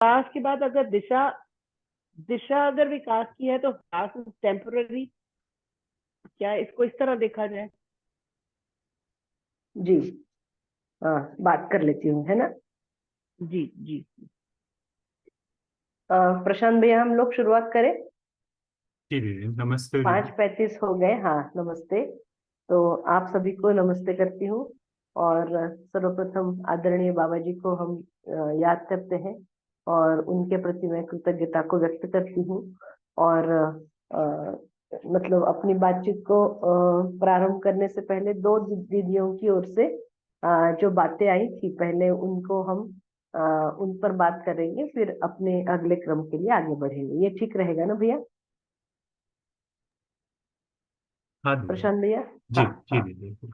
विकास के बाद अगर दिशा दिशा अगर विकास की है तो विकास टेम्पररी, क्या इसको इस तरह देखा जाए? जी, हाँ, बात कर लेती हूँ, है ना। जी जी। प्रशांत भैया, हम लोग शुरुआत करें। जी दीदी, नमस्ते दीदी। 5:35 हो गए। हाँ, नमस्ते। तो आप सभी को नमस्ते करती हूँ। और सर्वप्रथम आदरणीय बाबा जी को हम याद करते हैं, और उनके प्रति मैं कृतज्ञता को व्यक्त करती हूँ। और मतलब अपनी बातचीत को प्रारंभ करने से पहले दो दीदियों की ओर से जो बातें आई थी, पहले उनको हम अ, उन पर बात करेंगे, फिर अपने अगले क्रम के लिए आगे बढ़ेंगे। ये ठीक रहेगा ना भैया? हाँ दीदी। प्रशांत भैया। जी हाँ जी हाँ। दीदी।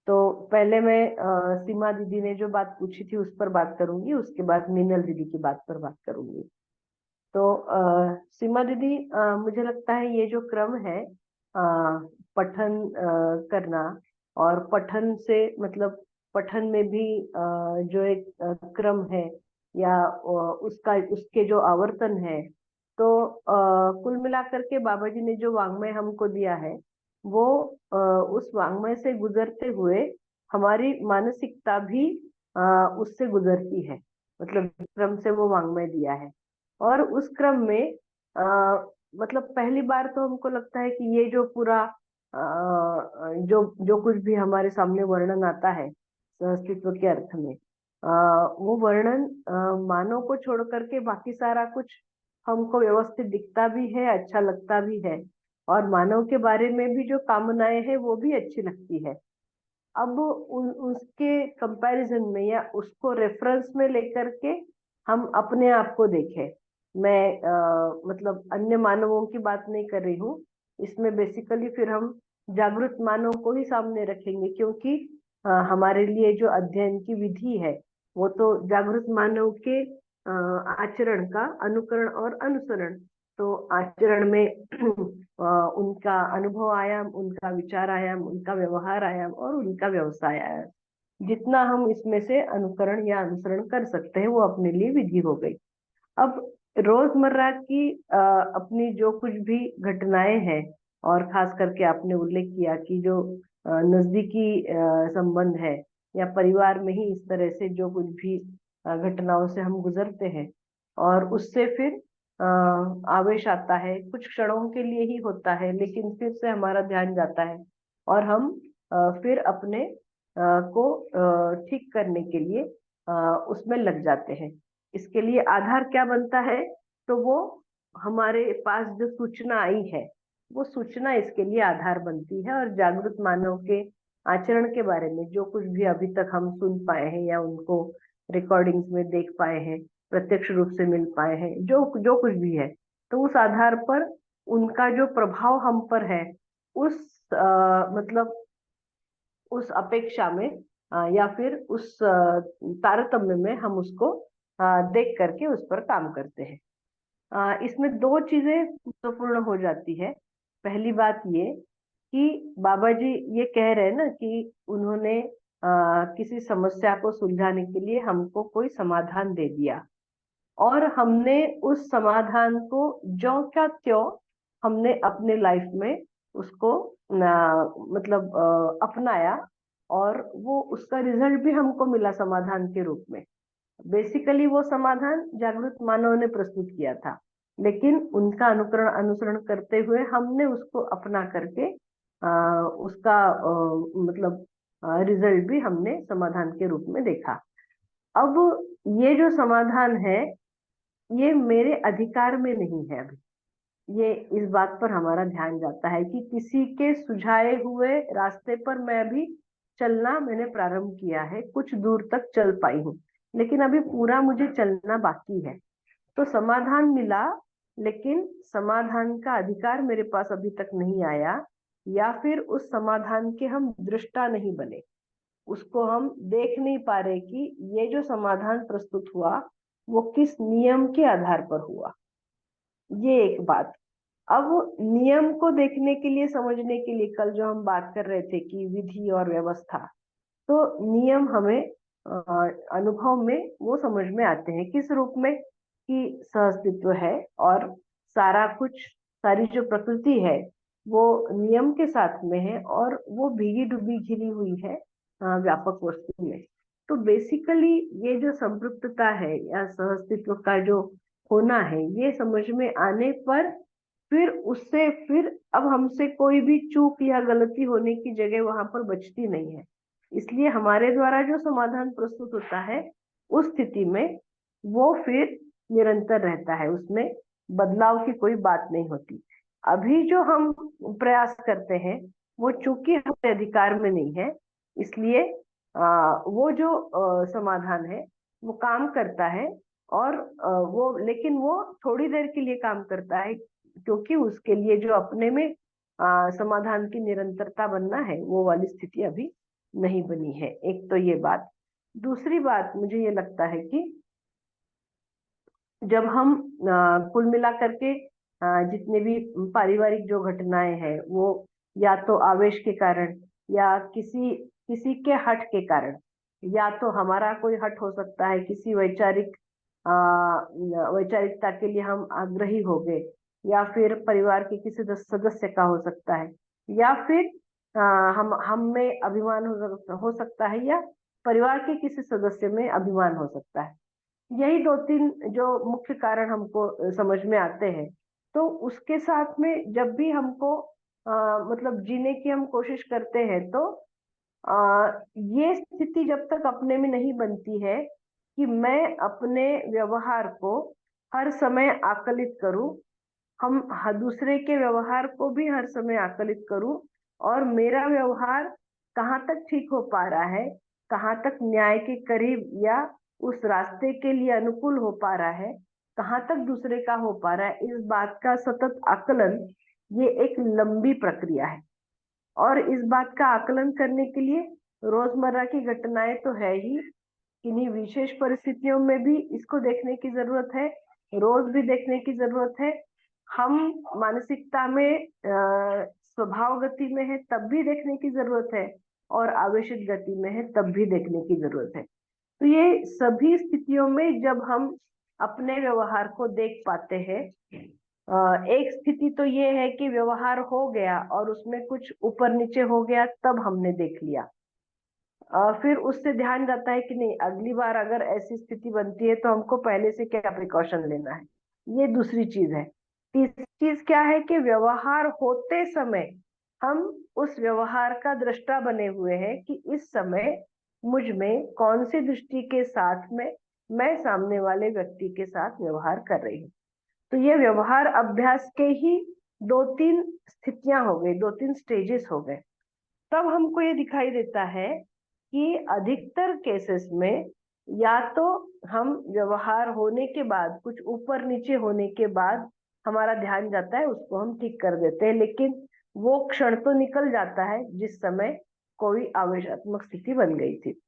तो पहले मैं सीमा दीदी ने जो बात पूछी थी उस पर बात करूंगी, उसके बाद मीनल दीदी की बात पर बात करूंगी। तो सीमा दीदी, मुझे लगता है ये जो क्रम है, पठन करना, और पठन से मतलब पठन में भी जो एक क्रम है, या उसका उसके जो आवर्तन है, तो कुल मिलाकर के बाबा जी ने जो वाङ्मय हमको दिया है, वो उस वाङ्मय से गुजरते हुए हमारी मानसिकता भी उससे गुजरती है। मतलब जिस क्रम से वो वाङ्मय दिया है, और उस क्रम में मतलब पहली बार तो हमको लगता है कि ये जो पूरा जो जो कुछ भी हमारे सामने वर्णन आता है अस्तित्व के अर्थ में, वो वर्णन मानव को छोड़ करके बाकी सारा कुछ हमको व्यवस्थित दिखता भी है, अच्छा लगता भी है, और मानव के बारे में भी जो कामनाएं हैं वो भी अच्छी लगती है। अब उसके कंपैरिजन में, या उसको रेफरेंस में लेकर के हम अपने आप को देखें। मैं मतलब अन्य मानवों की बात नहीं कर रही हूँ इसमें। बेसिकली फिर हम जागृत मानव को ही सामने रखेंगे, क्योंकि हमारे लिए जो अध्ययन की विधि है वो तो जागृत मानव के आचरण का अनुकरण और अनुसरण। तो आचरण में उनका अनुभव आयाम, उनका विचार आयाम, उनका व्यवहार आयाम, और उनका व्यवसाय आयाम, जितना हम इसमें से अनुकरण या अनुसरण कर सकते हैं वो अपने लिए विधि हो गई। अब रोजमर्रा की अपनी जो कुछ भी घटनाएं हैं, और खास करके आपने उल्लेख किया कि जो नजदीकी संबंध है, या परिवार में ही इस तरह से जो कुछ भी घटनाओं से हम गुजरते हैं, और उससे फिर अ, आवेश आता है, कुछ क्षणों के लिए ही होता है, लेकिन फिर से हमारा ध्यान जाता है, और हम फिर अपने को ठीक करने के लिए उसमें लग जाते हैं। इसके लिए आधार क्या बनता है? तो वो हमारे पास जो सूचना आई है, वो सूचना इसके लिए आधार बनती है। और जागृत मानव के आचरण के बारे में जो कुछ भी अभी तक हम सुन पाए हैं, या उनको रिकॉर्डिंग्स में देख पाए हैं, प्रत्यक्ष रूप से मिल पाए हैं, जो जो कुछ भी है, तो उस आधार पर उनका जो प्रभाव हम पर है, उस मतलब उस अपेक्षा में या फिर उस तारतम्य में हम उसको देख करके उस पर काम करते हैं। इसमें दो चीजें महत्वपूर्ण हो जाती है। पहली बात ये कि बाबा जी ये कह रहे हैं ना कि उन्होंने किसी समस्या को सुलझाने के लिए हमको कोई समाधान दे दिया, और हमने उस समाधान को ज्यों क्या त्यों हमने अपने लाइफ में उसको मतलब अपनाया, और वो उसका रिजल्ट भी हमको मिला समाधान के रूप में। बेसिकली वो समाधान जागृत मानव ने प्रस्तुत किया था, लेकिन उनका अनुकरण अनुसरण करते हुए हमने उसको अपना करके उसका मतलब रिजल्ट भी हमने समाधान के रूप में देखा। अब ये जो समाधान है, ये मेरे अधिकार में नहीं है अभी। ये इस बात पर हमारा ध्यान जाता है कि किसी के सुझाए हुए रास्ते पर मैं अभी चलना मैंने प्रारंभ किया है, कुछ दूर तक चल पाई हूँ, लेकिन अभी पूरा मुझे चलना बाकी है। तो समाधान मिला, लेकिन समाधान का अधिकार मेरे पास अभी तक नहीं आया, या फिर उस समाधान के हम दृष्टा नहीं बने, उसको हम देख नहीं पा रहे कि ये जो समाधान प्रस्तुत हुआ वो किस नियम के आधार पर हुआ। ये एक बात। अब नियम को देखने के लिए, समझने के लिए, कल जो हम बात कर रहे थे कि विधि और व्यवस्था, तो नियम हमें अनुभव में वो समझ में आते हैं किस रूप में, की सहअस्तित्व है और सारा कुछ, सारी जो प्रकृति है वो नियम के साथ में है और वो भीगी डूबी घिरी हुई है व्यापक वस्तु में। तो बेसिकली ये जो संपृक्तता है या सहअस्तित्व का जो होना है, ये समझ में आने पर फिर अब हमसे कोई भी चूक या गलती होने की जगह वहां पर बचती नहीं है। इसलिए हमारे द्वारा जो समाधान प्रस्तुत होता है उस स्थिति में वो फिर निरंतर रहता है, उसमें बदलाव की कोई बात नहीं होती। अभी जो हम प्रयास करते हैं वो चूंकि हमारे अधिकार में नहीं है, इसलिए वो जो समाधान है वो काम करता है और लेकिन वो थोड़ी देर के लिए काम करता है, क्योंकि उसके लिए जो अपने में समाधान की निरंतरता बनना है वो वाली स्थिति अभी नहीं बनी है। एक तो ये बात। दूसरी बात मुझे ये लगता है कि जब हम कुल मिला करके जितने भी पारिवारिक जो घटनाएं हैं वो या तो आवेश के कारण या किसी किसी के हट के कारण, या तो हमारा कोई हट हो सकता है, किसी वैचारिकता के लिए हम आग्रही हो गए, या फिर परिवार के किसी सदस्य का हो सकता है, या फिर हम में अभिमान हो सकता है, या परिवार के किसी सदस्य में अभिमान हो सकता है। यही दो तीन जो मुख्य कारण हमको समझ में आते हैं। तो उसके साथ में जब भी हमको मतलब जीने की हम कोशिश करते हैं तो ये स्थिति जब तक अपने में नहीं बनती है कि मैं अपने व्यवहार को हर समय आकलित करूं, दूसरे के व्यवहार को भी हर समय आकलित करूं, और मेरा व्यवहार कहाँ तक ठीक हो पा रहा है, कहाँ तक न्याय के करीब या उस रास्ते के लिए अनुकूल हो पा रहा है, कहाँ तक दूसरे का हो पा रहा है, इस बात का सतत आकलन ये एक लंबी प्रक्रिया है। और इस बात का आकलन करने के लिए रोजमर्रा की घटनाएं तो है ही, किन्हीं विशेष परिस्थितियों में भी इसको देखने की जरूरत है, रोज भी देखने की जरूरत है। हम मानसिकता में स्वभाव गति में है तब भी देखने की जरूरत है, और आवेशित गति में है तब भी देखने की जरूरत है। तो ये सभी स्थितियों में जब हम अपने व्यवहार को देख पाते हैं, एक स्थिति तो ये है कि व्यवहार हो गया और उसमें कुछ ऊपर नीचे हो गया तब हमने देख लिया, फिर उससे ध्यान जाता है कि नहीं, अगली बार अगर ऐसी स्थिति बनती है तो हमको पहले से क्या प्रिकॉशन लेना है। ये दूसरी चीज है। तीसरी चीज क्या है कि व्यवहार होते समय हम उस व्यवहार का दृष्टा बने हुए हैं कि इस समय मुझ में कौन सी दृष्टि के साथ में मैं सामने वाले व्यक्ति के साथ व्यवहार कर रही हूँ। तो ये व्यवहार अभ्यास के ही दो तीन स्थितियां हो गई, दो तीन स्टेजेस हो गए। तब हमको ये दिखाई देता है कि अधिकतर केसेस में या तो हम व्यवहार होने के बाद, कुछ ऊपर नीचे होने के बाद हमारा ध्यान जाता है, उसको हम ठीक कर देते हैं, लेकिन वो क्षण तो निकल जाता है जिस समय कोई आवेशात्मक स्थिति बन गई थी।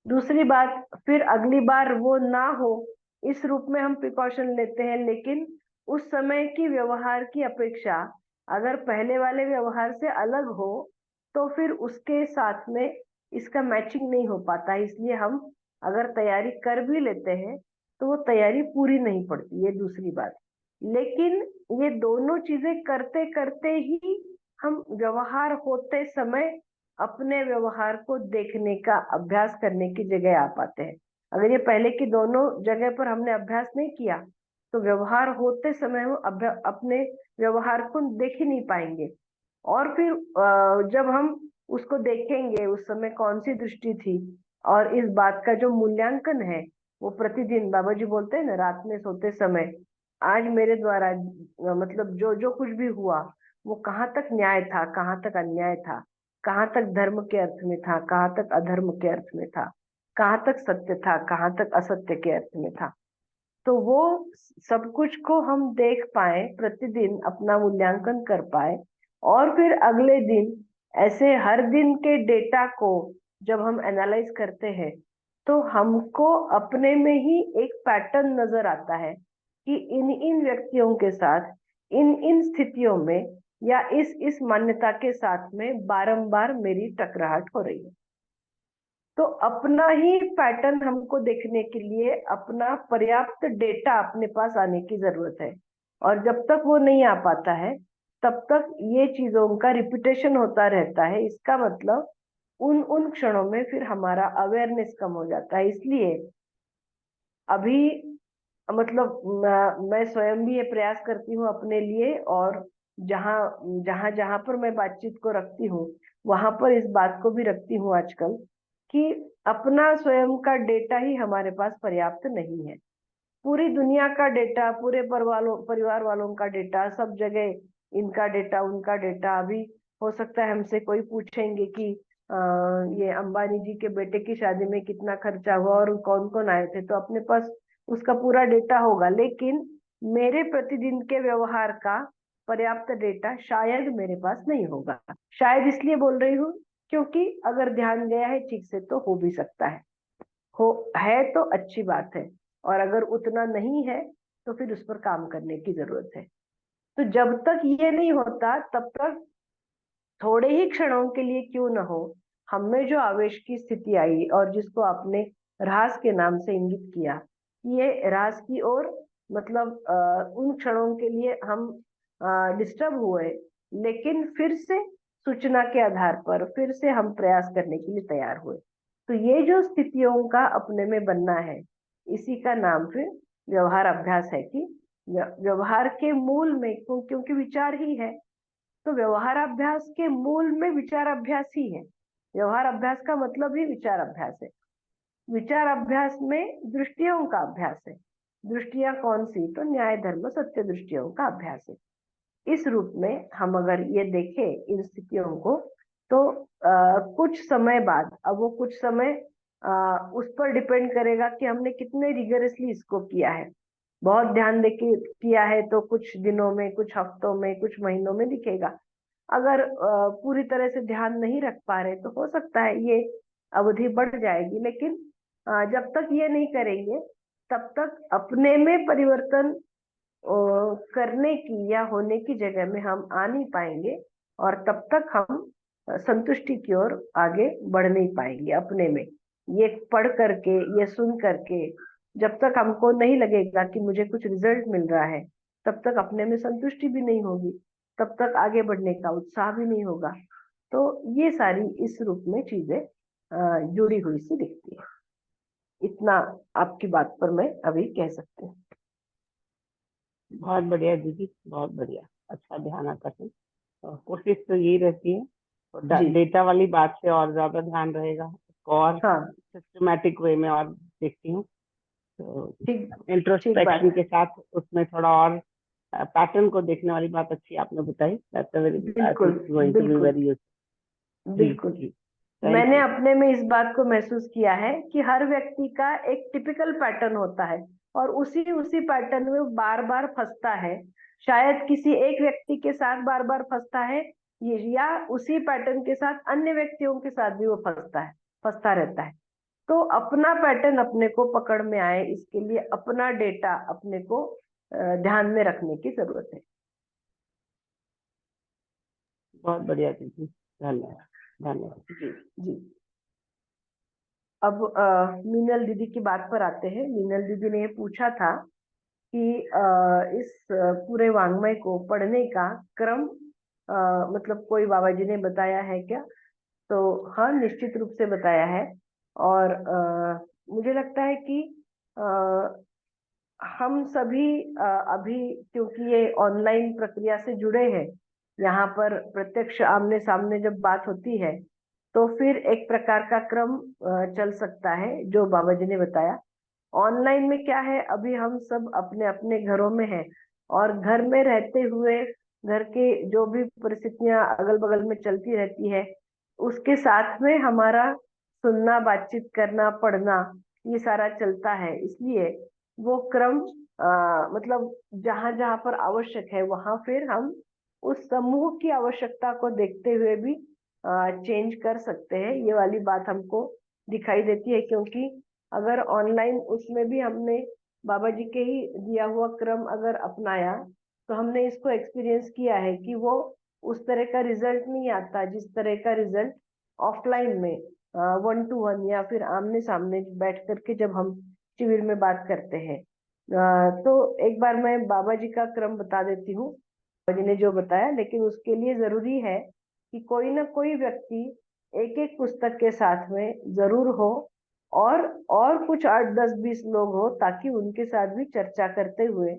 दूसरी बात, फिर अगली बार वो ना हो इस रूप में हम प्रिकॉशन लेते हैं, लेकिन उस समय की व्यवहार की अपेक्षा अगर पहले वाले व्यवहार से अलग हो तो फिर उसके साथ में इसका मैचिंग नहीं हो पाता, इसलिए हम अगर तैयारी कर भी लेते हैं तो वो तैयारी पूरी नहीं पड़ती, ये दूसरी बात। लेकिन ये दोनों चीजें करते करते ही हम व्यवहार होते समय अपने व्यवहार को देखने का अभ्यास करने की जगह आ पाते हैं। अगर ये पहले की दोनों जगह पर हमने अभ्यास नहीं किया तो व्यवहार होते समय हम अपने व्यवहार को देख ही नहीं पाएंगे, और फिर जब हम उसको देखेंगे उस समय कौन सी दृष्टि थी, और इस बात का जो मूल्यांकन है वो प्रतिदिन, बाबा जी बोलते हैं ना, रात में सोते समय आज मेरे द्वारा मतलब जो जो कुछ भी हुआ वो कहाँ तक न्याय था, कहाँ तक अन्याय था, कहाँ तक धर्म के अर्थ में था, कहाँ तक अधर्म के अर्थ में था, कहाँ तक सत्य था, कहाँ तक असत्य के अर्थ में था। तो वो सब कुछ को हम देख पाए, प्रतिदिन अपना मूल्यांकन कर पाए, और फिर अगले दिन ऐसे हर दिन के डेटा को जब हम एनालाइज करते हैं तो हमको अपने में ही एक पैटर्न नजर आता है कि इन इन व्यक्तियों के साथ इन इन स्थितियों में या इस मान्यता के साथ में बारंबार मेरी टकराहट हो रही है। तो अपना ही पैटर्न हमको देखने के लिए अपना पर्याप्त डेटा अपने पास आने की जरूरत है। और जब तक वो नहीं आ पाता है तब तक ये चीजों का रिपीटेशन होता रहता है। इसका मतलब उन उन क्षणों में फिर हमारा अवेयरनेस कम हो जाता है। इसलिए अभी मतलब मैं स्वयं भी ये प्रयास करती हूँ अपने लिए, और जहाँ जहाँ जहाँ पर मैं बातचीत को रखती हूँ वहां पर इस बात को भी रखती हूँ आजकल, कि अपना स्वयं का डेटा ही हमारे पास पर्याप्त नहीं है। पूरी दुनिया का डेटा, पूरे परिवार वालों का डेटा, सब जगह इनका डेटा उनका डेटा। अभी हो सकता है हमसे कोई पूछेंगे कि ये अंबानी जी के बेटे की शादी में कितना खर्चा हुआ और कौन कौन आए थे, तो अपने पास उसका पूरा डेटा होगा। लेकिन मेरे प्रतिदिन के व्यवहार का पर्याप्त डेटा शायद मेरे पास नहीं होगा। शायद इसलिए बोल रही हूँ क्योंकि अगर ध्यान गया है ठीक से तो हो भी सकता है, हो है तो अच्छी बात है, और अगर उतना नहीं है तो फिर उस पर काम करने की जरूरत है। तो जब तक ये नहीं होता तब तक थोड़े ही क्षणों के लिए क्यों न हो, हम में जो आवेश की स्थिति आई और जिसको आपने रास के नाम से इंगित किया, ये रास की ओर मतलब उन क्षणों के लिए हम डिस्टर्ब हुए, लेकिन फिर से सूचना के आधार पर फिर से हम प्रयास करने के लिए तैयार हुए। तो ये जो स्थितियों का अपने में बनना है, इसी का नाम फिर व्यवहार अभ्यास है। कि व्यवहार के मूल में, क्योंकि विचार ही है, तो व्यवहार अभ्यास के मूल में विचार अभ्यास ही है। व्यवहार अभ्यास का मतलब ही विचार अभ्यास है। विचार अभ्यास में दृष्टियों का अभ्यास है। दृष्टियां कौन सी? तो न्याय धर्म सत्य दृष्टियों का अभ्यास है। इस रूप में हम अगर ये देखें इन स्थितियों को, तो कुछ समय बाद, अब वो कुछ समय उस पर डिपेंड करेगा कि हमने कितने रिगरसली इसको किया है। बहुत ध्यान देके किया है तो कुछ दिनों में, कुछ हफ्तों में, कुछ महीनों में दिखेगा। अगर पूरी तरह से ध्यान नहीं रख पा रहे तो हो सकता है ये अवधि बढ़ जाएगी। लेकिन जब तक ये नहीं करेंगे तब तक अपने में परिवर्तन करने की या होने की जगह में हम आ नहीं पाएंगे, और तब तक हम संतुष्टि की ओर आगे बढ़ नहीं पाएंगे अपने में। ये पढ़ करके, ये सुन करके जब तक हमको नहीं लगेगा कि मुझे कुछ रिजल्ट मिल रहा है, तब तक अपने में संतुष्टि भी नहीं होगी, तब तक आगे बढ़ने का उत्साह भी नहीं होगा। तो ये सारी इस रूप में चीजें जुड़ी हुई सी दिखती है। इतना आपकी बात पर मैं अभी कह सकती हूँ। बहुत बढ़िया दीदी, बहुत बढ़िया, अच्छा ध्यान आकर्षण। कोशिश तो यही रहती है, और जी डेटा वाली बात से और ज्यादा ध्यान रहेगा, उसको और हाँ, सिस्टमैटिक वे में और देखती हूँ। तो ठीक ठीक इंट्रोस्पेक्शन बात। के साथ उसमें थोड़ा और पैटर्न को देखने वाली बात अच्छी आपने बताई। दैट्स अ वेरी, आई बिल्कुल थिंक गोइंग टू बी बिल्कुल वेरी यूजफुल। जी बिल्कुल। जी, थैंक मैंने यू। अपने में इस बात को महसूस किया है कि हर व्यक्ति का एक टिपिकल पैटर्न होता है, और उसी उसी पैटर्न में वो बार बार फंसता है। शायद किसी एक व्यक्ति के साथ बार बार फंसता है, या उसी पैटर्न के साथ अन्य व्यक्तियों के साथ भी वो फंसता रहता है। तो अपना पैटर्न अपने को पकड़ में आए, इसके लिए अपना डेटा अपने को ध्यान में रखने की जरूरत है। बहुत बढ़िया दीदी, धन्यवाद, धन्यवाद। जी जी। अब मीनल दीदी की बात पर आते हैं। मीनल दीदी ने ये पूछा था कि इस पूरे वाङ्मय को पढ़ने का क्रम मतलब कोई बाबा जी ने बताया है क्या? तो हाँ, निश्चित रूप से बताया है। और मुझे लगता है कि अ, हम सभी अभी, क्योंकि ये ऑनलाइन प्रक्रिया से जुड़े हैं, यहाँ पर प्रत्यक्ष आमने सामने जब बात होती है तो फिर एक प्रकार का क्रम चल सकता है जो बाबा जी ने बताया। ऑनलाइन में क्या है, अभी हम सब अपने अपने घरों में हैं, और घर में रहते हुए घर के जो भी परिस्थितियां अगल बगल में चलती रहती है, उसके साथ में हमारा सुनना, बातचीत करना, पढ़ना, ये सारा चलता है। इसलिए वो क्रम मतलब जहां जहां पर आवश्यक है वहां फिर हम उस समूह की आवश्यकता को देखते हुए भी चेंज कर सकते हैं। ये वाली बात हमको दिखाई देती है, क्योंकि अगर ऑनलाइन उसमें भी हमने बाबा जी के ही दिया हुआ क्रम अगर अपनाया, तो हमने इसको एक्सपीरियंस किया है कि वो उस तरह का रिजल्ट नहीं आता जिस तरह का रिजल्ट ऑफलाइन में 1 to 1 या फिर आमने सामने बैठ करके जब हम शिविर में बात करते हैं। तो एक बार मैं बाबा जी का क्रम बता देती हूँ, बाबा जी ने जो बताया, लेकिन उसके लिए जरूरी है कि कोई ना कोई व्यक्ति एक एक पुस्तक के साथ में जरूर हो, और कुछ 8 10 20 लोग हो, ताकि उनके साथ भी चर्चा करते हुए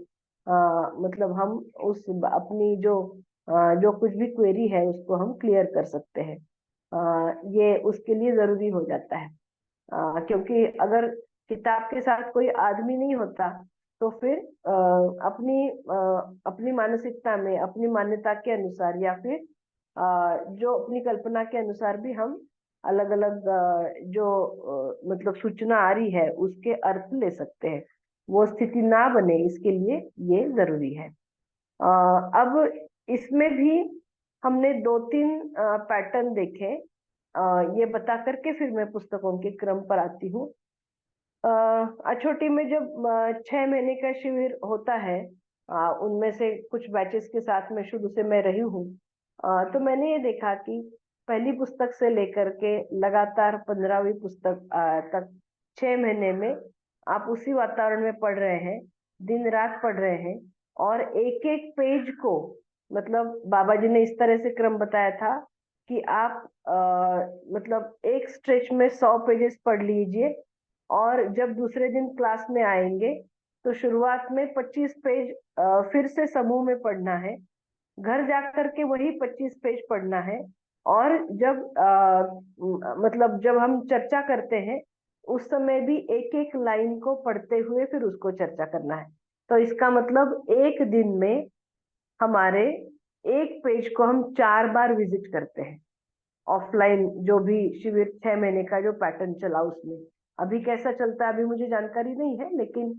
मतलब हम उस अपनी जो कुछ भी क्वेरी है उसको हम क्लियर कर सकते हैं। ये उसके लिए जरूरी हो जाता है, क्योंकि अगर किताब के साथ कोई आदमी नहीं होता तो फिर अपनी मानसिकता में, अपनी मान्यता के अनुसार या फिर जो अपनी कल्पना के अनुसार भी हम अलग अलग जो मतलब सूचना आ रही है उसके अर्थ ले सकते हैं। वो स्थिति ना बने, इसके लिए ये जरूरी है। अब इसमें भी हमने 2 3 पैटर्न देखे। ये बता करके फिर मैं पुस्तकों के क्रम पर आती हूँ। अछोटी में जब 6 महीने का शिविर होता है, उनमें से कुछ बैचेस के साथ में शुरू से मैं रही हूँ, तो मैंने ये देखा कि पहली पुस्तक से लेकर के लगातार 15वीं पुस्तक तक 6 महीने में आप उसी वातावरण में पढ़ रहे हैं, दिन रात पढ़ रहे हैं, और एक एक पेज को, मतलब बाबा जी ने इस तरह से क्रम बताया था कि आप मतलब एक स्ट्रेच में 100 पेजेस पढ़ लीजिए, और जब दूसरे दिन क्लास में आएंगे तो शुरुआत में 25 पेज फिर से समूह में पढ़ना है, घर जाकर के वही 25 पेज पढ़ना है, और जब मतलब जब हम चर्चा करते हैं उस समय भी एक एक लाइन को पढ़ते हुए फिर उसको चर्चा करना है। तो इसका मतलब एक दिन में हमारे एक पेज को हम 4 बार विजिट करते हैं। ऑफलाइन जो भी शिविर 6 महीने का जो पैटर्न चला उसमें, अभी कैसा चलता है अभी मुझे जानकारी नहीं है, लेकिन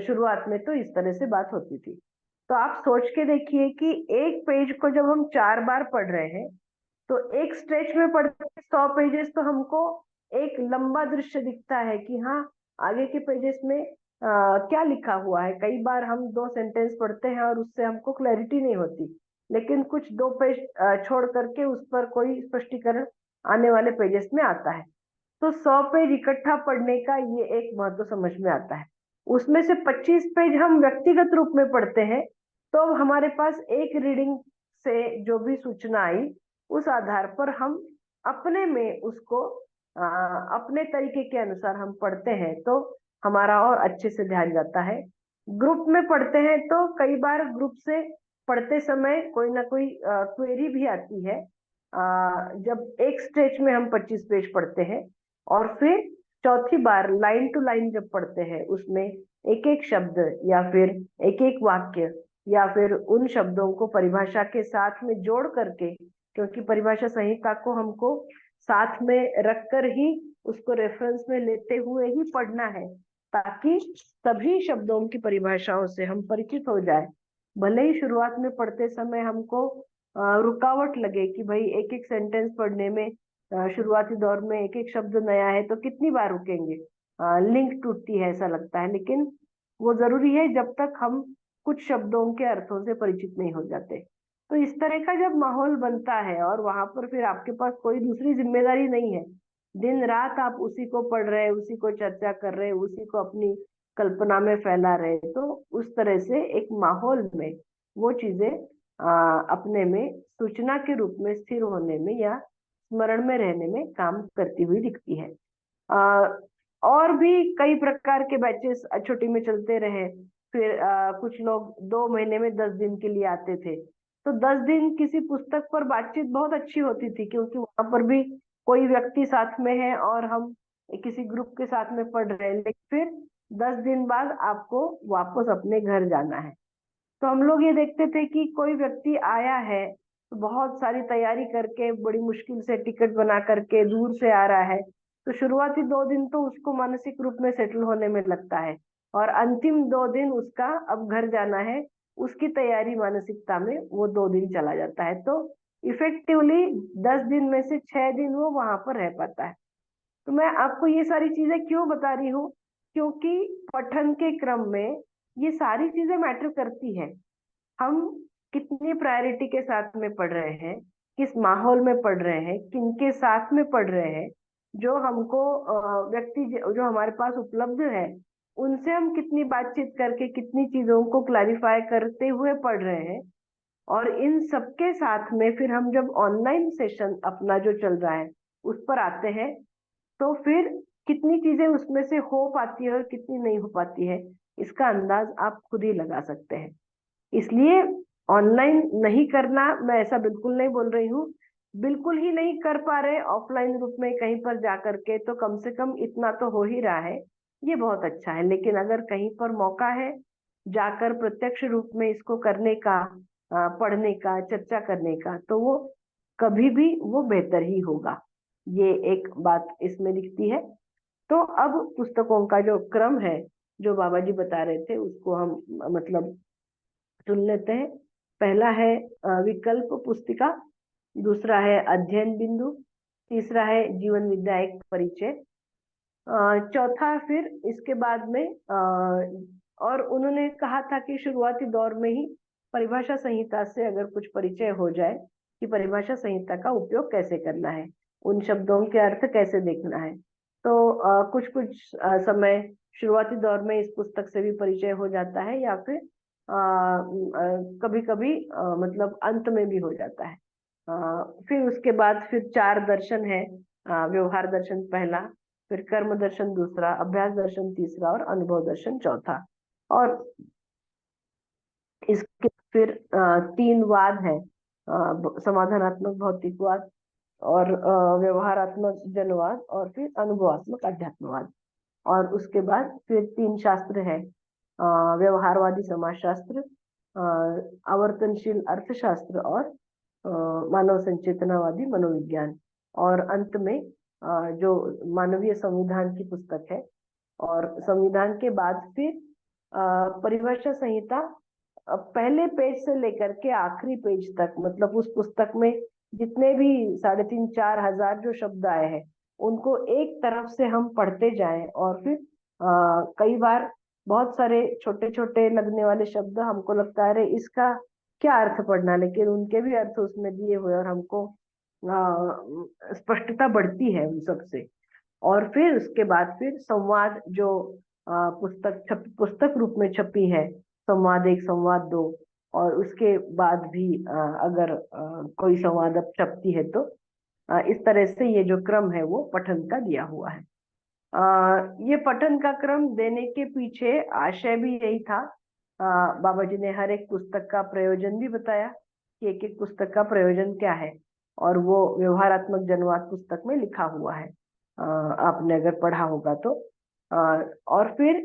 शुरुआत में तो इस तरह से बात होती थी। तो आप सोच के देखिए कि एक पेज को जब हम 4 बार पढ़ रहे हैं, तो एक स्ट्रेच में पढ़ते 100 पेजेस, तो हमको एक लंबा दृश्य दिखता है कि हाँ, आगे के पेजेस में क्या लिखा हुआ है। कई बार हम 2 सेंटेंस पढ़ते हैं और उससे हमको क्लैरिटी नहीं होती, लेकिन कुछ 2 पेज छोड़ करके उस पर कोई स्पष्टीकरण आने वाले पेजेस में आता है। तो 100 पेज इकट्ठा पढ़ने का ये एक महत्व समझ में आता है। उसमें से 25 पेज हम व्यक्तिगत रूप में पढ़ते हैं, तो हमारे पास एक रीडिंग से जो भी सूचना आई उस आधार पर हम अपने में उसको अपने तरीके के अनुसार हम पढ़ते हैं, तो हमारा और अच्छे से ध्यान जाता है। ग्रुप में पढ़ते हैं तो कई बार ग्रुप से पढ़ते समय कोई ना कोई क्वेरी भी आती है। जब एक स्ट्रेच में हम 25 पेज पढ़ते हैं, और फिर चौथी बार लाइन टू लाइन जब पढ़ते हैं, उसमें एक एक शब्द या फिर एक एक वाक्य या फिर उन शब्दों को परिभाषा के साथ में जोड़ करके, क्योंकि परिभाषा संहिता को हमको साथ में रखकर ही उसको रेफरेंस में लेते हुए ही पढ़ना है, ताकि सभी शब्दों की परिभाषाओं से हम परिचित हो जाए। भले ही शुरुआत में पढ़ते समय हमको रुकावट लगे कि भाई एक एक सेंटेंस पढ़ने में शुरुआती दौर में एक एक शब्द नया है तो कितनी बार रुकेंगे, लिंक टूटती है ऐसा लगता है, लेकिन वो जरूरी है जब तक हम कुछ शब्दों के अर्थों से परिचित नहीं हो जाते। तो इस तरह का जब माहौल बनता है और वहां पर फिर आपके पास कोई दूसरी जिम्मेदारी नहीं है, दिन रात आप उसी को पढ़ रहे, उसी को चर्चा कर रहे, उसी को अपनी कल्पना में फैला रहे, तो उस तरह से एक माहौल में वो चीजें अपने में सूचना के रूप में स्थिर होने में या स्मरण में रहने में काम करती हुई दिखती है। और भी कई प्रकार के बैचेस छोटी में चलते रहे। फिर कुछ लोग 2 महीने में 10 दिन के लिए आते थे, तो 10 दिन किसी पुस्तक पर बातचीत बहुत अच्छी होती थी, क्योंकि वहां पर भी कोई व्यक्ति साथ में है और हम किसी ग्रुप के साथ में पढ़ रहे हैं, लेकिन फिर 10 दिन बाद आपको वापस अपने घर जाना है। तो हम लोग ये देखते थे कि कोई व्यक्ति आया है तो बहुत सारी तैयारी करके बड़ी मुश्किल से टिकट बना करके दूर से आ रहा है, तो शुरुआती 2 दिन तो उसको मानसिक रूप में सेटल होने में लगता है, और अंतिम 2 दिन उसका अब घर जाना है उसकी तैयारी मानसिकता में वो 2 दिन चला जाता है। तो इफेक्टिवली 10 दिन में से 6 दिन वो वहां पर रह पाता है। तो मैं आपको ये सारी चीजें क्यों बता रही हूँ, क्योंकि पठन के क्रम में ये सारी चीजें मैटर करती है। हम कितनी प्रायोरिटी के साथ में पढ़ रहे हैं, किस माहौल में पढ़ रहे हैं, किनके साथ में पढ़ रहे हैं, जो हमको व्यक्ति जो हमारे पास उपलब्ध है उनसे हम कितनी बातचीत करके कितनी चीजों को क्लैरिफाई करते हुए पढ़ रहे हैं, और इन सबके साथ में फिर हम जब ऑनलाइन सेशन अपना जो चल रहा है उस पर आते हैं, तो फिर कितनी चीजें उसमें से हो पाती है और कितनी नहीं हो पाती है, इसका अंदाज आप खुद ही लगा सकते हैं। इसलिए ऑनलाइन नहीं करना, मैं ऐसा बिल्कुल नहीं बोल रही हूँ। बिल्कुल ही नहीं कर पा रहे ऑफलाइन रूप में कहीं पर जा करके, तो कम से कम इतना तो हो ही रहा है, ये बहुत अच्छा है। लेकिन अगर कहीं पर मौका है जाकर प्रत्यक्ष रूप में इसको करने का, पढ़ने का, चर्चा करने का, तो वो कभी भी वो बेहतर ही होगा। ये एक बात इसमें दिखती है। तो अब पुस्तकों का जो क्रम है जो बाबा जी बता रहे थे उसको हम मतलब सुन लेते हैं। पहला है विकल्प पुस्तिका, दूसरा है अध्ययन बिंदु, तीसरा है जीवन विद्या एक परिचय, चौथा फिर इसके बाद में और उन्होंने कहा था कि शुरुआती दौर में ही परिभाषा संहिता से अगर कुछ परिचय हो जाए कि परिभाषा संहिता का उपयोग कैसे करना है, उन शब्दों के अर्थ कैसे देखना है, तो कुछ कुछ समय शुरुआती दौर में इस पुस्तक से भी परिचय हो जाता है, या फिर कभी कभी मतलब अंत में भी हो जाता है। फिर उसके बाद फिर 4 दर्शन है, व्यवहार दर्शन पहला, फिर कर्म दर्शन दूसरा, अभ्यास दर्शन तीसरा और अनुभव दर्शन चौथा। और इसके फिर 3 वाद है, समाधानात्मक भौतिकवाद और व्यवहारात्मक जनवाद और फिर अनुभवात्मक अध्यात्मवाद। और उसके बाद फिर 3 शास्त्र है, व्यवहारवादी समाजशास्त्र, आवर्तनशील अर्थशास्त्र और मानव संचेतनावादी मनोविज्ञान। और अंत में जो मानवीय संविधान की पुस्तक है, और संविधान के बाद फिर परिभाषा संहिता पहले पेज से लेकर के आखिरी पेज तक, मतलब उस पुस्तक में जितने भी 3,500-4 हजार जो शब्द आए हैं उनको एक तरफ से हम पढ़ते जाएं, और फिर कई बार बहुत सारे छोटे छोटे लगने वाले शब्द हमको लगता है अरे इसका क्या अर्थ पढ़ना, लेकिन उनके भी अर्थ उसमें दिए हुए और हमको स्पष्टता बढ़ती है उन सब से। और फिर उसके बाद फिर संवाद जो पुस्तक रूप में छपी है, संवाद 1 संवाद 2, और उसके बाद भी अगर कोई संवाद अब छपती है तो इस तरह से ये जो क्रम है वो पठन का दिया हुआ है। ये पठन का क्रम देने के पीछे आशय भी यही था। बाबा जी ने हर एक पुस्तक का प्रयोजन भी बताया कि एक एक पुस्तक का प्रयोजन क्या है, और वो व्यवहारात्मक जनवाद पुस्तक में लिखा हुआ है, आपने अगर पढ़ा होगा तो। और फिर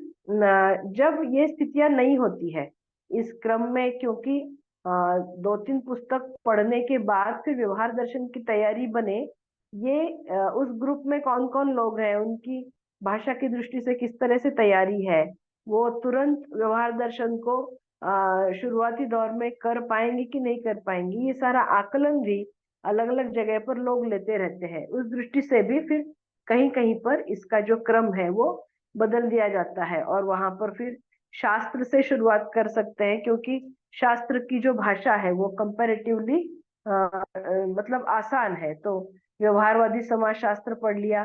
जब ये स्थितियां नहीं होती है इस क्रम में, क्योंकि 2-3 पुस्तक पढ़ने के बाद फिर व्यवहार दर्शन की तैयारी बने, ये उस ग्रुप में कौन कौन लोग हैं, उनकी भाषा की दृष्टि से किस तरह से तैयारी है, वो तुरंत व्यवहार दर्शन को शुरुआती दौर में कर पाएंगे कि नहीं कर पाएंगे, ये सारा आकलन भी अलग अलग जगह पर लोग लेते रहते हैं। उस दृष्टि से भी फिर कहीं कहीं पर इसका जो क्रम है वो बदल दिया जाता है, और वहां पर फिर शास्त्र से शुरुआत कर सकते हैं, क्योंकि शास्त्र की जो भाषा है वो कंपैरेटिवली मतलब आसान है। तो व्यवहारवादी समाजशास्त्र पढ़ लिया,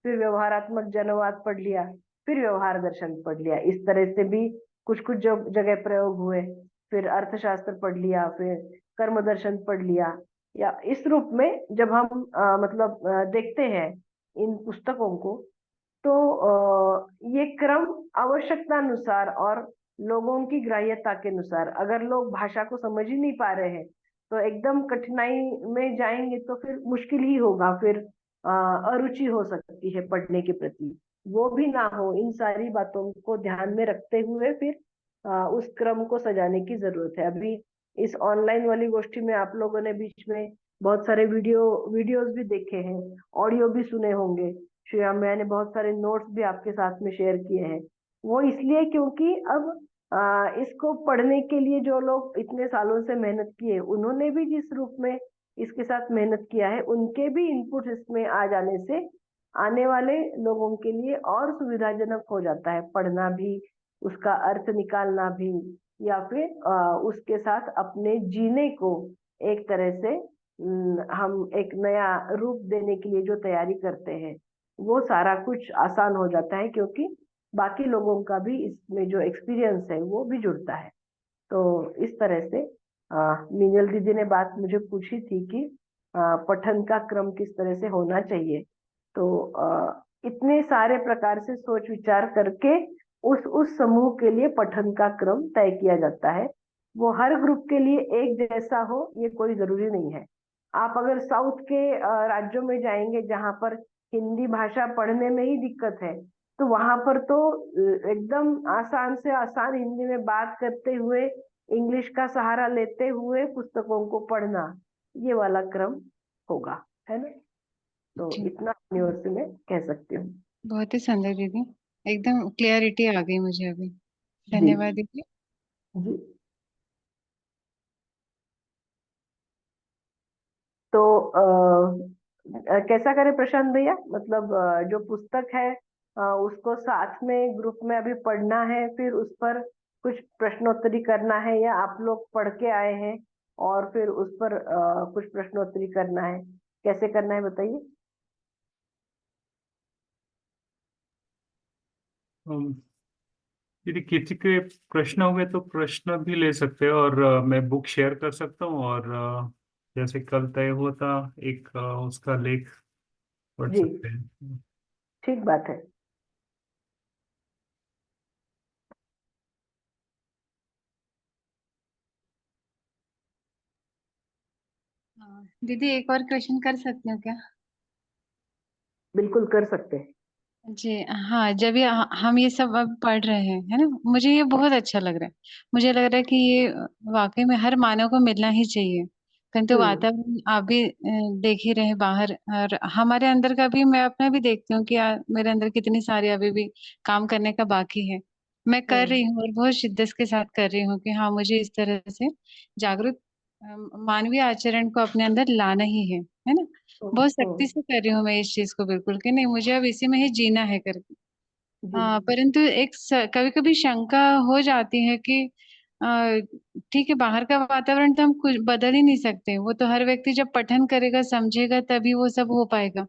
फिर व्यवहारात्मक जनवाद पढ़ लिया, फिर व्यवहार दर्शन पढ़ लिया, इस तरह से भी कुछ कुछ जो जगह प्रयोग हुए। फिर अर्थशास्त्र पढ़ लिया, फिर कर्म दर्शन पढ़ लिया, या इस रूप में जब हम मतलब देखते हैं इन पुस्तकों को, तो ये क्रम आवश्यकता अनुसार और लोगों की ग्राह्यता के अनुसार, अगर लोग भाषा को समझ ही नहीं पा रहे हैं तो एकदम कठिनाई में जाएंगे तो फिर मुश्किल ही होगा, फिर अरुचि हो सकती है पढ़ने के प्रति, वो भी ना हो। इन सारी बातों को ध्यान में रखते हुए फिर उस क्रम को सजाने की जरूरत है। अभी इस ऑनलाइन वाली गोष्ठी में आप लोगों ने बीच में बहुत सारे वीडियोस भी देखे हैं, ऑडियो भी सुने होंगे। श्रेया, मैंने बहुत सारे नोट्स भी आपके साथ में शेयर किए हैं। वो इसलिए क्योंकि अब इसको पढ़ने के लिए जो लोग इतने सालों से मेहनत किए, उन्होंने भी जिस रूप में इसके साथ मेहनत किया है, उनके भी इनपुट इसमें आ जाने से आने वाले लोगों के लिए और सुविधाजनक हो जाता है पढ़ना भी, उसका अर्थ निकालना भी, या फिर उसके साथ अपने जीने को एक तरह से हम एक नया रूप देने के लिए जो तैयारी करते हैं, वो सारा कुछ आसान हो जाता है, क्योंकि बाकी लोगों का भी इसमें जो एक्सपीरियंस है वो भी जुड़ता है। तो इस तरह से मीनल दीदी ने बात मुझे पूछी थी कि पठन का क्रम किस तरह से होना चाहिए। तो इतने सारे प्रकार से सोच विचार करके उस समूह के लिए पठन का क्रम तय किया जाता है। वो हर ग्रुप के लिए एक जैसा हो ये कोई जरूरी नहीं है। आप अगर साउथ के राज्यों में जाएंगे जहां पर हिंदी भाषा पढ़ने में ही दिक्कत है, तो वहां पर तो एकदम आसान से आसान हिंदी में बात करते हुए, इंग्लिश का सहारा लेते हुए पुस्तकों को पढ़ना, ये वाला क्रम होगा, है ना। तो जी इतना अपनी ओर से मैं कह सकती हूँ। बहुत ही सुंदर दीदी, एकदम क्लियरिटी आ गई मुझे अभी। जी धन्यवाद दीदी। जी। तो कैसा करें प्रशांत भैया, मतलब जो पुस्तक है उसको साथ में ग्रुप में अभी पढ़ना है, फिर उस पर कुछ प्रश्नोत्तरी करना है, या आप लोग पढ़ के आए हैं और फिर उस पर कुछ प्रश्नोत्तरी करना है, कैसे करना है बताइए। अम, यदि किसी के प्रश्न हो गए तो प्रश्न भी ले सकते हैं, और मैं बुक शेयर कर सकता हूँ, और जैसे कल तय हुआ था एक उसका लेख पढ़ जी सकते हैं। ठीक बात है। हाँ, दीदी एक और क्वेश्चन कर सकती हूँ क्या? बिल्कुल कर सकते हैं। जी हाँ, जब ये हम ये सब अब पढ़ रहे हैं, है ना, मुझे ये बहुत अच्छा लग रहा है। मुझे लग रहा है कि ये वाकई में हर मानव को मिलना ही चाहिए। परंतु हम्म वातावरण आप भी देख ही रहे हैं बाहर, और हमारे अंदर का भी, मैं अपना भी देखती हूँ कि मेरे अंदर कितनी सारी अभी भी काम करने का बाकी है। मैं कर हम्म रही हूँ और बहुत शिद्दत के साथ कर रही हूँ कि हाँ, मुझे इस तरह से जागरूक मानवीय आचरण को अपने अंदर लाना ही है ना। बहुत सख्ती हम्म। से कर रही हूँ मैं इस चीज को, बिल्कुल कि नहीं, मुझे अब इसी में ही जीना है करके। जी हाँ, परंतु एक कभी कभी शंका हो जाती है कि अ, ठीक है, बाहर का वातावरण तो हम कुछ बदल ही नहीं सकते, वो तो हर व्यक्ति जब पठन करेगा समझेगा तभी वो सब हो पाएगा।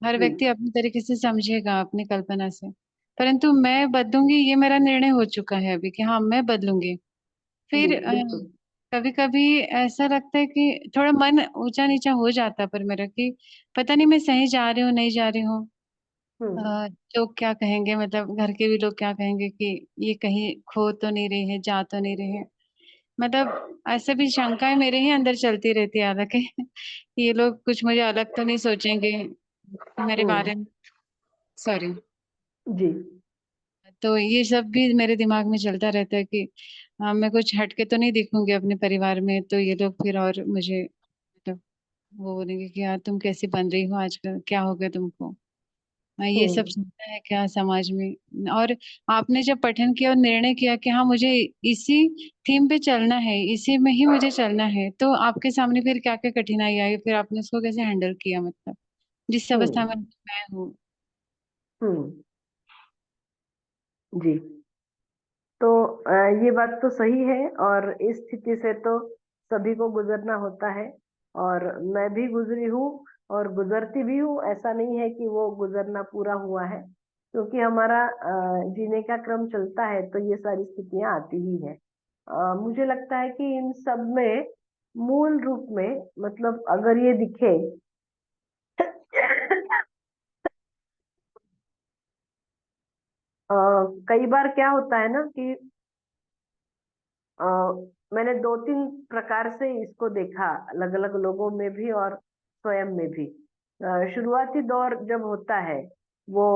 हर जी। व्यक्ति अपनी तरीके से समझेगा अपनी कल्पना से। परंतु मैं बदलूंगी, ये मेरा निर्णय हो चुका है अभी कि हाँ, मैं बदलूंगी। जी फिर बिल्कुल। कभी कभी ऐसा लगता है कि थोड़ा मन ऊंचा नीचा हो जाता है पर मेरा, कि पता नहीं मैं सही जा रही हूँ नहीं जा रही हूँ। हम्म लोग क्या कहेंगे, मतलब घर के भी लोग क्या कहेंगे कि ये कहीं खो तो नहीं रही है, जा तो नहीं रही है। मतलब ऐसे भी शंकाएं मेरे ही अंदर चलती रहती है, हालांकि ये लोग कुछ मुझे अलग तो नहीं सोचेंगे मेरे हम्म। बारे में। सॉरी। जी तो ये सब भी मेरे दिमाग में चलता रहता है कि मैं कुछ हटके तो नहीं दिखूंगी अपने परिवार में, तो ये लोग फिर और मुझे मतलब वो बोलेंगे कि यार तुम कैसी बन रही हो आजकल, क्या हो गया तुमको। ये सब हम्म सुनता है क्या समाज में। और आपने जब पठन किया और निर्णय किया कि हाँ, मुझे इसी थीम पे चलना है, इसी में ही मुझे चलना है, तो आपके सामने फिर क्या क्या कठिनाई आई, फिर आपने उसको कैसे हैंडल किया, मतलब जिस अवस्था हम्म में मैं हूँ। हम्म। जी। तो ये बात तो सही है, और इस स्थिति से तो सभी को गुजरना होता है, और मैं भी गुजरी हूँ और गुजरती भी हूँ। ऐसा नहीं है कि वो गुजरना पूरा हुआ है, क्योंकि हमारा जीने का क्रम चलता है तो ये सारी स्थितियां आती ही है। मुझे लगता है कि इन सब में मूल रूप में, मतलब अगर ये दिखे कई बार क्या होता है ना कि अ, मैंने दो तीन प्रकार से इसको देखा, अलग अलग लोगों में भी और स्वयं में भी। शुरुआती दौर जब होता है, वो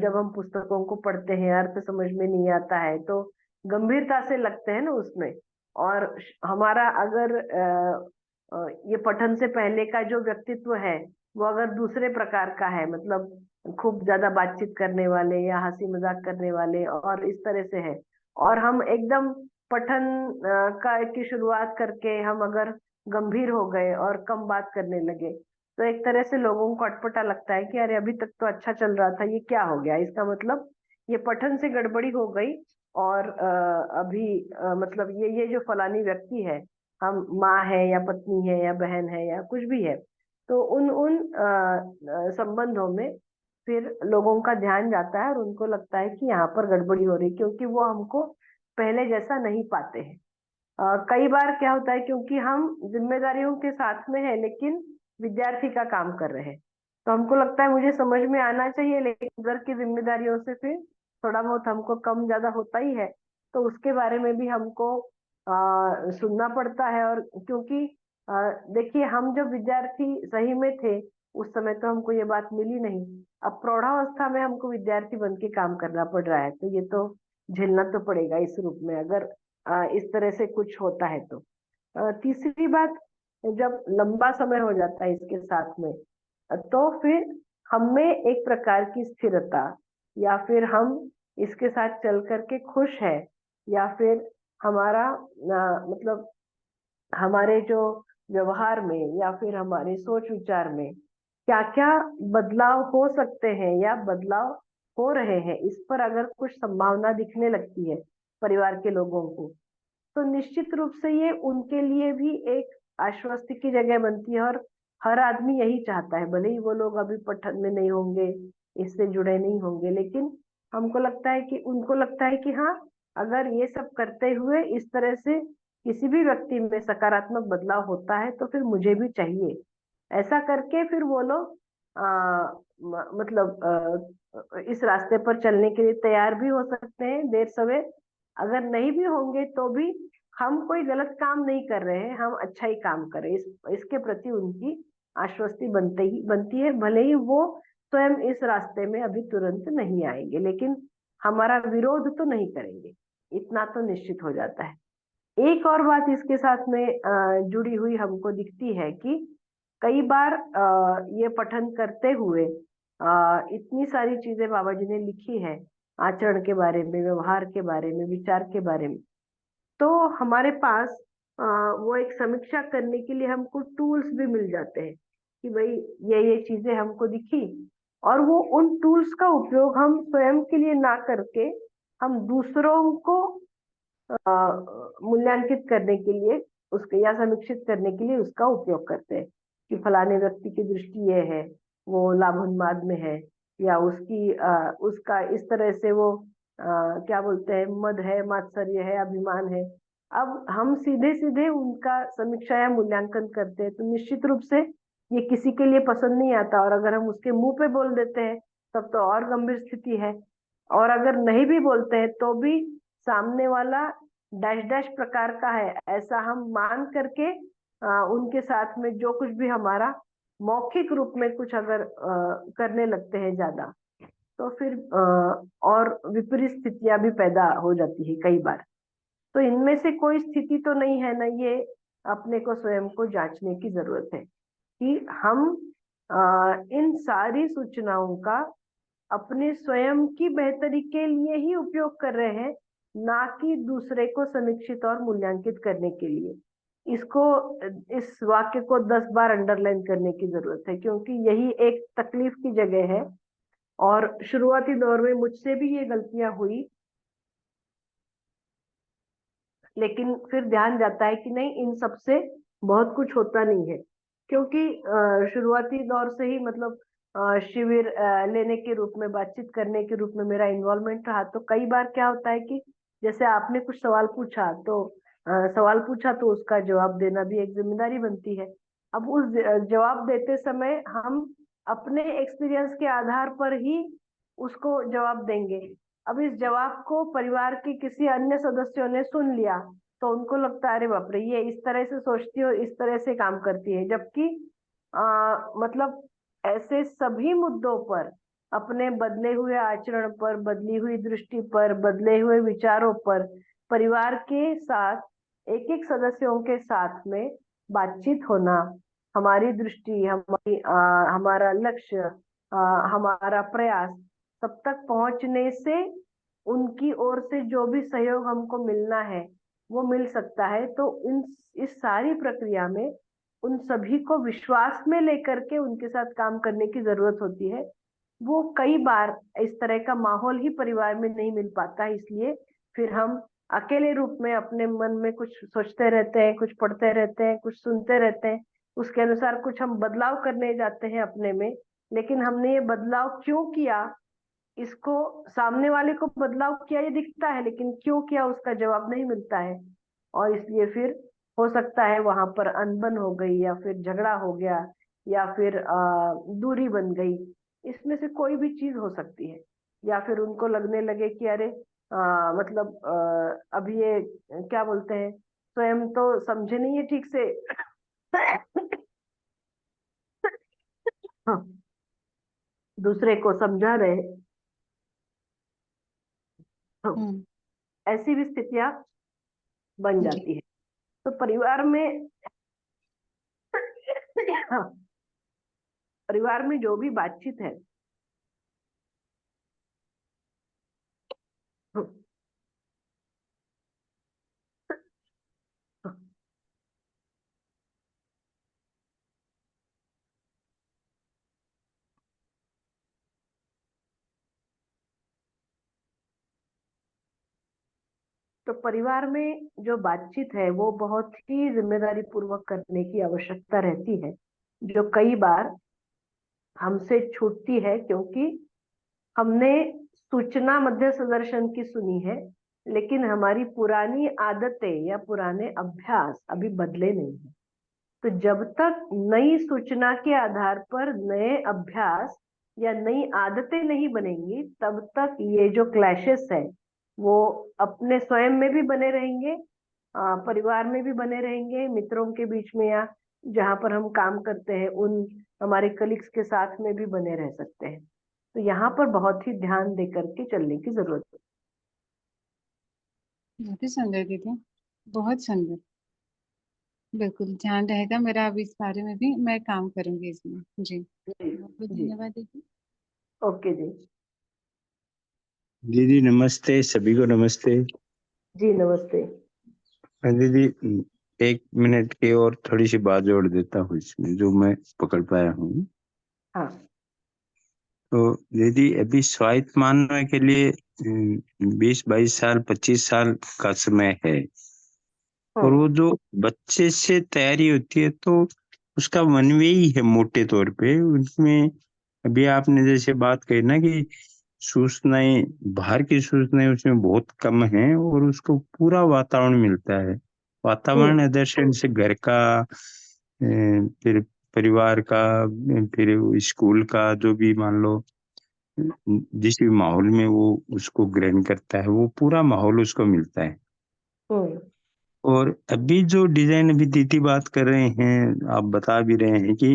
जब हम पुस्तकों को पढ़ते हैं, अर्थ समझ में नहीं आता है, तो गंभीरता से लगते हैं ना उसमें। और हमारा अगर ये पठन से पहले का जो व्यक्तित्व है, वो अगर दूसरे प्रकार का है, मतलब खूब ज्यादा बातचीत करने वाले या हंसी मजाक करने वाले और इस तरह से है, और हम एकदम पठन का की शुरुआत करके हम अगर गंभीर हो गए और कम बात करने लगे, तो एक तरह से लोगों को अटपटा लगता है कि अरे अभी तक तो अच्छा चल रहा था, ये क्या हो गया। इसका मतलब ये पठन से गड़बड़ी हो गई, और अभी मतलब ये जो फलानी व्यक्ति है, हम माँ है या पत्नी है या बहन है या कुछ भी है, तो उन उन संबंधों में फिर लोगों का ध्यान जाता है और उनको लगता है कि यहाँ पर गड़बड़ी हो रही, क्योंकि वो हमको पहले जैसा नहीं पाते हैं। कई बार क्या होता है, क्योंकि हम जिम्मेदारियों के साथ में है लेकिन विद्यार्थी का काम कर रहे हैं, तो हमको लगता है मुझे समझ में आना चाहिए, लेकिन घर की जिम्मेदारियों से फिर थोड़ा बहुत हमको कम ज्यादा होता ही है। तो उसके बारे में भी हमको सुनना पड़ता है। और क्योंकि देखिए, हम जब विद्यार्थी सही में थे उस समय तो हमको ये बात मिली नहीं। अब प्रौढ़ावस्था में हमको विद्यार्थी बन के काम करना पड़ रहा है, तो ये तो झेलना तो पड़ेगा इस रूप में, अगर इस तरह से कुछ होता है तो। तीसरी बात, जब लंबा समय हो जाता है इसके साथ में, तो फिर हमें एक प्रकार की स्थिरता, या फिर हम इसके साथ चल करके खुश है, या फिर हमारा मतलब हमारे जो व्यवहार में या फिर हमारे सोच विचार में क्या क्या बदलाव हो सकते हैं या बदलाव हो रहे हैं, इस पर अगर कुछ संभावना दिखने लगती है परिवार के लोगों को, तो निश्चित रूप से ये उनके लिए भी एक आश्वस्ति की जगह बनती है। और हर आदमी यही चाहता है, भले ही वो लोग अभी पठन में नहीं होंगे, इससे जुड़े नहीं होंगे, लेकिन हमको लगता है कि उनको लगता है कि हाँ, अगर ये सब करते हुए इस तरह से किसी भी व्यक्ति में सकारात्मक बदलाव होता है तो फिर मुझे भी चाहिए। ऐसा करके फिर वो लोग मतलब इस रास्ते पर चलने के लिए तैयार भी हो सकते हैं देर सवेर। अगर नहीं भी होंगे तो भी हम कोई गलत काम नहीं कर रहे हैं, हम अच्छा ही काम कर रहे हैं, इसके प्रति उनकी आश्वस्ति बनती है। भले ही वो स्वयं इस रास्ते में अभी तुरंत नहीं आएंगे, लेकिन हमारा विरोध तो नहीं करेंगे, इतना तो निश्चित हो जाता है। एक और बात इसके साथ में जुड़ी हुई हमको दिखती है कि कई बार ये पठन करते हुए इतनी सारी चीजें बाबा जी ने लिखी है, आचरण के बारे में, व्यवहार के बारे में, विचार के बारे में, तो हमारे पास वो एक समीक्षा करने के लिए हमको टूल्स भी मिल जाते हैं कि भाई ये चीजें हमको दिखी, और वो उन टूल्स का उपयोग हम स्वयं के लिए ना करके हम दूसरों को मूल्यांकित करने के लिए उसके या समीक्षित करने के लिए उसका उपयोग करते हैं कि फलाने व्यक्ति की दृष्टि ये है, वो लाभोन्माद में है, या उसका इस तरह से वो क्या बोलते हैं, मद है, मात्सर्य है, अभिमान है। अब हम सीधे सीधे उनका समीक्षा या मूल्यांकन करते हैं तो निश्चित रूप से ये किसी के लिए पसंद नहीं आता, और अगर हम उसके मुंह पे बोल देते हैं तब तो और गंभीर स्थिति है, और अगर नहीं भी बोलते हैं तो भी सामने वाला डैश डैश प्रकार का है ऐसा हम मान करके उनके साथ में जो कुछ भी हमारा मौखिक रूप में कुछ अगर करने लगते हैं ज्यादा, तो फिर और विपरीत स्थितियां भी पैदा हो जाती है कई बार। तो इनमें से कोई स्थिति तो नहीं है ना, ये अपने को स्वयं को जांचने की जरूरत है कि हम इन सारी सूचनाओं का अपने स्वयं की बेहतरी के लिए ही उपयोग कर रहे हैं, ना कि दूसरे को समीक्षित और मूल्यांकित करने के लिए। इसको, इस वाक्य को 10 बार अंडरलाइन करने की जरूरत है, क्योंकि यही एक तकलीफ की जगह है। और शुरुआती दौर में मुझसे भी ये गलतियां हुई, लेकिन फिर ध्यान जाता है कि नहीं, इन सब से बहुत कुछ होता नहीं है, क्योंकि शुरुआती दौर से ही मतलब शिविर लेने के रूप में, बातचीत करने के रूप में मेरा इन्वॉल्वमेंट रहा। तो कई बार क्या होता है कि जैसे आपने कुछ सवाल पूछा, तो सवाल पूछा तो उसका जवाब देना भी एक जिम्मेदारी बनती है। अब उस जवाब देते समय हम अपने एक्सपीरियंस के आधार पर ही उसको जवाब देंगे। अब इस जवाब को परिवार के किसी अन्य सदस्यों ने सुन लिया तो उनको लगता है अरे बाप रे, ये इस तरह से सोचती है और इस तरह से काम करती है, जबकि मतलब ऐसे सभी मुद्दों पर, अपने बदले हुए आचरण पर, बदली हुई दृष्टि पर, बदले हुए विचारों पर परिवार के साथ, एक एक सदस्यों के साथ में बातचीत होना, हमारी दृष्टि, हमारा लक्ष्य, हमारा प्रयास तब तक पहुंचने से उनकी ओर से जो भी सहयोग हमको मिलना है वो मिल सकता है। तो इस सारी प्रक्रिया में उन सभी को विश्वास में लेकर के उनके साथ काम करने की जरूरत होती है। वो कई बार इस तरह का माहौल ही परिवार में नहीं मिल पाता, इसलिए फिर हम अकेले रूप में अपने मन में कुछ सोचते रहते हैं, कुछ पढ़ते रहते हैं, कुछ सुनते रहते हैं, उसके अनुसार कुछ हम बदलाव करने जाते हैं अपने में, लेकिन हमने ये बदलाव क्यों किया, इसको सामने वाले को बदलाव किया ये दिखता है, लेकिन क्यों किया उसका जवाब नहीं मिलता है। और इसलिए फिर हो सकता है वहां पर अनबन हो गई, या फिर झगड़ा हो गया, या फिर दूरी बन गई। इसमें से कोई भी चीज हो सकती है। या फिर उनको लगने लगे कि अरे मतलब अब ये क्या बोलते हैं, स्वयं तो समझे नहीं है ठीक से। दूसरे को समझा रहे। हम्म। ऐसी भी स्थितियां बन जी। जाती है। तो परिवार में परिवार में जो भी बातचीत है, तो परिवार में जो बातचीत है वो बहुत ही जिम्मेदारी पूर्वक करने की आवश्यकता रहती है, जो कई बार हमसे छूटती है, क्योंकि हमने सूचना मध्य सुदर्शन की सुनी है, लेकिन हमारी पुरानी आदतें या पुराने अभ्यास अभी बदले नहीं है। तो जब तक नई सूचना के आधार पर नए अभ्यास या नई आदतें नहीं बनेंगी, तब तक ये जो क्लैशेस है वो अपने स्वयं में भी बने रहेंगे, परिवार में भी बने रहेंगे, मित्रों के बीच में, या जहाँ पर हम काम करते हैं उन हमारे कलीग्स के साथ में भी बने रह सकते हैं। तो यहाँ पर बहुत ही ध्यान दे करके चलने की जरूरत है। बहुत ही सुंदर दीदी, बहुत सुंदर। बिल्कुल ध्यान रहेगा मेरा, अब इस बारे में भी मैं काम करूंगी इसमें। जी, जी। बहुत बहुत जी। धन्यवाद दीदी। ओके जी। दीदी नमस्ते, सभी को नमस्ते। जी नमस्ते। दीदी 1 मिनट की और थोड़ी सी बात जोड़ देता हूँ इसमें, जो मैं पकड़ पाया हूँ। हाँ। तो दीदी अभी स्वायत्त मानव के लिए 20-22 साल 25 साल का समय है, और वो जो बच्चे से तैयारी होती है तो उसका वन वे ही है मोटे तौर पे उसमें। अभी आपने जैसे बात कही ना कि सूचनाएं, बाहर की सूचनाएं उसमें बहुत कम है और उसको पूरा वातावरण मिलता है। वातावरण दर्शन से घर का, फिर परिवार का, फिर स्कूल का, जो भी मान लो जिस भी माहौल में वो उसको ग्रहण करता है, वो पूरा माहौल उसको मिलता है। हम्म। और अभी जो डिजाइन अभी दीदी बात कर रहे हैं, आप बता भी रहे हैं कि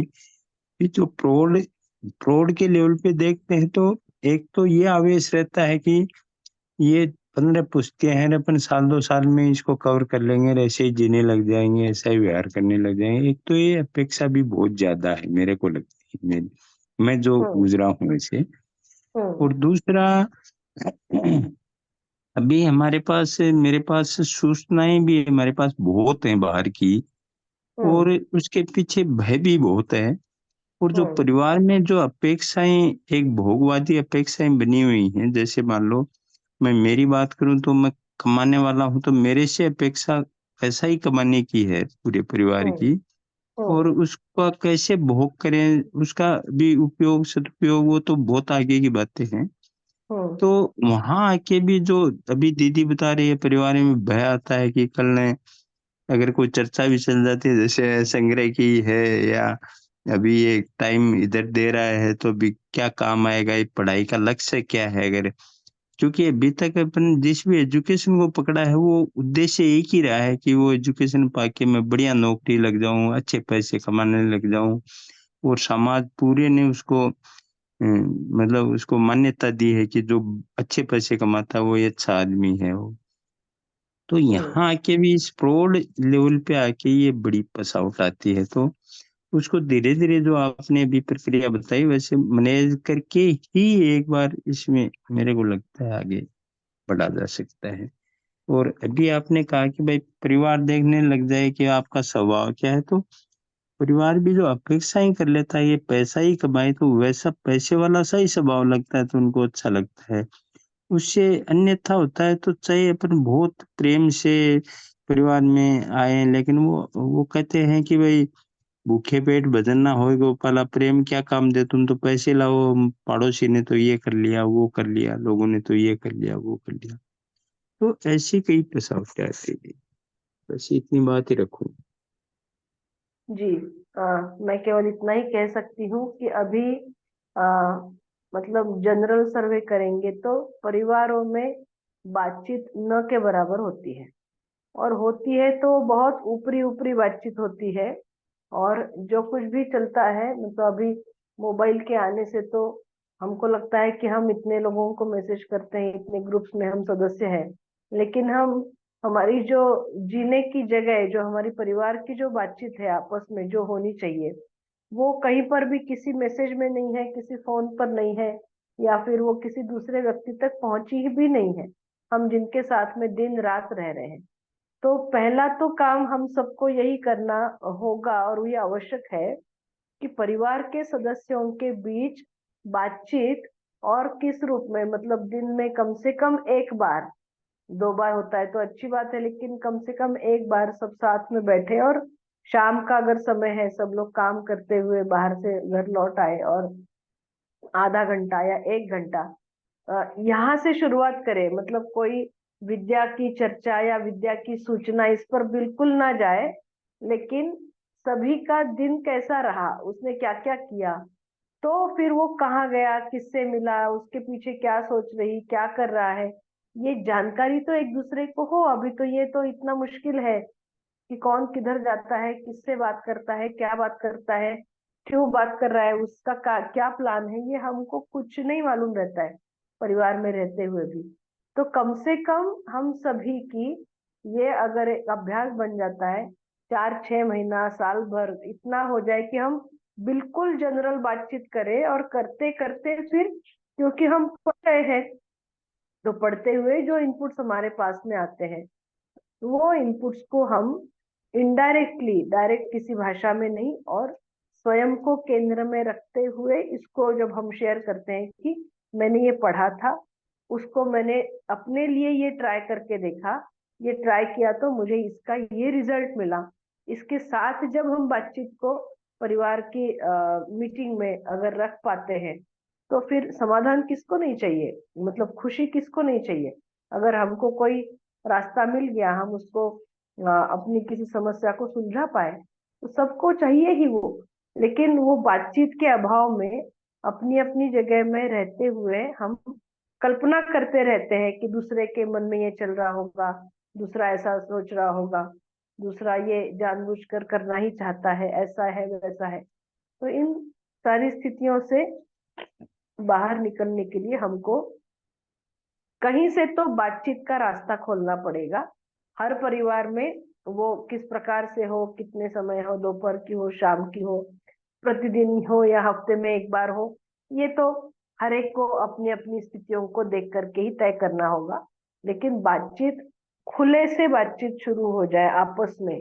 ये जो प्रौढ़ प्रौढ़ के लेवल पे देखते हैं, तो एक तो ये आवेश रहता है कि ये 15 पुश्तियां हैं, अपन साल 2 साल में इसको कवर कर लेंगे और ऐसे ही जीने लग जाएंगे, ऐसा ही व्यवहार करने लग जाएंगे। एक तो ये अपेक्षा भी बहुत ज्यादा है मेरे को लगती है, मैं जो गुजरा हूँ ऐसे। और दूसरा, अभी हमारे पास, मेरे पास सूचनाएं भी हमारे पास बहुत हैं बाहर की, और उसके पीछे भय भी बहुत है। और जो परिवार में जो अपेक्षाएं, एक भोगवादी अपेक्षाएं बनी हुई हैं, जैसे मान लो मैं मेरी बात करूं तो मैं कमाने वाला हूं, तो मेरे से अपेक्षा पैसा ही कमाने की है पूरे परिवार की, और उसका कैसे भोग करें, उसका भी उपयोग सदुपयोग, वो तो बहुत आगे की बातें हैं। तो वहां आके भी जो अभी दीदी बता रही है, परिवार में भय आता है कि कल ने अगर कोई चर्चा भी चल जाती है, जैसे संग्रह की है, या अभी ये टाइम इधर दे रहा है, तो अभी क्या काम आएगा, ये पढ़ाई का लक्ष्य क्या है। अगर क्योंकि अभी तक अपन जिस भी एजुकेशन को पकड़ा है, वो उद्देश्य एक ही रहा है कि वो एजुकेशन पाके मैं बढ़िया नौकरी लग जाऊं, अच्छे पैसे कमाने लग जाऊं, और समाज पूरे ने उसको मतलब उसको मान्यता दी है कि जो अच्छे पैसे कमाता है वो ही अच्छा आदमी है वो। तो यहाँ आके भी इस प्रौढ़ लेवल पे आके ये बड़ी पसावट आती है। तो उसको धीरे धीरे जो आपने अभी प्रक्रिया बताई, वैसे मैनेज करके ही एक बार इसमें मेरे को लगता है आगे बढ़ा जा सकता है। और अभी आपने कहा कि भाई परिवार देखने लग जाए कि आपका स्वभाव क्या है, तो परिवार भी जो अपेक्षाएं कर लेता है, ये पैसा ही कमाए तो वैसा पैसे वाला सा ही स्वभाव लगता है, तो उनको अच्छा लगता है। उससे अन्यथा होता है, तो चाहे अपन बहुत प्रेम से परिवार में आए, लेकिन वो कहते हैं कि भाई भूखे पेट भजन ना होए गोपाला, प्रेम क्या काम दे, तुम तो पैसे लाओ, पड़ोसी ने तो ये कर लिया, वो कर लिया, लोगों ने तो ये कर लिया, वो कर लिया। तो ऐसी कई प्रस्तावना आती थी। बस इतनी बात ही रखूं। जी, मैं केवल इतना ही कह सकती हूँ कि अभी मतलब जनरल सर्वे करेंगे तो परिवारों में बातचीत न के बराबर होती है, और होती है तो बहुत ऊपरी ऊपरी बातचीत होती है। और जो कुछ भी चलता है, मतलब अभी मोबाइल के आने से तो हमको लगता है कि हम इतने लोगों को मैसेज करते हैं, इतने ग्रुप्स में हम सदस्य हैं, लेकिन हम हमारी जो जीने की जगह, जो हमारी परिवार की जो बातचीत है आपस में जो होनी चाहिए, वो कहीं पर भी किसी मैसेज में नहीं है, किसी फोन पर नहीं है, या फिर वो किसी दूसरे व्यक्ति तक पहुंची ही भी नहीं है, हम जिनके साथ में दिन रात रह रहे हैं। तो पहला तो काम हम सबको यही करना होगा, और ये आवश्यक है कि परिवार के सदस्यों के बीच बातचीत, और किस रूप में, मतलब दिन में कम से कम एक बार, 2 बार होता है तो अच्छी बात है, लेकिन कम से कम एक बार सब साथ में बैठे, और शाम का अगर समय है, सब लोग काम करते हुए बाहर से घर लौट आए, और आधा घंटा या 1 घंटा यहाँ से शुरुआत करें। मतलब कोई विद्या की चर्चा या विद्या की सूचना इस पर बिल्कुल ना जाए, लेकिन सभी का दिन कैसा रहा, उसने क्या क्या किया, तो फिर वो कहाँ गया, किससे मिला, उसके पीछे क्या सोच रही, क्या कर रहा है, ये जानकारी तो एक दूसरे को हो। अभी तो ये तो इतना मुश्किल है कि कौन किधर जाता है, किससे बात करता है, क्या बात करता है, क्यों बात कर रहा है, उसका क्या प्लान है, ये हमको कुछ नहीं मालूम रहता है परिवार में रहते हुए भी। तो कम से कम हम सभी की ये अगर एक अभ्यास बन जाता है, 4-6 महीना, साल भर इतना हो जाए कि हम बिल्कुल जनरल बातचीत करें, और करते करते फिर, क्योंकि हम पढ़ रहे हैं, तो पढ़ते हुए जो इनपुट्स हमारे पास में आते हैं, वो इनपुट्स को हम इनडायरेक्टली, डायरेक्ट किसी भाषा में नहीं, और स्वयं को केंद्र में रखते हुए इसको जब हम शेयर करते हैं कि मैंने ये पढ़ा था, उसको मैंने अपने लिए ये ट्राई करके देखा, ये ट्राई किया तो मुझे इसका ये रिजल्ट मिला। इसके साथ जब हम बातचीत को परिवार की मीटिंग में अगर रख पाते हैं, तो फिर समाधान किसको नहीं चाहिए, मतलब खुशी किसको नहीं चाहिए। अगर हमको कोई रास्ता मिल गया, हम उसको अपनी किसी समस्या को सुलझा पाए, तो सबको चाहिए ही वो। लेकिन वो बातचीत के अभाव में अपनी अपनी जगह में रहते हुए हम कल्पना करते रहते हैं कि दूसरे के मन में ये चल रहा होगा, दूसरा ऐसा सोच रहा होगा, दूसरा ये जानबूझकर करना ही चाहता है, ऐसा है वैसा है। तो इन सारी स्थितियों से बाहर निकलने के लिए हमको कहीं से तो बातचीत का रास्ता खोलना पड़ेगा। हर परिवार में वो किस प्रकार से हो, कितने समय हो, दोपहर की हो, शाम की हो, प्रतिदिन हो या हफ्ते में एक बार हो, ये तो हर एक को अपनी अपनी स्थितियों को देख करके ही तय करना होगा। लेकिन बातचीत, खुले से बातचीत शुरू हो जाए आपस में,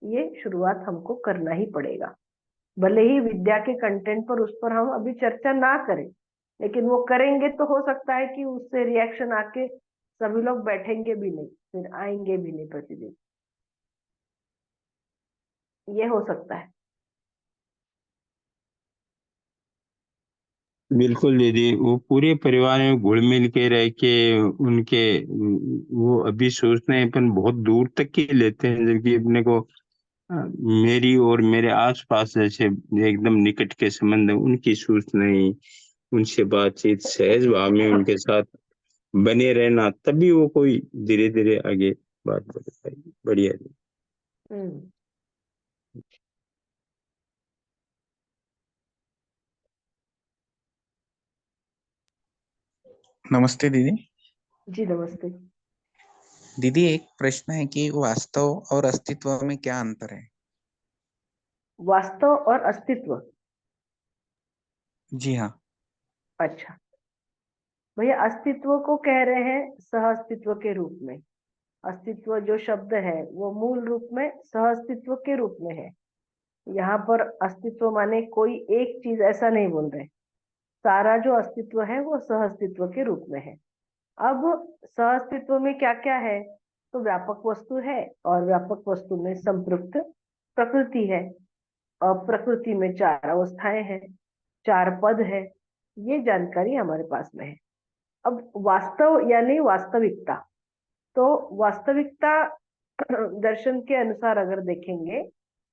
ये शुरुआत हमको करना ही पड़ेगा। भले ही विद्या के कंटेंट पर, उस पर हम अभी चर्चा ना करें, लेकिन वो करेंगे तो हो सकता है कि उससे रिएक्शन आके सभी लोग बैठेंगे भी नहीं, फिर आएंगे भी नहीं प्रतिदिन, ये हो सकता है। बिल्कुल दीदी, वो पूरे परिवार में घुल मिल के रह के उनके वो अभी सोचते हैं अपन बहुत दूर तक की लेते हैं, जबकि अपने को मेरी और मेरे आसपास जैसे एकदम निकट के संबंध है, उनकी सूचना ही, उनसे बातचीत सहज भाव में उनके साथ बने रहना, तभी वो कोई धीरे धीरे आगे बात बढ़ पाएगी। बढ़िया जी। हम्म। नमस्ते दीदी। जी नमस्ते। दीदी, एक प्रश्न है कि वास्तव और अस्तित्व में क्या अंतर है? वास्तव और अस्तित्व? जी हाँ। अच्छा भैया, अस्तित्व को कह रहे हैं सह अस्तित्व के रूप में। अस्तित्व जो शब्द है वो मूल रूप में सह अस्तित्व के रूप में है। यहाँ पर अस्तित्व माने कोई एक चीज ऐसा नहीं बोल रहे, सारा जो अस्तित्व है वो सह अस्तित्व के रूप में है। अब सह अस्तित्व में क्या क्या है, तो व्यापक वस्तु है, और व्यापक वस्तु में संपृक्त प्रकृति है। प्रकृति में 4 अवस्थाएं हैं, 4 पद है, ये जानकारी हमारे पास में है। अब वास्तव यानी वास्तविकता, तो वास्तविकता दर्शन के अनुसार अगर देखेंगे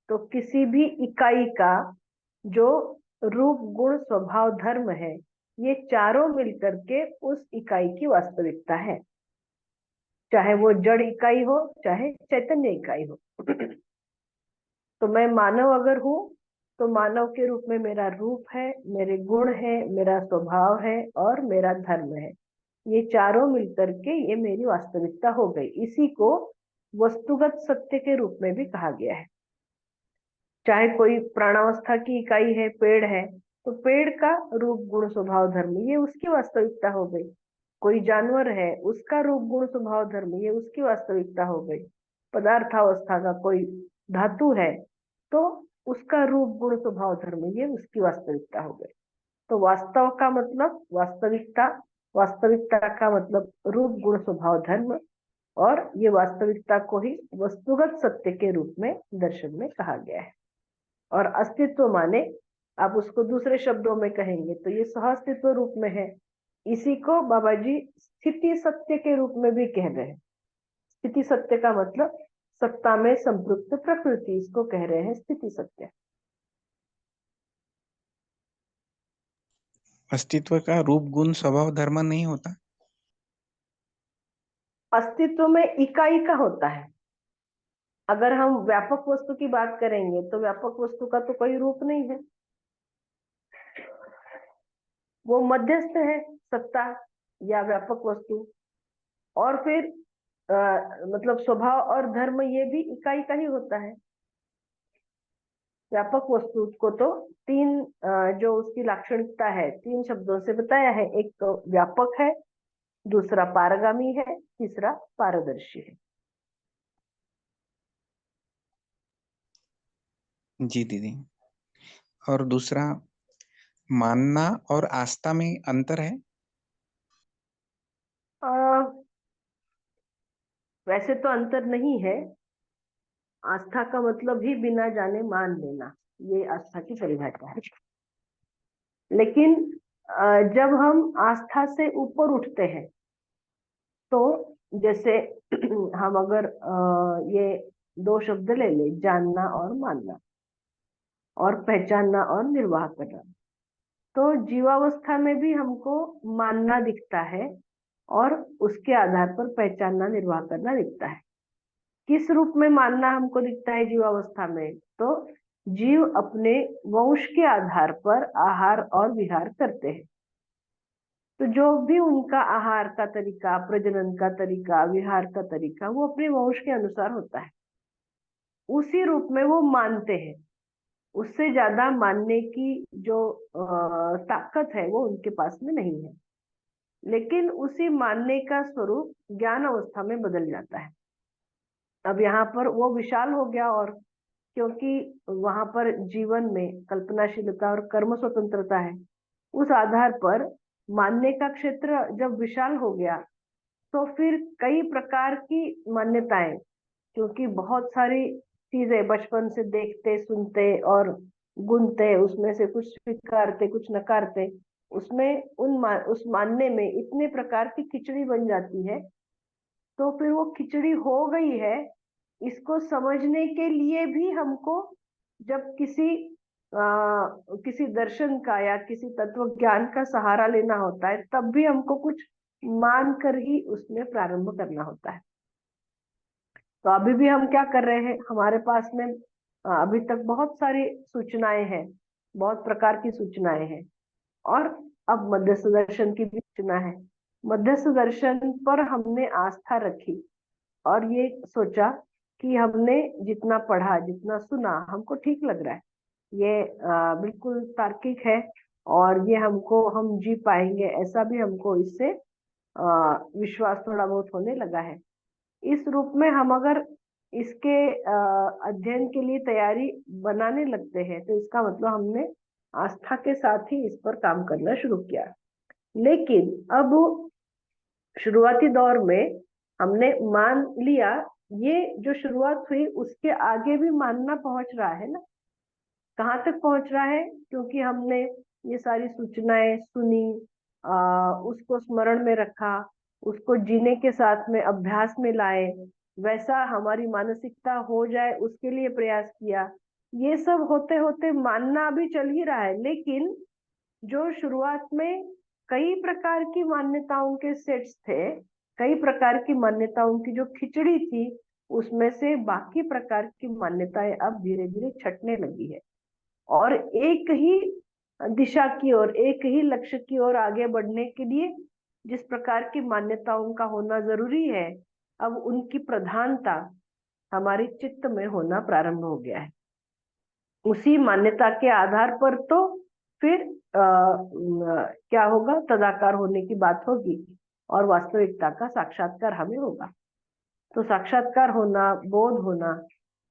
तो किसी भी इकाई का जो रूप गुण स्वभाव धर्म है, ये चारों मिलकर के उस इकाई की वास्तविकता है, चाहे वो जड़ इकाई हो चाहे चैतन्य इकाई हो। तो मैं मानव अगर हूं तो मानव के रूप में मेरा रूप है, मेरे गुण है, मेरा स्वभाव है और मेरा धर्म है, ये चारों मिलकर के ये मेरी वास्तविकता हो गई। इसी को वस्तुगत सत्य के रूप में भी कहा गया है। चाहे कोई प्राणावस्था की इकाई है, पेड़ है, तो पेड़ का रूप गुण स्वभाव धर्म ये उसकी वास्तविकता हो गई। कोई जानवर है, उसका रूप गुण स्वभाव धर्म ये उसकी वास्तविकता हो गई। पदार्थावस्था का कोई धातु है तो उसका रूप गुण स्वभाव धर्म ये उसकी वास्तविकता हो गई। तो वास्तव का मतलब वास्तविकता, वास्तविकता का मतलब रूप गुण स्वभाव धर्म, और ये वास्तविकता को ही वस्तुगत सत्य के रूप में दर्शन में कहा गया है। और अस्तित्व माने आप उसको दूसरे शब्दों में कहेंगे तो ये सहअस्तित्व रूप में है। इसी को बाबा जी स्थिति सत्य के रूप में भी कह रहे हैं। स्थिति सत्य का मतलब सत्ता में संपृक्त प्रकृति, इसको कह रहे हैं स्थिति सत्य। अस्तित्व का रूप गुण स्वभाव धर्म नहीं होता? अस्तित्व में इकाई का होता है। अगर हम व्यापक वस्तु की बात करेंगे तो व्यापक वस्तु का तो कोई रूप नहीं है, वो मध्यस्थ है, सत्ता या व्यापक वस्तु। और फिर मतलब स्वभाव और धर्म ये भी इकाई का ही होता है। व्यापक वस्तु को तो 3 जो उसकी लाक्षणिकता है 3 शब्दों से बताया है। एक तो व्यापक है, दूसरा पारगामी है, तीसरा पारदर्शी है। जी दीदी। और दूसरा, मानना और आस्था में अंतर है? वैसे तो अंतर नहीं है। आस्था का मतलब ही बिना जाने मान लेना, ये आस्था की परिभाषा है। लेकिन जब हम आस्था से ऊपर उठते हैं तो जैसे हम अगर ये 2 शब्द ले ले, जानना और मानना, और पहचानना और निर्वाह करना, तो जीवावस्था में भी हमको मानना दिखता है और उसके आधार पर पहचानना निर्वाह करना दिखता है। किस रूप में मानना हमको दिखता है जीवावस्था में? तो जीव अपने वंश के आधार पर आहार और विहार करते हैं। तो जो भी उनका आहार का तरीका, प्रजनन का तरीका, विहार का तरीका, वो अपने वंश के अनुसार होता है। उसी रूप में वो मानते हैं। उससे ज्यादा मानने की जो ताकत है वो उनके पास में नहीं है। लेकिन उसी मानने का स्वरूप ज्ञान अवस्था में बदल जाता है। अब यहाँ पर वो विशाल हो गया, और क्योंकि वहां पर जीवन में कल्पनाशीलता और कर्म स्वतंत्रता है, उस आधार पर मानने का क्षेत्र जब विशाल हो गया तो फिर कई प्रकार की मान्यताएं, क्योंकि बहुत सारी चीजें बचपन से देखते सुनते और गुनते, उसमें से कुछ स्वीकारते कुछ नकारते, उसमें उस मानने में इतने प्रकार की खिचड़ी बन जाती है। तो फिर वो खिचड़ी हो गई है, इसको समझने के लिए भी हमको जब किसी दर्शन का या किसी तत्व ज्ञान का सहारा लेना होता है, तब भी हमको कुछ मान कर ही उसमें प्रारंभ करना होता है। तो अभी भी हम क्या कर रहे हैं, हमारे पास में अभी तक बहुत सारी सूचनाएं हैं, बहुत प्रकार की सूचनाएं हैं, और अब मध्यस्थ दर्शन की भी सूचना है। मध्यस्थ दर्शन पर हमने आस्था रखी और ये सोचा कि हमने जितना पढ़ा जितना सुना हमको ठीक लग रहा है, ये बिल्कुल तार्किक है और ये हम जी पाएंगे, ऐसा भी हमको इससे विश्वास थोड़ा बहुत होने लगा है। इस रूप में हम अगर इसके अध्ययन के लिए तैयारी बनाने लगते हैं तो इसका मतलब हमने आस्था के साथ ही इस पर काम करना शुरू किया। लेकिन अब शुरुआती दौर में हमने मान लिया, ये जो शुरुआत हुई उसके आगे भी मानना पहुंच रहा है ना। कहाँ तक पहुंच रहा है, क्योंकि हमने ये सारी सूचनाएं सुनी, उसको स्मरण में रखा, उसको जीने के साथ में अभ्यास में लाए, वैसा हमारी मानसिकता हो जाए उसके लिए प्रयास किया। ये सब होते होते मानना अभी चल ही रहा है, लेकिन जो शुरुआत में कई प्रकार की मान्यताओं के सेट्स थे, कई प्रकार की मान्यताओं की जो खिचड़ी थी, उसमें से बाकी प्रकार की मान्यताएं अब धीरे धीरे छटने लगी है और एक ही दिशा की ओर, एक ही लक्ष्य की ओर आगे बढ़ने के लिए जिस प्रकार की मान्यताओं का होना जरूरी है, अब उनकी प्रधानता हमारी चित्त में होना प्रारंभ हो गया है। उसी मान्यता के आधार पर तो फिर क्या होगा, तदाकार होने की बात होगी और वास्तविकता का साक्षात्कार हमें होगा। तो साक्षात्कार होना, बोध होना,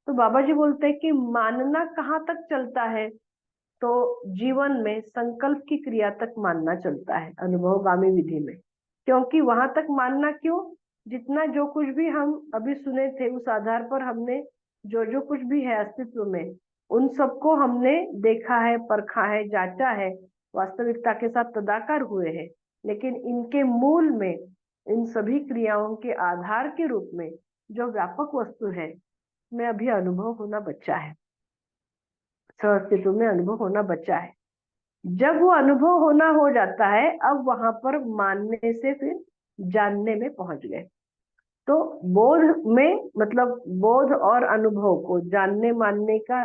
तो बाबा जी बोलते हैं कि मानना कहाँ तक चलता है, तो जीवन में संकल्प की क्रिया तक मानना चलता है अनुभवगामी विधि में। क्योंकि वहां तक मानना क्यों, जितना जो कुछ भी हम अभी सुने थे उस आधार पर हमने जो जो कुछ भी है अस्तित्व में, उन सबको हमने देखा है, परखा है, जांचा है, वास्तविकता के साथ तदाकार हुए हैं। लेकिन इनके मूल में, इन सभी क्रियाओं के आधार के रूप में जो व्यापक वस्तु है, में अभी अनुभव होना बच्चा है, अस्तित्व में अनुभव होना बच्चा है। जब वो अनुभव होना हो जाता है, अब वहां पर मानने से फिर जानने में पहुंच गए। तो बोध में मतलब बोध और अनुभव को जानने मानने का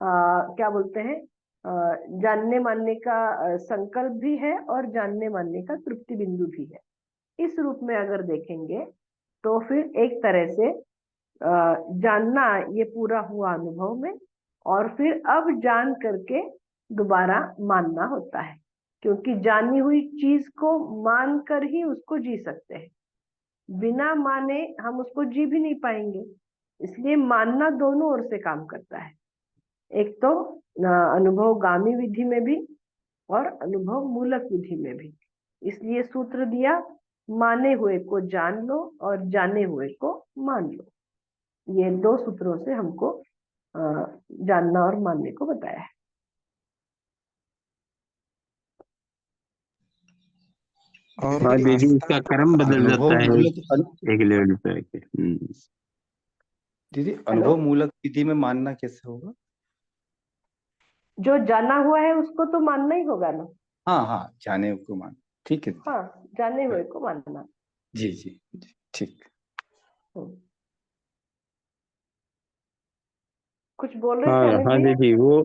क्या बोलते हैं, जानने मानने का संकल्प भी है और जानने मानने का तृप्ति बिंदु भी है। इस रूप में अगर देखेंगे तो फिर एक तरह से जानना ये पूरा हुआ अनुभव में, और फिर अब जान करके दोबारा मानना होता है, क्योंकि जानी हुई चीज को मान कर ही उसको जी सकते हैं, बिना माने हम उसको जी भी नहीं पाएंगे। इसलिए मानना दोनों ओर से काम करता है, एक तो अनुभवगामी विधि में भी और अनुभव मूलक विधि में भी। इसलिए सूत्र दिया, माने हुए को जान लो और जाने हुए को मान लो। ये दो सूत्रों से हमको जानना और मानने को बताया है। और हाँ दीदी, आस्था उसका क्रम बदल अनुभव जाता है मूलक एक लेवल पे आके। दीदी, हेलो, अनुभव मूलक विधि में मानना कैसे होगा? जो जाना हुआ है उसको तो मानना ही होगा ना। हाँ हाँ, जाने को मान, ठीक है दीदी। हाँ, जाने हुए को मानना। जी जी जी, ठीक। कुछ बोल रहे थे हाँ अमित हाँ भैया? दीदी, वो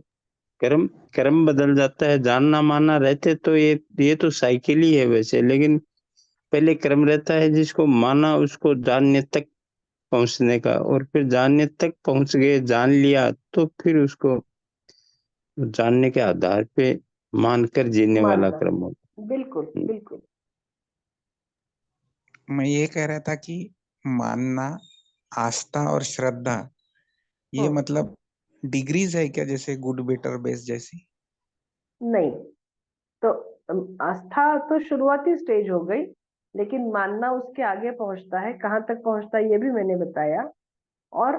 क्रम क्रम बदल जाता है। जानना मानना रहते तो ये तो साइकिल ही है वैसे, लेकिन पहले क्रम रहता है, जिसको माना उसको जानने तक पहुंचने का, और फिर जानने तक पहुंच गए, जान लिया, तो फिर उसको जानने के आधार पे मानकर जीने वाला मानना, क्रम होता बिल्कुल है। बिल्कुल। मैं ये कह रहा था कि मानना, आस्था और श्रद्धा, ये मतलब डिग्रीज है क्या, जैसे गुड बेटर बेस्ट जैसी? नहीं, तो आस्था तो शुरुआती स्टेज हो गई, लेकिन मानना उसके आगे पहुंचता है। कहाँ तक पहुंचता है ये भी मैंने बताया। और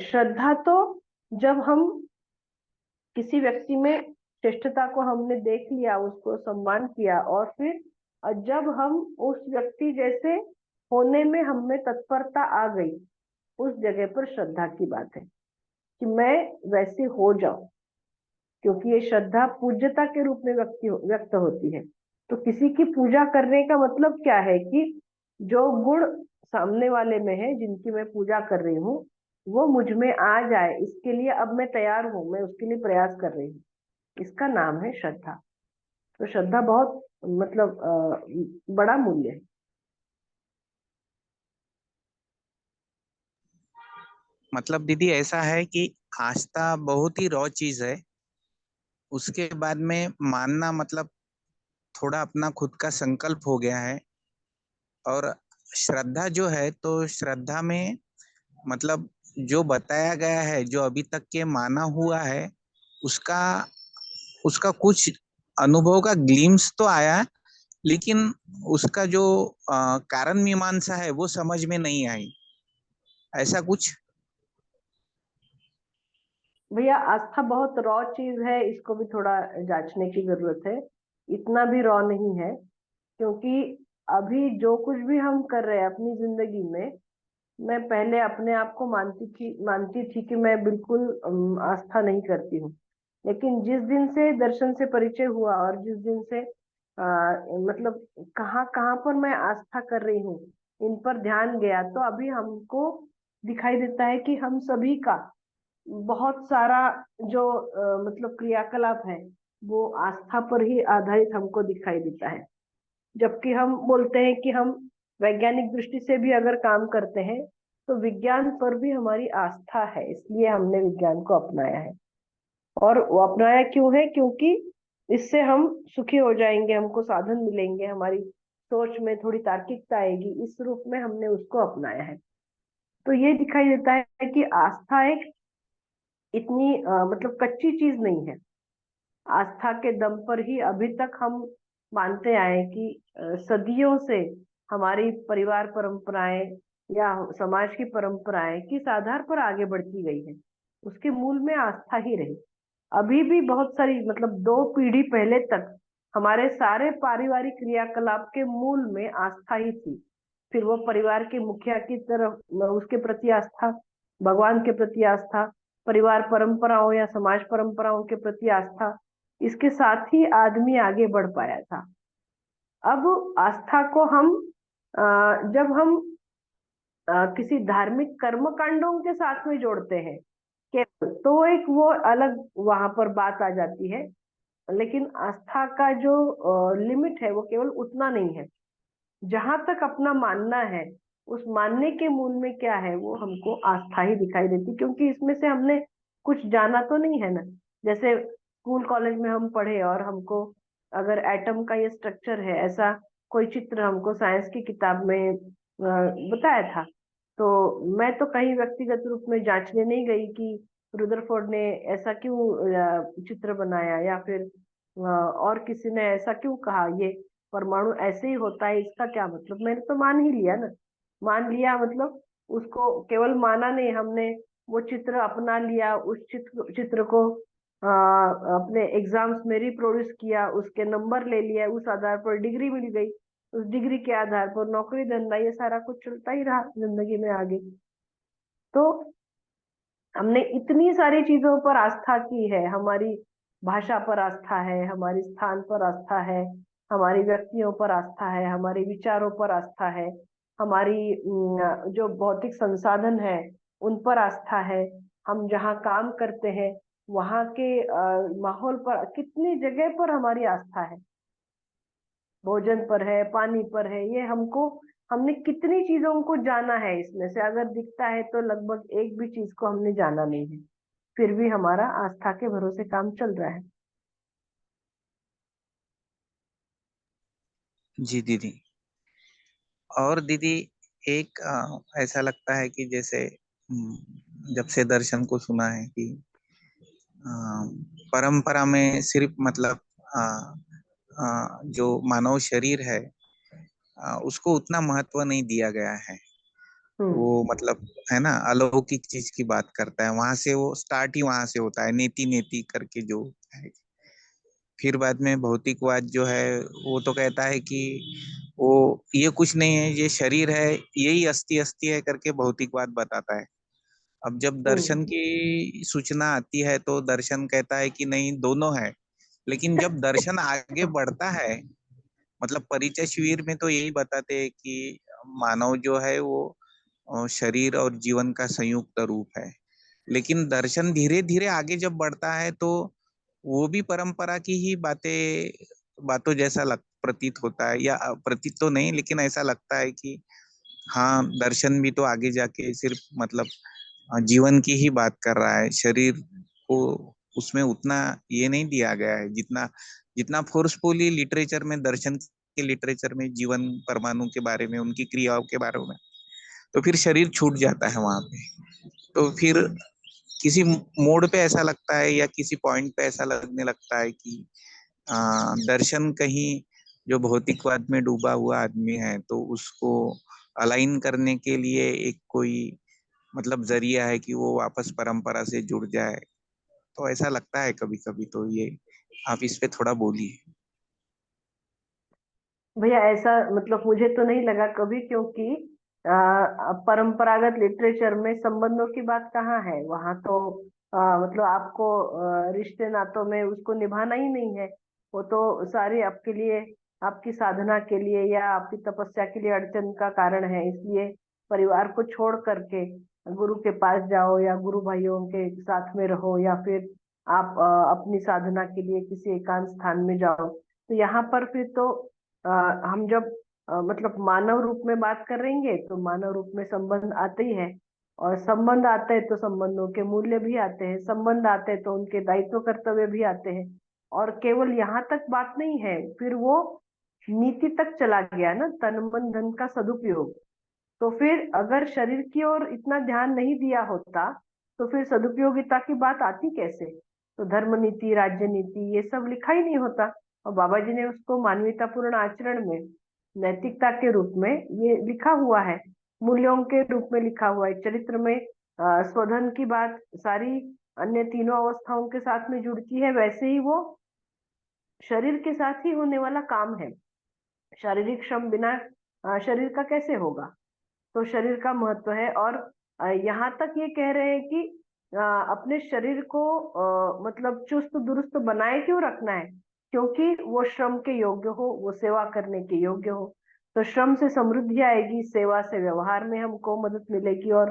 श्रद्धा तो जब हम किसी व्यक्ति में श्रेष्ठता को हमने देख लिया, उसको सम्मान किया, और फिर जब हम उस व्यक्ति जैसे होने में हमें तत्परता आ गई, उस जगह पर श्रद्धा की बात है कि मैं वैसे हो जाऊं। क्योंकि ये श्रद्धा पूज्यता के रूप में व्यक्त होती है। तो किसी की पूजा करने का मतलब क्या है कि जो गुण सामने वाले में है, जिनकी मैं पूजा कर रही हूँ, वो मुझ में आ जाए, इसके लिए अब मैं तैयार हूँ, मैं उसके लिए प्रयास कर रही हूँ। इसका नाम है श्रद्धा। तो श्रद्धा बहुत मतलब बड़ा मूल्य है। मतलब दीदी ऐसा है कि आस्था बहुत ही रॉ चीज है, उसके बाद में मानना मतलब थोड़ा अपना खुद का संकल्प हो गया है, और श्रद्धा जो है, तो श्रद्धा में मतलब जो बताया गया है, जो अभी तक के माना हुआ है, उसका उसका कुछ अनुभव का ग्लिम्स तो आया, लेकिन उसका जो कारण मीमांसा है वो समझ में नहीं आई, ऐसा कुछ। भैया आस्था बहुत रॉ चीज है, इसको भी थोड़ा जांचने की जरूरत है। इतना भी रॉ नहीं है, क्योंकि अभी जो कुछ भी हम कर रहे हैं अपनी जिंदगी में, मैं पहले अपने आप को मानती थी कि मैं बिल्कुल आस्था नहीं करती हूँ। लेकिन जिस दिन से दर्शन से परिचय हुआ और जिस दिन से मतलब कहाँ कहाँ पर मैं आस्था कर रही हूँ, इन पर ध्यान गया, तो अभी हमको दिखाई देता है कि हम सभी का बहुत सारा जो मतलब क्रियाकलाप है वो आस्था पर ही आधारित हमको दिखाई देता है। जबकि हम बोलते हैं कि हम वैज्ञानिक दृष्टि से भी अगर काम करते हैं तो विज्ञान पर भी हमारी आस्था है, इसलिए हमने विज्ञान को अपनाया है। और वो अपनाया क्यों है? क्योंकि इससे हम सुखी हो जाएंगे, हमको साधन मिलेंगे, हमारी सोच में थोड़ी तार्किकता आएगी, इस रूप में हमने उसको अपनाया है। तो ये दिखाई देता है कि आस्था एक इतनी मतलब कच्ची चीज नहीं है। आस्था के दम पर ही अभी तक हम मानते आए कि सदियों से हमारी परिवार परंपराएं या समाज की परंपराएं किस आधार पर आगे बढ़ती गई है, उसके मूल में आस्था ही रही। अभी भी बहुत सारी मतलब 2 पीढ़ी पहले तक हमारे सारे पारिवारिक क्रियाकलाप के मूल में आस्था ही थी। फिर वो परिवार के मुखिया की तरफ उसके प्रति आस्था, भगवान के प्रति आस्था, परिवार परंपराओं या समाज परंपराओं के प्रति आस्था, इसके साथ ही आदमी आगे बढ़ पाया था। अब आस्था को हम जब हम किसी धार्मिक कर्म कांडों के साथ में जोड़ते हैं केवल, तो एक वो अलग वहां पर बात आ जाती है। लेकिन आस्था का जो लिमिट है वो केवल उतना नहीं है। जहां तक अपना मानना है, उस मानने के मूल में क्या है वो हमको आस्था ही दिखाई देती, क्योंकि इसमें से हमने कुछ जाना तो नहीं है ना। जैसे स्कूल कॉलेज में हम पढ़े और हमको अगर एटम का ये स्ट्रक्चर है, ऐसा कोई चित्र हमको साइंस की किताब में बताया था, तो मैं तो कहीं व्यक्तिगत रूप में जांचने नहीं गई कि रुदरफोर्ड ने ऐसा क्यों चित्र बनाया, या फिर और किसी ने ऐसा क्यों कहा ये परमाणु ऐसे ही होता है, इसका क्या मतलब। मैंने तो मान ही लिया ना। मान लिया मतलब उसको केवल माना नहीं, हमने वो चित्र अपना लिया, उस चित्र को अपने एग्जाम्स में रिप्रोड्यूस किया, उसके नंबर ले लिया, उस आधार पर डिग्री मिल गई, उस डिग्री के आधार पर नौकरी धंधा, ये सारा कुछ चलता ही रहा जिंदगी में आगे। तो हमने इतनी सारी चीजों पर आस्था की है, हमारी भाषा पर आस्था है, हमारी स्थान पर आस्था है, हमारी व्यक्तियों पर आस्था है, हमारे विचारों पर आस्था है, हमारी जो भौतिक संसाधन है उन पर आस्था है, हम जहाँ काम करते हैं वहाँ के माहौल पर, कितनी जगह पर हमारी आस्था है, भोजन पर है, पानी पर है, ये हमको, हमने कितनी चीजों को जाना है। इसमें से अगर दिखता है तो लगभग एक भी चीज को हमने जाना नहीं है, फिर भी हमारा आस्था के भरोसे काम चल रहा है। जी दीदी। और दीदी एक ऐसा लगता है कि जैसे जब से दर्शन को सुना है कि अ, परंपरा में सिर्फ मतलब जो मानव शरीर है उसको उतना महत्व नहीं दिया गया है। वो हम्म। मतलब है ना, अलौकिक चीज की बात करता है, वहां से वो स्टार्ट ही वहां से होता है, नेति नेति करके जो है। फिर बाद में भौतिकवाद जो है वो तो कहता है कि वो ये कुछ नहीं है, ये शरीर है, यही अस्थि अस्थि है करके भौतिकवाद बताता है। अब जब दर्शन हम्म। की सूचना आती है तो दर्शन कहता है कि नहीं, दोनों है। लेकिन जब दर्शन आगे बढ़ता है, मतलब परिचय शिविर में तो यही बताते हैं कि मानव जो है वो शरीर और जीवन का संयुक्त रूप है। लेकिन दर्शन धीरे धीरे आगे जब बढ़ता है तो वो भी परंपरा की ही बातों जैसा प्रतीत होता है, या प्रतीत तो नहीं लेकिन ऐसा लगता है कि हाँ, दर्शन भी तो आगे जाके सिर्फ मतलब जीवन की ही बात कर रहा है। शरीर को उसमें उतना ये नहीं दिया गया है जितना जितना फोर्सफुली लिटरेचर में, दर्शन के लिटरेचर में जीवन परमाणु के बारे में, उनकी क्रियाओं के बारे में, तो फिर शरीर छूट जाता है वहां पे। तो फिर किसी मोड़ पे ऐसा लगता है या किसी पॉइंट पे ऐसा लगने लगता है कि दर्शन कहीं जो भौतिकवाद में डूबा हुआ आदमी है तो उसको अलाइन करने के लिए एक कोई मतलब जरिया है कि वो वापस परंपरा से जुड़ जाए। तो ऐसा लगता है कभी कभी। तो ये आप इस पे थोड़ा बोलिए। भैया ऐसा मतलब मुझे तो नहीं लगा कभी, क्योंकि परंपरागत लिटरेचर में संबंधों की बात कहाँ है। वहां तो मतलब आपको रिश्ते नातों में उसको निभाना ही नहीं है। वो तो सारी आपके लिए, आपकी साधना के लिए या आपकी तपस्या के लिए अड़चन का कारण है। इसलिए परिवार को छोड़ करके गुरु के पास जाओ या गुरु भाइयों के साथ में रहो, या फिर आप अपनी साधना के लिए किसी एकांत स्थान में जाओ। तो यहाँ पर फिर तो अ, हम जब मतलब मानव रूप में बात करेंगे तो मानव रूप में संबंध आते ही है। और संबंध आते हैं तो संबंधों के मूल्य भी आते हैं, संबंध आते हैं तो उनके दायित्व कर्तव्य भी आते हैं। और केवल यहाँ तक बात नहीं है, फिर वो नीति तक चला गया ना, तन मन धन का सदुपयोग। तो फिर अगर शरीर की ओर इतना ध्यान नहीं दिया होता तो फिर सदुपयोगिता की बात आती कैसे। तो धर्म नीति, राज्य नीति, ये सब लिखा ही नहीं होता। और बाबा जी ने उसको मानवीयतापूर्ण आचरण में, नैतिकता के रूप में ये लिखा हुआ है, मूल्यों के रूप में लिखा हुआ है। चरित्र में स्वधन की बात सारी अन्य तीनों अवस्थाओं के साथ में जुड़ती है, वैसे ही वो शरीर के साथ ही होने वाला काम है। शारीरिक श्रम बिना शरीर का कैसे होगा। तो शरीर का महत्व है। और यहाँ तक ये कह रहे हैं कि अपने शरीर को मतलब चुस्त दुरुस्त बनाए क्यों रखना है, क्योंकि वो श्रम के योग्य हो, वो सेवा करने के योग्य हो। तो श्रम से समृद्धि आएगी, सेवा से व्यवहार में हमको मदद मिलेगी, और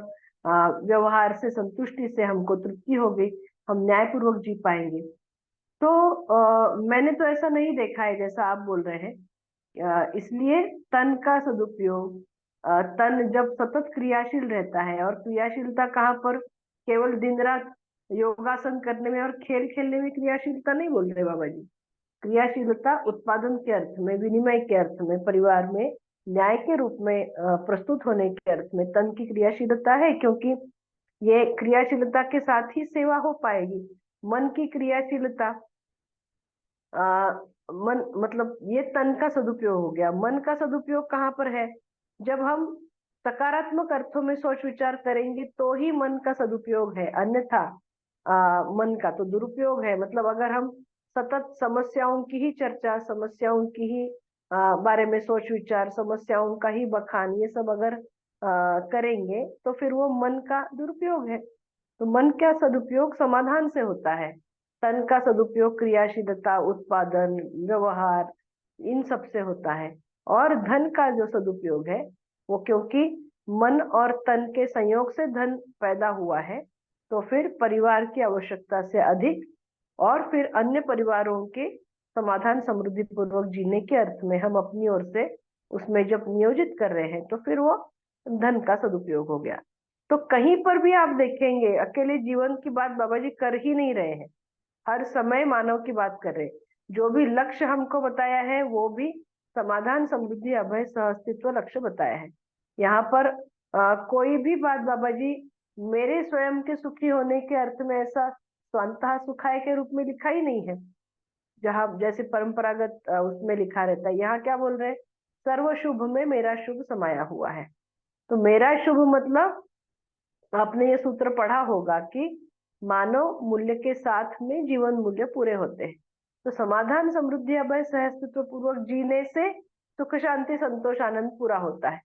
व्यवहार से संतुष्टि से हमको तृप्ति होगी, हम न्यायपूर्वक जी पाएंगे। तो मैंने तो ऐसा नहीं देखा है जैसा आप बोल रहे हैं। इसलिए तन का सदुपयोग, तन जब सतत क्रियाशील रहता है, और क्रियाशीलता कहाँ पर, केवल दिन रात योगासन करने में और खेल खेलने में क्रियाशीलता नहीं बोल रहे बाबा जी। क्रियाशीलता उत्पादन के अर्थ में, विनिमय के अर्थ में, परिवार में न्याय के रूप में प्रस्तुत होने के अर्थ में तन की क्रियाशीलता है। क्योंकि ये क्रियाशीलता के साथ ही सेवा हो पाएगी। मन की क्रियाशीलता, मन मतलब ये तन का सदुपयोग हो गया। मन का सदुपयोग कहाँ पर है, जब हम सकारात्मक अर्थों में सोच विचार करेंगे तो ही मन का सदुपयोग है, अन्यथा मन का तो दुरुपयोग है। मतलब अगर हम सतत समस्याओं की ही चर्चा, समस्याओं की ही बारे में सोच विचार, समस्याओं का ही बखान, ये सब अगर करेंगे तो फिर वो मन का दुरुपयोग है। तो मन का सदुपयोग समाधान से होता है। तन का सदुपयोग क्रियाशीलता, उत्पादन, व्यवहार, इन सब से होता है। और धन का जो सदुपयोग है वो, क्योंकि मन और तन के संयोग से धन पैदा हुआ है, तो फिर परिवार की आवश्यकता से अधिक, और फिर अन्य परिवारों के समाधान समृद्धि पूर्वक जीने के अर्थ में हम अपनी ओर से उसमें जब नियोजित कर रहे हैं तो फिर वो धन का सदुपयोग हो गया। तो कहीं पर भी आप देखेंगे अकेले जीवन की बात बाबा जी कर ही नहीं रहे हैं, हर समय मानव की बात कर रहे हैं। जो भी लक्ष्य हमको बताया है वो भी समाधान, समृद्धि, अभय, सहअस्तित्व लक्ष्य बताया है। यहाँ पर कोई भी बात बाबा जी मेरे स्वयं के सुखी होने के अर्थ में ऐसा स्वतः सुखाय के रूप में लिखा ही नहीं है। जहाँ जैसे परंपरागत उसमें लिखा रहता है, यहाँ क्या बोल रहे हैं, सर्व शुभ में मेरा शुभ समाया हुआ है। तो मेरा शुभ मतलब आपने ये सूत्र पढ़ा होगा कि मानव मूल्य के साथ में जीवन मूल्य पूरे होते हैं। तो समाधान, समृद्धि, अभय, सहअस्तित्व पूर्वक जीने से सुख, शांति, संतोष, आनंद पूरा होता है।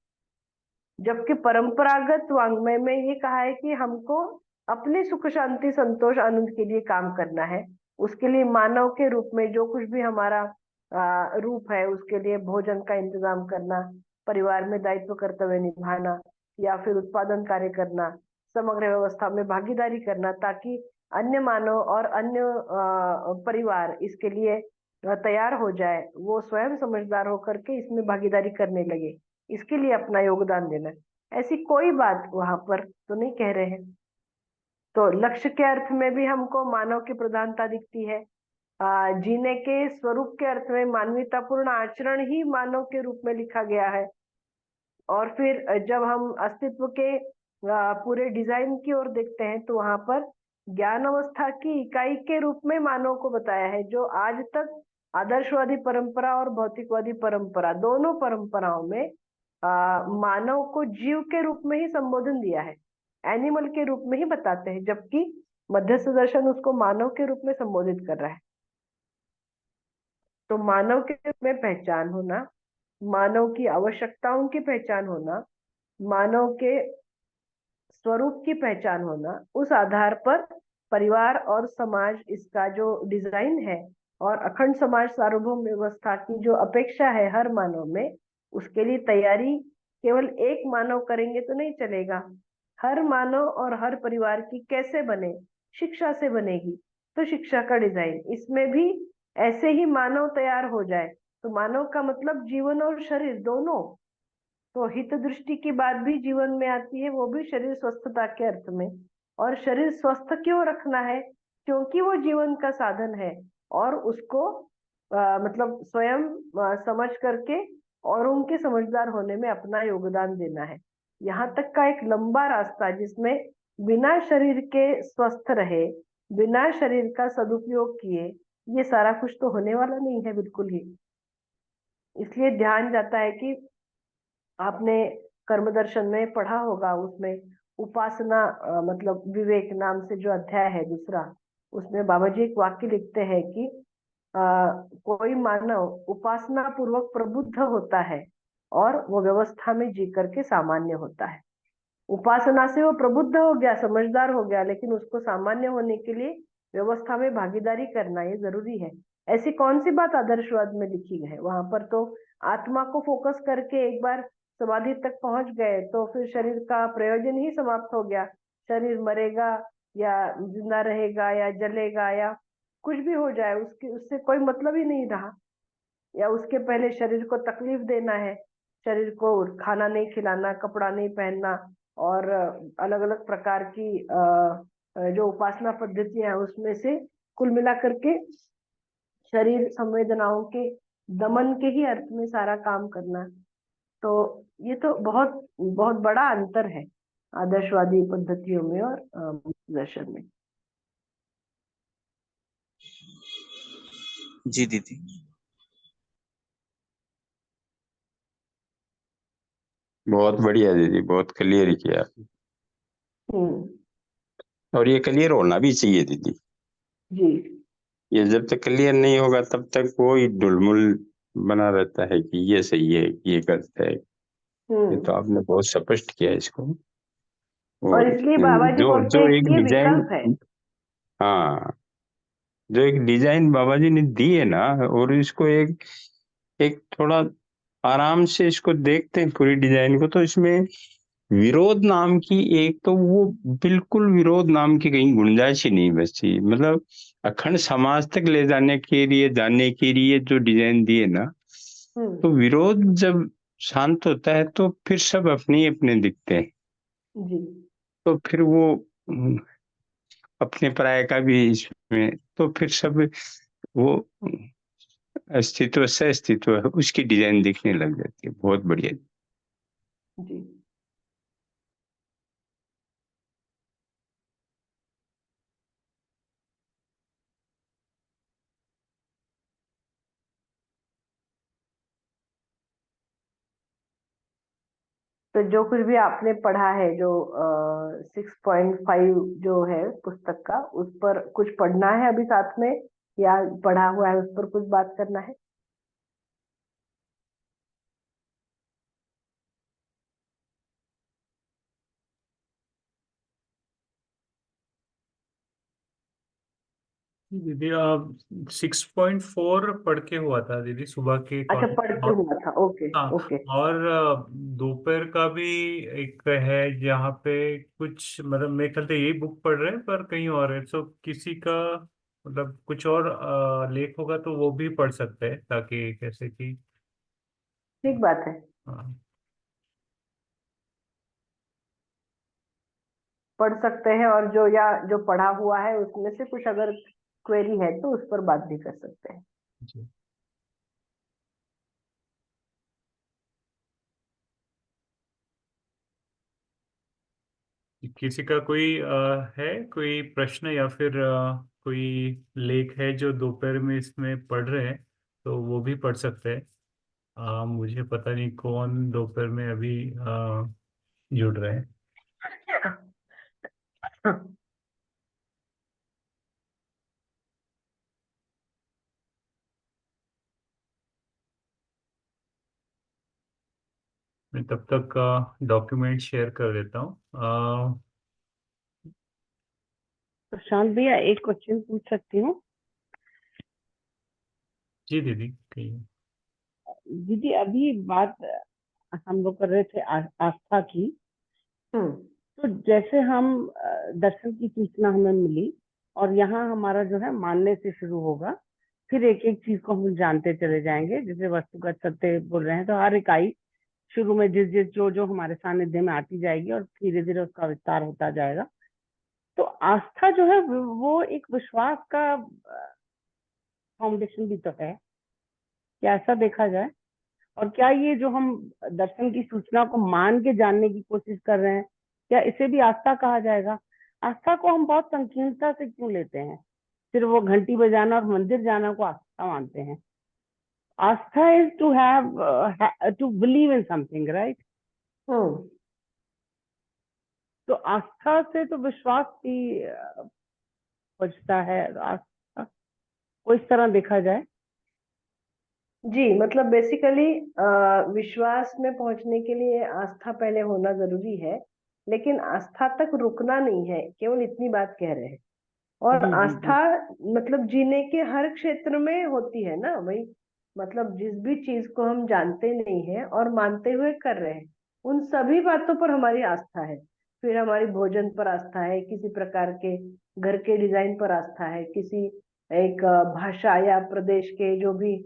जबकि परंपरागत वांग्मय में ये कहा है कि हमको अपने सुख, शांति, संतोष, आनंद के लिए काम करना है। उसके लिए मानव के रूप में जो कुछ भी हमारा रूप है, उसके लिए भोजन का इंतजाम करना, परिवार में दायित्व कर्तव्य निभाना, या फिर उत्पादन कार्य करना, समग्र व्यवस्था में भागीदारी करना, ताकि अन्य मानव और अन्य परिवार इसके लिए तैयार हो जाए, वो स्वयं समझदार होकर के इसमें भागीदारी करने लगे, इसके लिए अपना योगदान देना। ऐसी कोई बात वहां पर तो नहीं कह रहे हैं। तो लक्ष्य के अर्थ में भी हमको मानव की प्रधानता दिखती है। जीने के स्वरूप के अर्थ में मानवीयतापूर्ण आचरण ही मानव के रूप में लिखा गया है। और फिर जब हम अस्तित्व के पूरे डिजाइन की ओर देखते हैं तो वहां पर ज्ञान अवस्था की इकाई के रूप में मानव को बताया है, जो आज तक आदर्शवादी परंपरा और भौतिकवादी परंपरा, दोनों परंपराओं में मानव को जीव के रूप में ही संबोधन दिया है, एनिमल के रूप में ही बताते हैं। जबकि मध्यस्थ दर्शन उसको मानव के रूप में संबोधित कर रहा है। तो मानव के रूप में पहचान होना, मानव की आवश्यकताओं की पहचान होना, मानव के स्वरूप की पहचान होना, उस आधार पर परिवार और समाज इसका जो डिजाइन है और अखंड समाज सार्वभौम व्यवस्था की जो अपेक्षा है हर मानव में, उसके लिए तैयारी केवल एक मानव करेंगे तो नहीं चलेगा। हर मानव और हर परिवार की कैसे बने, शिक्षा से बनेगी। तो शिक्षा का डिजाइन, इसमें भी ऐसे ही मानव तैयार हो जाए। तो मानव का मतलब जीवन और शरीर दोनों। तो हित दृष्टि की बात भी जीवन में आती है, वो भी शरीर स्वस्थता के अर्थ में। और शरीर स्वस्थ क्यों रखना है? क्योंकि वो जीवन का साधन है और उसको मतलब स्वयं समझ करके और उनके समझदार होने में अपना योगदान देना है। यहाँ तक का एक लंबा रास्ता जिसमें बिना शरीर के स्वस्थ रहे, बिना शरीर का सदुपयोग किए, ये सारा कुछ तो होने वाला नहीं है बिल्कुल ही। इसलिए ध्यान जाता है कि आपने कर्म दर्शन में पढ़ा होगा, उसमें उपासना मतलब विवेक नाम से जो अध्याय है दूसरा, उसमें बाबा जी एक वाक्य लिखते हैं कि कोई मानव उपासना पूर्वक प्रबुद्ध होता है और वो व्यवस्था में जी करके सामान्य होता है। उपासना से वो प्रबुद्ध हो गया, समझदार हो गया, लेकिन उसको सामान्य होने के लिए व्यवस्था में भागीदारी करना ये जरूरी है। ऐसी कौन सी बात आदर्शवाद में लिखी है? वहां पर तो आत्मा को फोकस करके एक बार समाधि तक पहुंच गए तो फिर शरीर का प्रयोजन ही समाप्त हो गया। शरीर मरेगा या जिंदा रहेगा या जलेगा या कुछ भी हो जाए, उसकी उससे कोई मतलब ही नहीं रहा। या उसके पहले शरीर को तकलीफ देना है, शरीर को खाना नहीं खिलाना, कपड़ा नहीं पहनना और अलग अलग प्रकार की जो उपासना पद्धतियां हैं उसमें से कुल मिला करके शरीर संवेदनाओं के दमन के ही अर्थ में सारा काम करना। तो ये तो बहुत बहुत बड़ा अंतर है आदर्शवादी पद्धतियों में और दर्शन में। जी दीदी। बहुत बढ़िया दीदी, बहुत क्लियर किया। और ये क्लियर होना भी चाहिए दीदी। जी ये जब तक क्लियर नहीं होगा तब तक वो ही डुलमुल बना रहता है कि ये सही है, ये गलत है। ये तो आपने बहुत स्पष्ट किया इसको। और और इसलिए बाबा जी जो बोलते जो हैं एक कि ये डिजाइन, विकल्प है। हाँ, जो एक डिजाइन बाबा जी ने दी है ना, और इसको एक एक थोड़ा आराम से इसको देखते हैं पूरी डिजाइन को, तो इसमें विरोध नाम की एक तो वो बिल्कुल विरोध नाम की कहीं गुंजाइश ही नहीं बची। मतलब अखंड समाज तक ले जाने के लिए जो डिजाइन दिए ना, तो विरोध जब शांत होता है तो फिर सब अपने अपने दिखते हैं। जी तो फिर वो अपने पराये का भी इसमें, तो फिर सब वो अस्तित्व से अस्तित्व है उसकी डिजाइन दिखने लग जाती है। बहुत बढ़िया। जी तो जो कुछ भी आपने पढ़ा है, जो 6.5 जो है पुस्तक का, उस पर कुछ पढ़ना है अभी साथ में, या पढ़ा हुआ है उस पर कुछ बात करना है? दीदी आप 6.4 पढ़ के हुआ था दीदी सुबह के अच्छा, पढ़ के और हुआ था। ओके हाँ, ओके। और दोपहर का भी एक है जहाँ पे कुछ मतलब मेरे ख्याल से यही बुक पढ़ रहे हैं पर कहीं और है, तो किसी का मतलब कुछ और लेख होगा तो वो भी पढ़ सकते हैं ताकि कैसे कि ठीक बात है, हाँ। पढ़ सकते हैं। और जो या जो पढ़ा हुआ है उसमें से कुछ अगर क्वेरी है तो उस पर बात भी कर सकते हैं। जी। किसी का कोई है कोई प्रश्न या फिर कोई लेख है जो दोपहर में इसमें पढ़ रहे हैं तो वो भी पढ़ सकते हैं। मुझे पता नहीं कौन दोपहर में अभी जुड़ रहे हैं। मैं तब तक डॉक्यूमेंट शेयर कर देता हूँ। प्रशांत भैया एक क्वेश्चन पूछ सकती हूँ? जी दीदी कहिए। दीदी अभी बात हम लोग कर रहे थे आस्था की। तो जैसे हम दर्शन की सूचना हमें मिली और यहाँ हमारा जो है मानने से शुरू होगा, फिर एक एक चीज को हम जानते चले जाएंगे। जैसे वस्तुगत सत्य बोल रहे हैं तो हर इकाई शुरू में जिस जिस जो जो हमारे सानिध्य में आती जाएगी और धीरे धीरे उसका विस्तार होता जाएगा। तो आस्था जो है वो एक विश्वास का फाउंडेशन भी तो है, क्या ऐसा देखा जाए? और क्या ये जो हम दर्शन की सूचना को मान के जानने की कोशिश कर रहे हैं, क्या इसे भी आस्था कहा जाएगा? आस्था को हम बहुत संकीर्णता से क्यों लेते हैं? सिर्फ वो घंटी बजाना और मंदिर जाना को आस्था मानते हैं। Aastha is to have to believe in something, right? तो आस्था से तो विश्वास भी बचता है। आस्था को इस तरह देखा जाए। जी, मतलब बेसिकली विश्वास में पहुंचने के लिए आस्था पहले होना जरूरी है, लेकिन आस्था तक रुकना नहीं है, केवल इतनी बात कह रहे हैं। और जी जी जी आस्था मतलब जीने के हर क्षेत्र में होती है ना भाई। मतलब जिस भी चीज को हम जानते नहीं है और मानते हुए कर रहे हैं, उन सभी बातों पर हमारी आस्था है। फिर हमारी भोजन पर आस्था है, किसी प्रकार के घर के डिजाइन पर आस्था है, किसी एक भाषा या प्रदेश के जो भी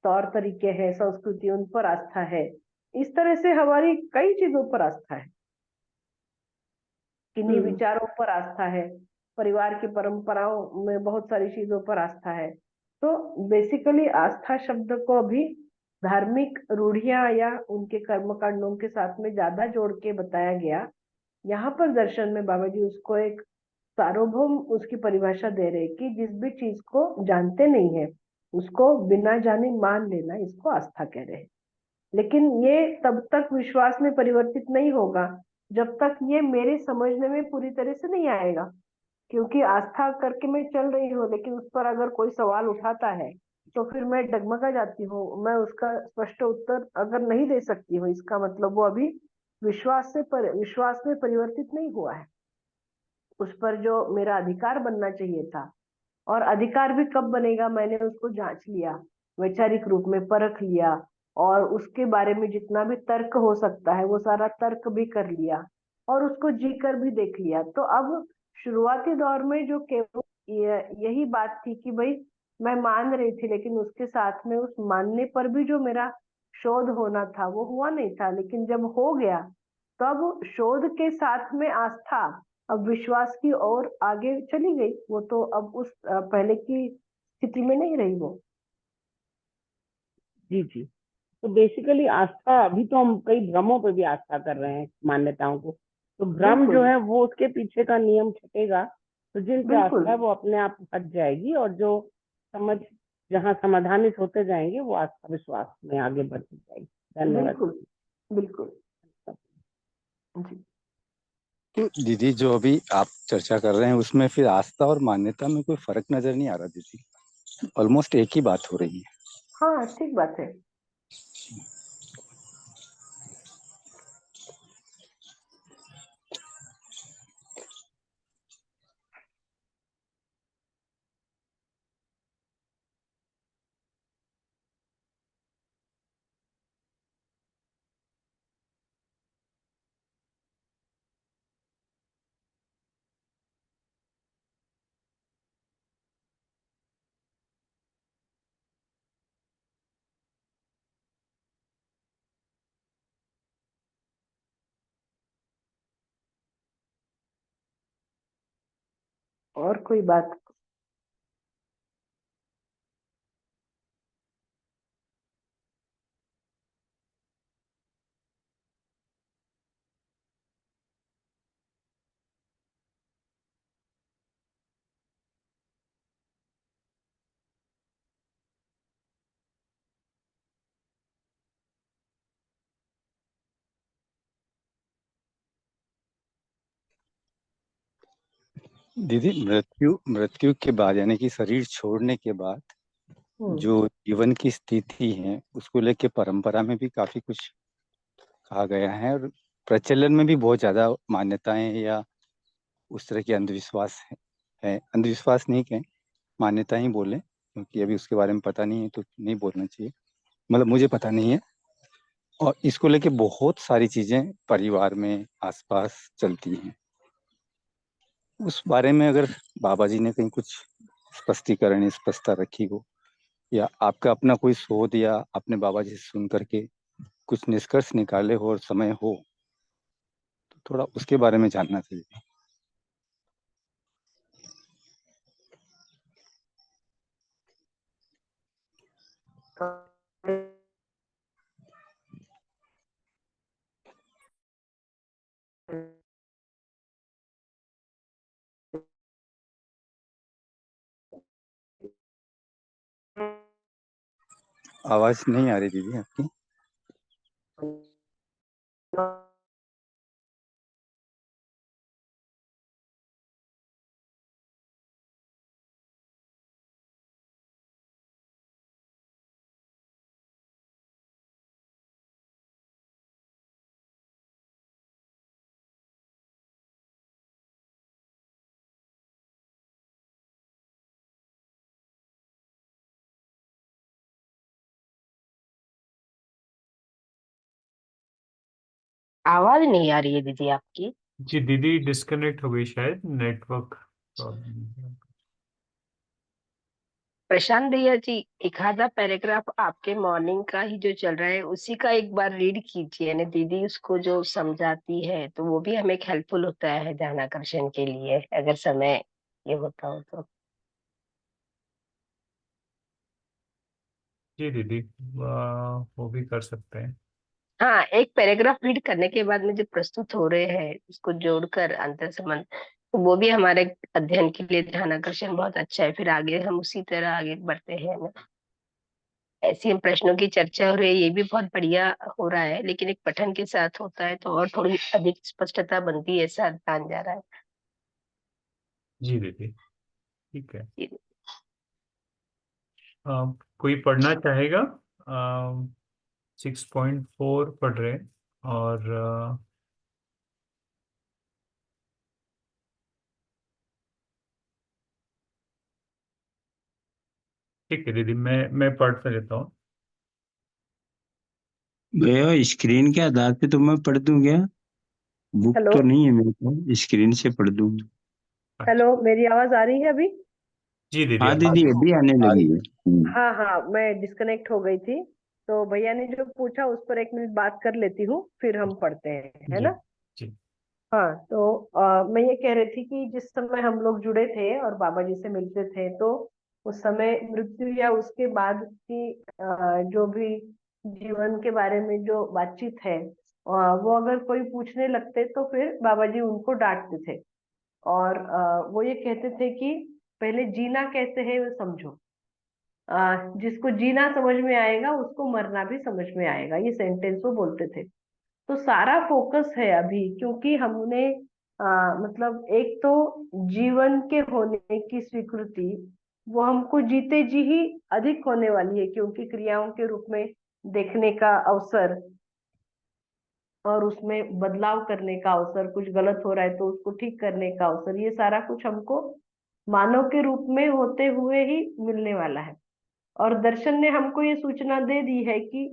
तौर तरीके हैं, संस्कृति, उन पर आस्था है। इस तरह से हमारी कई चीजों पर आस्था है, किन्हीं विचारों पर आस्था है, परिवार की परंपराओं में बहुत सारी चीजों पर आस्था है। तो बेसिकली आस्था शब्द को अभी धार्मिक रूढ़ियां या उनके कर्मकांडों के साथ में ज्यादा जोड़ के बताया गया। यहाँ पर दर्शन में बाबा जी उसको एक सार्वभौम उसकी परिभाषा दे रहे कि जिस भी चीज को जानते नहीं है उसको बिना जाने मान लेना, इसको आस्था कह रहे हैं। लेकिन ये तब तक विश्वास में परिवर्तित नहीं होगा जब तक ये मेरे समझने में पूरी तरह से नहीं आएगा। क्योंकि आस्था करके मैं चल रही हूँ, लेकिन उस पर अगर कोई सवाल उठाता है तो फिर मैं डगमगा जाती हूँ, मैं उसका स्पष्ट उत्तर अगर नहीं दे सकती हूँ, इसका मतलब वो अभी विश्वास में परिवर्तित नहीं हुआ है। उस पर जो मेरा अधिकार बनना चाहिए था, और अधिकार भी कब बनेगा, मैंने उसको जांच लिया, वैचारिक रूप में परख लिया, और उसके बारे में जितना भी तर्क हो सकता है वो सारा तर्क भी कर लिया, और उसको जी कर भी देख लिया। तो अब शुरुआती दौर में जो केवल यही बात थी कि भाई मैं मान रही थी, लेकिन उसके साथ में उस मानने पर भी जो मेरा शोध होना था वो हुआ नहीं था। लेकिन जब हो गया तब शोध के साथ में आस्था अब विश्वास की ओर आगे चली गई। वो तो अब उस पहले की स्थिति में नहीं रही वो। जी जी। तो बेसिकली आस्था, अभी तो हम कई भ्रमों पे भी आस्था कर रहे हैं, मान्यताओं को। तो भ्रम जो बिल्कुल है वो उसके पीछे का नियम छटेगा, तो जिन पे बिल्कुल आस्था है वो अपने आप हट जाएगी, और जो समझ जहाँ समाधानित होते जाएंगे वो आस्था विश्वास में आगे बढ़ती जाएगी। धन्यवाद। बिल्कुल बिल्कुल। जी तो दीदी जो अभी आप चर्चा कर रहे हैं उसमें फिर आस्था और मान्यता में कोई फर्क नजर नहीं आ रहा दीदी, ऑलमोस्ट एक ही बात हो रही है। हाँ, ठीक बात है। और कोई बात? दीदी मृत्यु मृत्यु के बाद यानी कि शरीर छोड़ने के बाद हम्म जो जीवन की स्थिति है उसको लेके परंपरा में भी काफी कुछ कहा गया है, और प्रचलन में भी बहुत ज़्यादा मान्यताएं या उस तरह के अंधविश्वास है। अंधविश्वास नहीं कहें, मान्यता ही बोलें, क्योंकि अभी उसके बारे में पता नहीं है तो नहीं बोलना चाहिए, मतलब मुझे पता नहीं है। और इसको लेके बहुत सारी चीज़ें परिवार में आसपास चलती हैं। उस बारे में अगर बाबा जी ने कहीं कुछ स्पष्टीकरण, स्पष्टता रखी हो, या आपका अपना कोई शोध या अपने बाबा जी से सुन करके कुछ निष्कर्ष निकाले हो और समय हो, तो थोड़ा उसके बारे में जानना चाहिए। आवाज नहीं आ रही दीदी आपकी। आवाज नहीं आ रही है दीदी आपकी। जी दीदी डिस्कनेक्ट हो गई शायद, नेटवर्क प्रॉब्लम। प्रशांत भैया जी, एक आधा पैराग्राफ आपके मॉर्निंग का ही जो चल रहा है उसी का एक बार रीड कीजिए ना दीदी, उसको जो समझाती है तो वो भी हमें हेल्पफुल होता है ध्यान आकर्षण के लिए, अगर समय ये होता हो तो। जी दीदी, वो भी कर सकते हैं। हाँ, एक पैराग्राफ रीड करने के बाद में जो प्रस्तुत हो रहे हैं उसको जोड़कर अंतर संबंध, तो वो भी हमारे अध्ययन के लिए ध्यान आकर्षण बहुत अच्छा है, फिर आगे हम उसी तरह आगे बढ़ते हैं ना। ऐसी हम प्रश्नों की चर्चा हो रही है, ये भी बहुत बढ़िया हो रहा है, लेकिन एक पठन के साथ होता है तो और थोड़ी अधिक स्पष्टता बनती है, ऐसा ध्यान जा रहा है। जी दीदी ठीक है। ये- कोई पढ़ना चाहेगा? 6.4 पढ़ रहे हैं, और ठीक है दीदी, मैं पढ़ लेता हूँ। भैया स्क्रीन के आधार पे तो मैं पढ़ दूं क्या? Book hello. तो नहीं है मेरे पास, स्क्रीन से पढ़ दूं। हेलो, मेरी आवाज आ रही है अभी? जी दीदी हाँ आप। दीदी, अभी आने आ लगी रही है। हाँ हाँ, मैं डिस्कनेक्ट हो गई थी, तो भैया ने जो पूछा उस पर एक मिनट बात कर लेती हूँ, फिर हम पढ़ते हैं, है जी ना? जी हाँ, तो मैं ये कह रही थी कि जिस समय हम लोग जुड़े थे और बाबा जी से मिलते थे, तो उस समय मृत्यु या उसके बाद की जो भी जीवन के बारे में जो बातचीत है, वो अगर कोई पूछने लगते तो फिर बाबा जी उनको डांटते थे, और वो ये कहते थे कि पहले जीना कैसे है वो समझो। जिसको जीना समझ में आएगा उसको मरना भी समझ में आएगा, ये सेंटेंस वो बोलते थे। तो सारा फोकस है अभी, क्योंकि हमने मतलब एक तो जीवन के होने की स्वीकृति वो हमको जीते जी ही अधिक होने वाली है, क्योंकि क्रियाओं के रूप में देखने का अवसर और उसमें बदलाव करने का अवसर, कुछ गलत हो रहा है तो उसको ठीक करने का अवसर, ये सारा कुछ हमको मानव के रूप में होते हुए ही मिलने वाला है। और दर्शन ने हमको ये सूचना दे दी है कि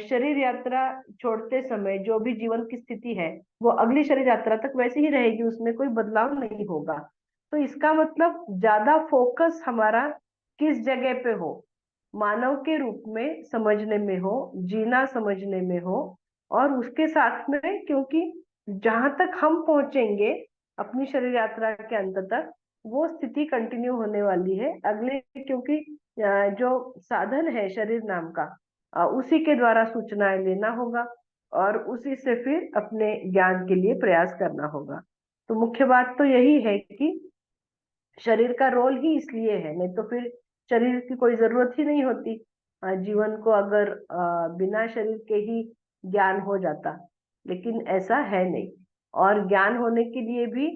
शरीर यात्रा छोड़ते समय जो भी जीवन की स्थिति है वो अगली शरीर यात्रा तक वैसे ही रहेगी, उसमें कोई बदलाव नहीं होगा। तो इसका मतलब ज्यादा फोकस हमारा किस जगह पे हो, मानव के रूप में समझने में हो, जीना समझने में हो, और उसके साथ में, क्योंकि जहां तक हम पहुंचेंगे अपनी शरीर यात्रा के अंत तक, वो स्थिति कंटिन्यू होने वाली है अगले, क्योंकि जो साधन है शरीर नाम का, उसी के द्वारा सूचनाएं लेना होगा और उसी से फिर अपने ज्ञान के लिए प्रयास करना होगा। तो मुख्य बात तो यही है कि शरीर का रोल ही इसलिए है, नहीं तो फिर शरीर की कोई जरूरत ही नहीं होती। जीवन को अगर बिना शरीर के ही ज्ञान हो जाता, लेकिन ऐसा है नहीं। और ज्ञान होने के लिए भी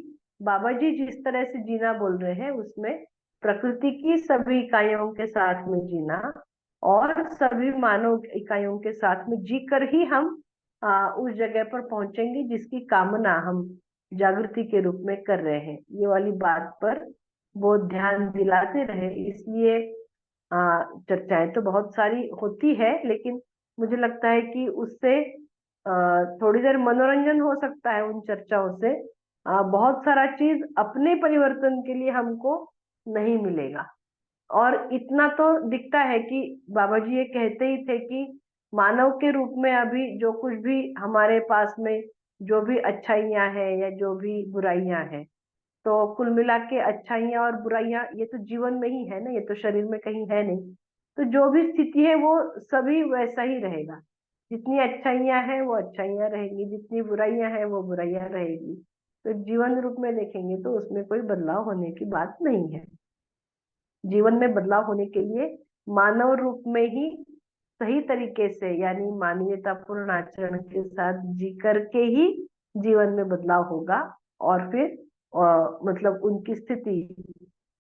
बाबा जी जिस तरह से जीना बोल रहे हैं उसमें प्रकृति की सभी इकाइयों के साथ में जीना और सभी मानव इकाइयों के साथ में जीकर ही हम उस जगह पर पहुंचेंगे जिसकी कामना हम जागृति के रूप में कर रहे हैं। ये वाली बात पर वो ध्यान दिलाते रहे। इसलिए चर्चाएं तो बहुत सारी होती है, लेकिन मुझे लगता है कि उससे थोड़ी देर मनोरंजन हो सकता है उन चर्चाओं से। बहुत सारा चीज अपने परिवर्तन के लिए हमको नहीं मिलेगा। और इतना तो दिखता है कि बाबा जी ये कहते ही थे कि मानव के रूप में अभी जो कुछ भी हमारे पास में जो भी अच्छाइयां हैं या जो भी बुराइयां हैं, तो कुल मिला के अच्छाइयां और बुराइयां ये तो जीवन में ही है ना, ये तो शरीर में कहीं है नहीं। तो जो भी स्थिति है वो सभी वैसा ही रहेगा। जितनी अच्छाइयां हैं वो अच्छाइयां रहेंगी, जितनी बुराइयां हैं वो बुराइयां रहेगी। तो जीवन रूप में देखेंगे तो उसमें कोई बदलाव होने की बात नहीं है। जीवन में बदलाव होने के लिए मानव रूप में ही सही तरीके से, यानी मानवीयतापूर्ण आचरण के साथ जी करके ही जीवन में बदलाव होगा। और फिर मतलब उनकी स्थिति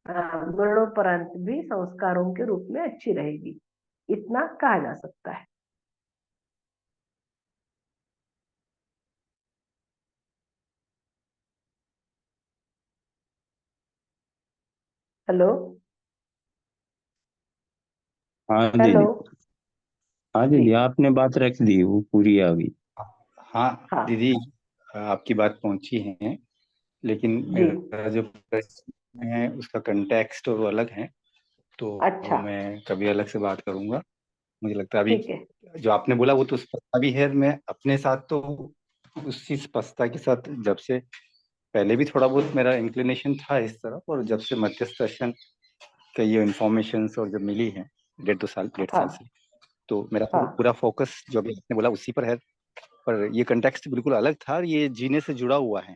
मरणोपरांत भी संस्कारों के रूप में अच्छी रहेगी, इतना कहा जा सकता है। हेलो। हाँ हेलो। दीदी। हाँ जी। दीदी, आपने बात रख दी, वो पूरी आ गई। हाँ हाँ दीदी, आपकी बात पहुंची है, लेकिन जी। मेरा जो प्रश्न है उसका कंटेक्स्ट और वो अलग है, तो वो अच्छा, मैं कभी अलग से बात करूंगा। मुझे लगता है ठीक है। अभी जो आपने बोला वो तो स्पष्टता भी है। मैं अपने साथ तो उसी स्पष्टता के साथ, जब से पहले भी थोड़ा बहुत मेरा इंक्लिनेशन था इस तरफ, और जब से मध्यस्थ दर्शन का ये इन्फॉर्मेशन और जब मिली है 1.5 साल हाँ से, तो मेरा हाँ पूरा फोकस जो अभी आपने बोला उसी पर है। पर ये कंटेक्स्ट बिल्कुल अलग था, और ये जीने से जुड़ा हुआ है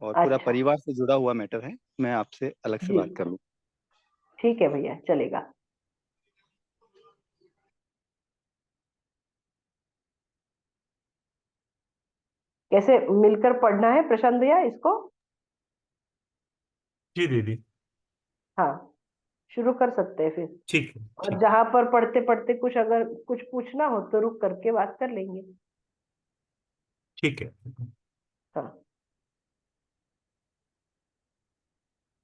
और पूरा अच्छा। परिवार से जुड़ा हुआ मैटर है। मैं आपसे अलग से जी, बात कर लूँ। ठीक है भैया, चलेगा। कैसे मिलकर पढ़ना है प्रशांत भैया इसको? जी दीदी। हाँ, शुरू कर सकते हैं फिर। ठीक है। और ठीक। जहां पर पढ़ते पढ़ते कुछ अगर कुछ पूछना हो तो रुक करके बात कर लेंगे। ठीक है, हाँ।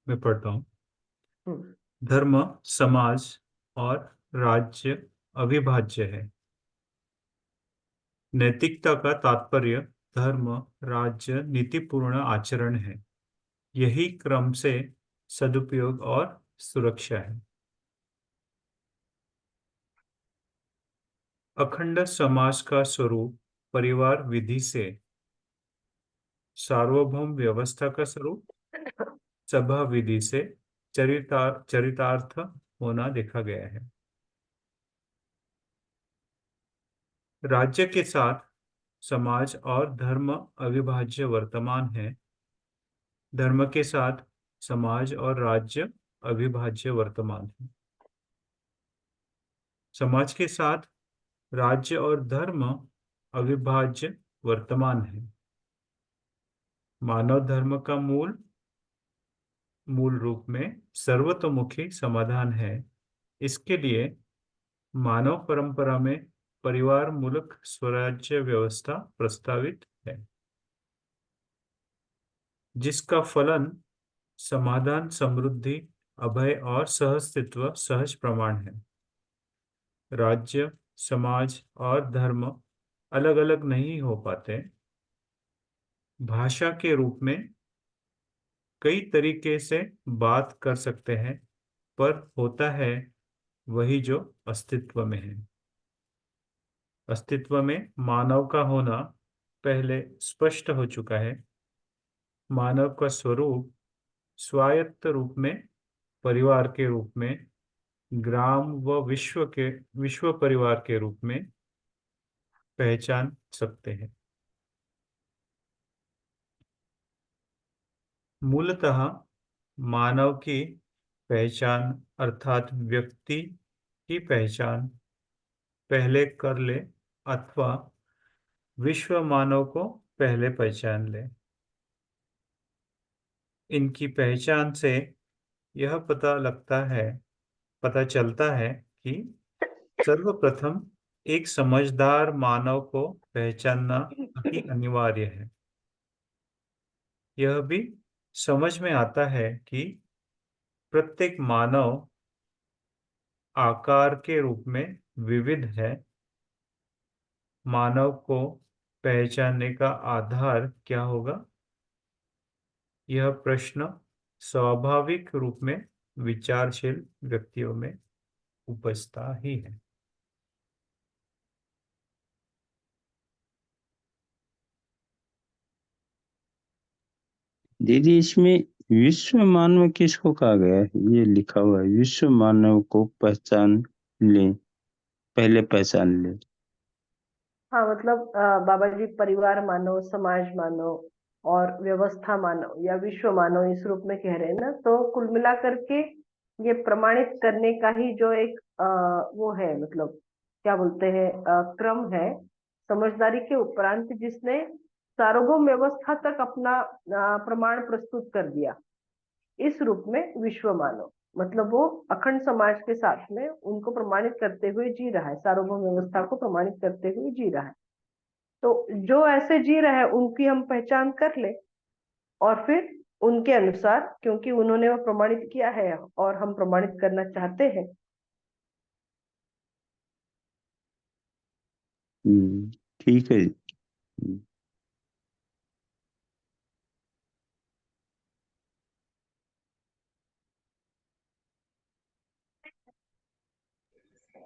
मैं पढ़ता हूँ। हम्म। धर्म, समाज और राज्य अविभाज्य है। नैतिकता का तात्पर्य धर्म, राज्य, नीतिपूर्ण आचरण है। यही क्रम से सदुपयोग और सुरक्षा है। अखंड समाज का स्वरूप परिवार विधि से, सार्वभौम व्यवस्था का स्वरूप सभा विधि से चरितार्थ होना देखा गया है। राज्य के साथ समाज और धर्म अविभाज्य वर्तमान है। धर्म के साथ समाज और राज्य अविभाज्य वर्तमान है। समाज के साथ राज्य और धर्म अविभाज्य वर्तमान है। मानव धर्म का मूल रूप में सर्वतोमुखी समाधान है। इसके लिए मानव परंपरा में परिवार मूलक स्वराज्य व्यवस्था प्रस्तावित है, जिसका फलन समाधान, समृद्धि, अभय और सहअस्तित्व सहज प्रमाण है। राज्य, समाज और धर्म अलग अलग नहीं हो पाते। भाषा के रूप में कई तरीके से बात कर सकते हैं, पर होता है वही जो अस्तित्व में है। अस्तित्व में मानव का होना पहले स्पष्ट हो चुका है। मानव का स्वरूप स्वायत्त रूप में, परिवार के रूप में, ग्राम व विश्व परिवार के रूप में पहचान सकते हैं। मूलतः मानव की पहचान अर्थात व्यक्ति की पहचान पहले कर ले, अथवा विश्व मानव को पहले पहचान ले। इनकी पहचान से यह पता चलता है कि सर्वप्रथम एक समझदार मानव को पहचानना अति अनिवार्य है। यह भी समझ में आता है कि प्रत्येक मानव आकार के रूप में विविध है। मानव को पहचानने का आधार क्या होगा? यह प्रश्न स्वाभाविक रूप में विचारशील व्यक्तियों में उपजता ही है। दीदी, इसमें विश्व मानव किसको कहा गया है? ये लिखा हुआ है, विश्व मानव को पहचान ले, पहले पहचान ले। हाँ, मतलब बाबा जी परिवार मानो, समाज मानो और व्यवस्था मानो या विश्व मानो इस रूप में कह रहे हैं ना, तो कुल मिला करके ये प्रमाणित करने का ही जो एक वो है, मतलब क्या बोलते हैं, क्रम है। समझदारी के उपरांत जिसने सार्वभौम व्यवस्था तक अपना प्रमाण प्रस्तुत कर दिया, इस रूप में विश्व मानव, मतलब वो अखंड समाज के साथ में उनको प्रमाणित करते हुए जी रहा है, सार्वभौम व्यवस्था को प्रमाणित करते हुए जी रहा है। तो जो ऐसे जी रहे हैं उनकी हम पहचान कर ले, और फिर उनके अनुसार, क्योंकि उन्होंने वो प्रमाणित किया है और हम प्रमाणित करना चाहते हैं। ठीक है।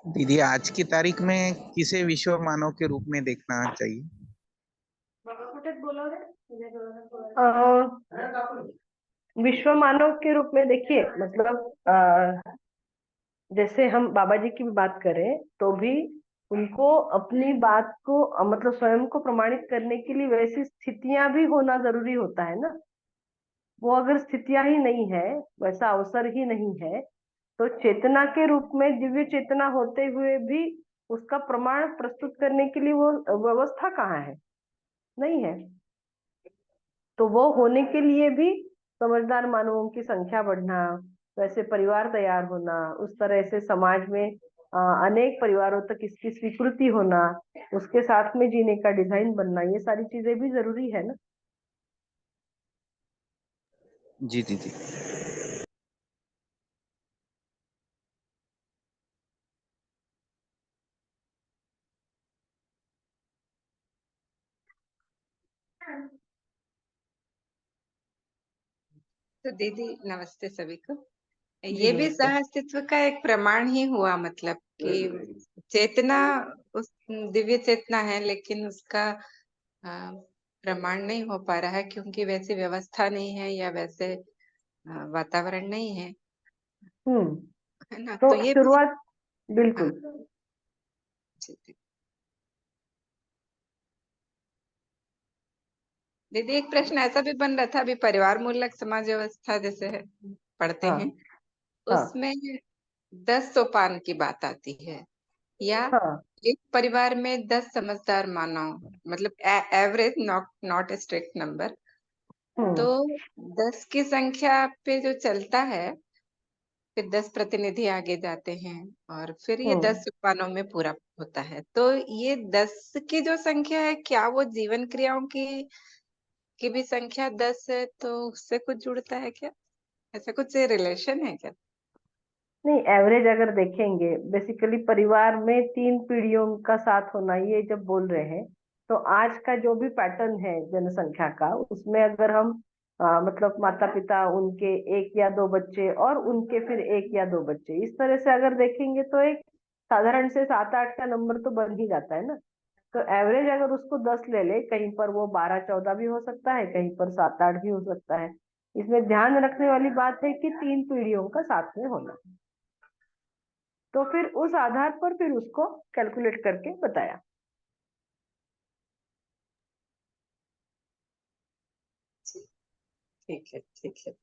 दीदी, आज की तारीख में किसे विश्व मानव के रूप में देखना चाहिए? विश्व मानव के रूप में देखिए, मतलब जैसे हम बाबा जी की भी बात करें तो भी उनको अपनी बात को मतलब स्वयं को प्रमाणित करने के लिए वैसी स्थितियां भी होना जरूरी होता है ना। वो अगर स्थितियां ही नहीं है, वैसा अवसर ही नहीं है, तो चेतना के रूप में दिव्य चेतना होते हुए भी उसका प्रमाण प्रस्तुत करने के लिए वो व्यवस्था कहाँ है? नहीं है। तो वो होने के लिए भी समझदार मानवों की संख्या बढ़ना, वैसे परिवार तैयार होना, उस तरह से समाज में अनेक परिवारों तक इसकी स्वीकृति होना, उसके साथ में जीने का डिजाइन बनना, ये सारी चीजें भी जरूरी है ना। जी दीदी। तो दीदी नमस्ते सभी को। जी ये भी नमस्ते। सह अस्तित्व का एक प्रमाण ही हुआ, मतलब कि चेतना उस दिव्य चेतना है, लेकिन उसका प्रमाण नहीं हो पा रहा है क्योंकि वैसी व्यवस्था नहीं है या वैसे वातावरण नहीं है, है ना? तो तो ये भी शुरुआत, बिल्कुल। दीदी, एक प्रश्न ऐसा भी बन रहा था, अभी परिवार मूलक समाज व्यवस्था जैसे है पढ़ते हाँ हैं, हाँ उसमें 10 सोपान की बात आती है, या हाँ। एक परिवार में 10 समझदार मानव, मतलब एवरेज, नॉट स्ट्रिक्ट नंबर। तो 10 की संख्या पे जो चलता है, फिर 10 प्रतिनिधि आगे जाते हैं और फिर ये 10 सोपानों में पूरा होता है। तो ये 10 की जो संख्या है, क्या वो जीवन क्रियाओं की भी संख्या 10 है, तो उससे कुछ जुड़ता है क्या? ऐसा कुछ रिलेशन है क्या? नहीं, एवरेज अगर देखेंगे, बेसिकली परिवार में 3 पीढ़ियों का साथ होना, ये जब बोल रहे हैं, तो आज का जो भी पैटर्न है जनसंख्या का, उसमें अगर हम मतलब माता पिता, उनके 1 या 2 बच्चे और उनके फिर 1 या 2 बच्चे, इस तरह से अगर देखेंगे तो एक साधारण से 7-8 का नंबर तो बन ही जाता है ना। तो एवरेज अगर उसको 10 ले ले, कहीं पर वो 12-14 भी हो सकता है, कहीं पर 7-8 भी हो सकता है। इसमें ध्यान रखने वाली बात है कि 3 पीढ़ियों का साथ में होना। तो फिर उस आधार पर फिर उसको कैलकुलेट करके बताया। ठीक है, ठीक है।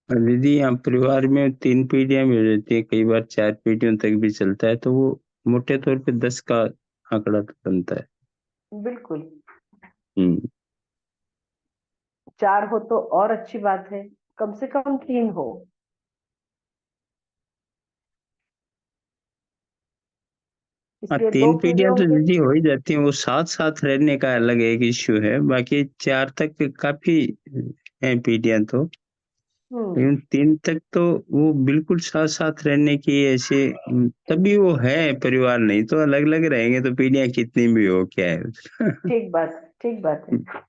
और दीदी यहाँ परिवार में 3 पीढ़ियां भी हो जाती है, कई बार 4 पीढ़ियों तक भी चलता है, तो वो मोटे तौर पे 10 का आंकड़ा तो बनता है। बिल्कुल। हम्म। 4 हो तो और अच्छी बात है, कम से कम 3 हो। हाँ, इसलिए 2 3 पीढ़ियां पीढ़ियों तो के। दीदी हो ही जाती हैं, वो साथ साथ रहने का अलग एक इश्यू है, बाकी 4 तक काफी है पीढ़ियां तो। हम्म। लेकिन 3 तक तो वो बिल्कुल साथ साथ रहने की ऐसे तभी वो है परिवार, नहीं तो अलग अलग रहेंगे तो पीढ़ियां कितनी भी हो क्या है उसका। ठीक बात है।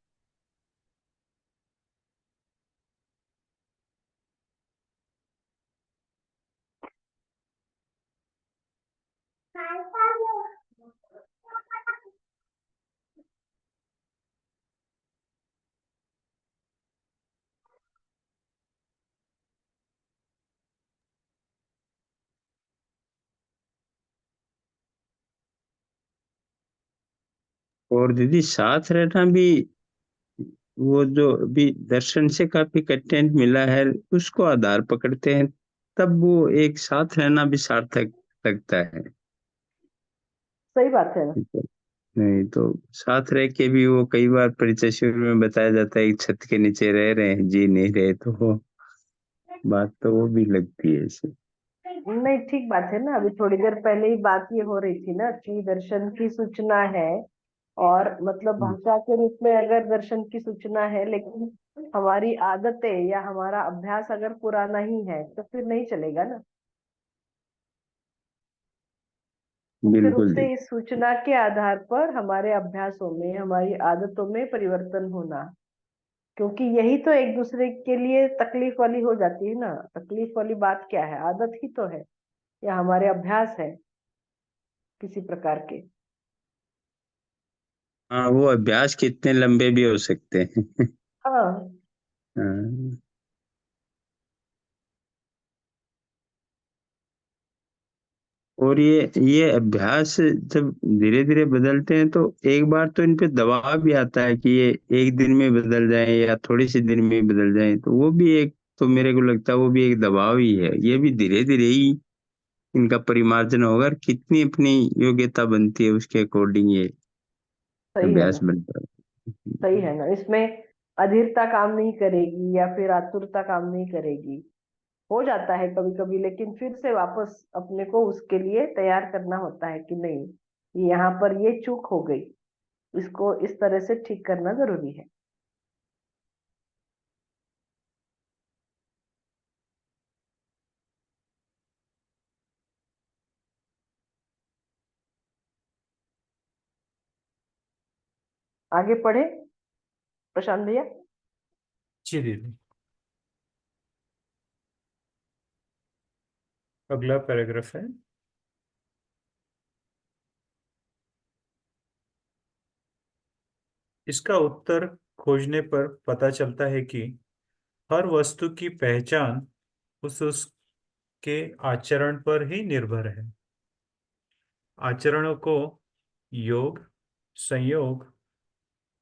और दीदी साथ रहना भी, वो जो अभी दर्शन से काफी कंटेंट मिला है उसको आधार पकड़ते हैं, तब वो एक साथ रहना भी सार्थक लगता है। सही बात है ना। नहीं तो साथ रह के भी वो कई बार परिचय शिविर में बताया जाता है कि छत के नीचे रह रहे हैं, जी नहीं रहे, तो वो बात तो वो भी लगती है ऐसे। नहीं, ठीक बात है ना। अभी थोड़ी देर पहले ही बात ये हो रही थी ना कि दर्शन की सूचना है, और मतलब भाषा के रूप में अगर दर्शन की सूचना है, लेकिन हमारी आदतें या हमारा अभ्यास अगर पुराना ही है तो फिर नहीं चलेगा ना। मुख्य रूप बिल्कुल से दी। इस सूचना के आधार पर हमारे अभ्यासों में, हमारी आदतों में परिवर्तन होना, क्योंकि यही तो एक दूसरे के लिए तकलीफ वाली हो जाती है ना। तकलीफ वाली बात क्या है? आदत ही तो है, या हमारे अभ्यास है किसी प्रकार के। हाँ, वो अभ्यास कितने लंबे भी हो सकते हैं। हाँ। हाँ। और ये अभ्यास जब धीरे धीरे बदलते हैं तो एक बार तो इन पे दबाव भी आता है कि ये एक दिन में बदल जाए या थोड़ी सी दिन में बदल जाए, तो वो भी एक, तो मेरे को लगता है वो भी एक दबाव ही है। ये भी धीरे धीरे ही इनका परिमार्जन होगा, और कितनी अपनी योग्यता बनती है उसके अकॉर्डिंग ये सही है अभ्यास ना। बनता सही है। है ना। इसमें अधीरता काम नहीं करेगी या फिर आतुरता काम नहीं करेगी। हो जाता है कभी कभी, लेकिन फिर से वापस अपने को उसके लिए तैयार करना होता है कि नहीं, यहाँ पर ये चूक हो गई, इसको इस तरह से ठीक करना जरूरी है। आगे पढ़े प्रशांत भैया। जी दीदी, अगला पैराग्राफ है। इसका उत्तर खोजने पर पता चलता है कि हर वस्तु की पहचान उसके आचरण पर ही निर्भर है। आचरणों को योग, संयोग,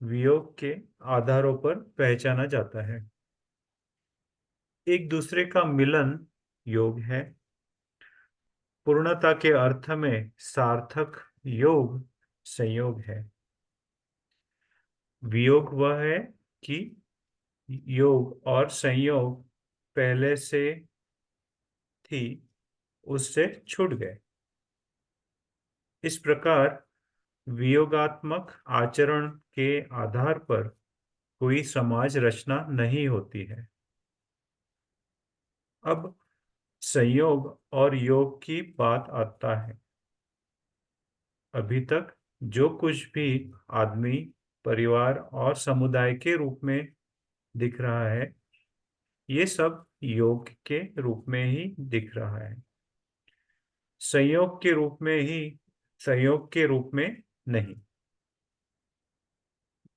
वियोग के आधारों पर पहचाना जाता है। एक दूसरे का मिलन योग है। पूर्णता के अर्थ में सार्थक योग संयोग है। वियोग वह है कि योग और संयोग पहले से थी, उससे छूट गए। इस प्रकार वियोगात्मक आचरण के आधार पर कोई समाज रचना नहीं होती है। अब संयोग और योग की बात आता है। अभी तक जो कुछ भी आदमी, परिवार और समुदाय के रूप में दिख रहा है, ये सब योग के रूप में ही दिख रहा है। संयोग के रूप में ही, संयोग के रूप में नहीं।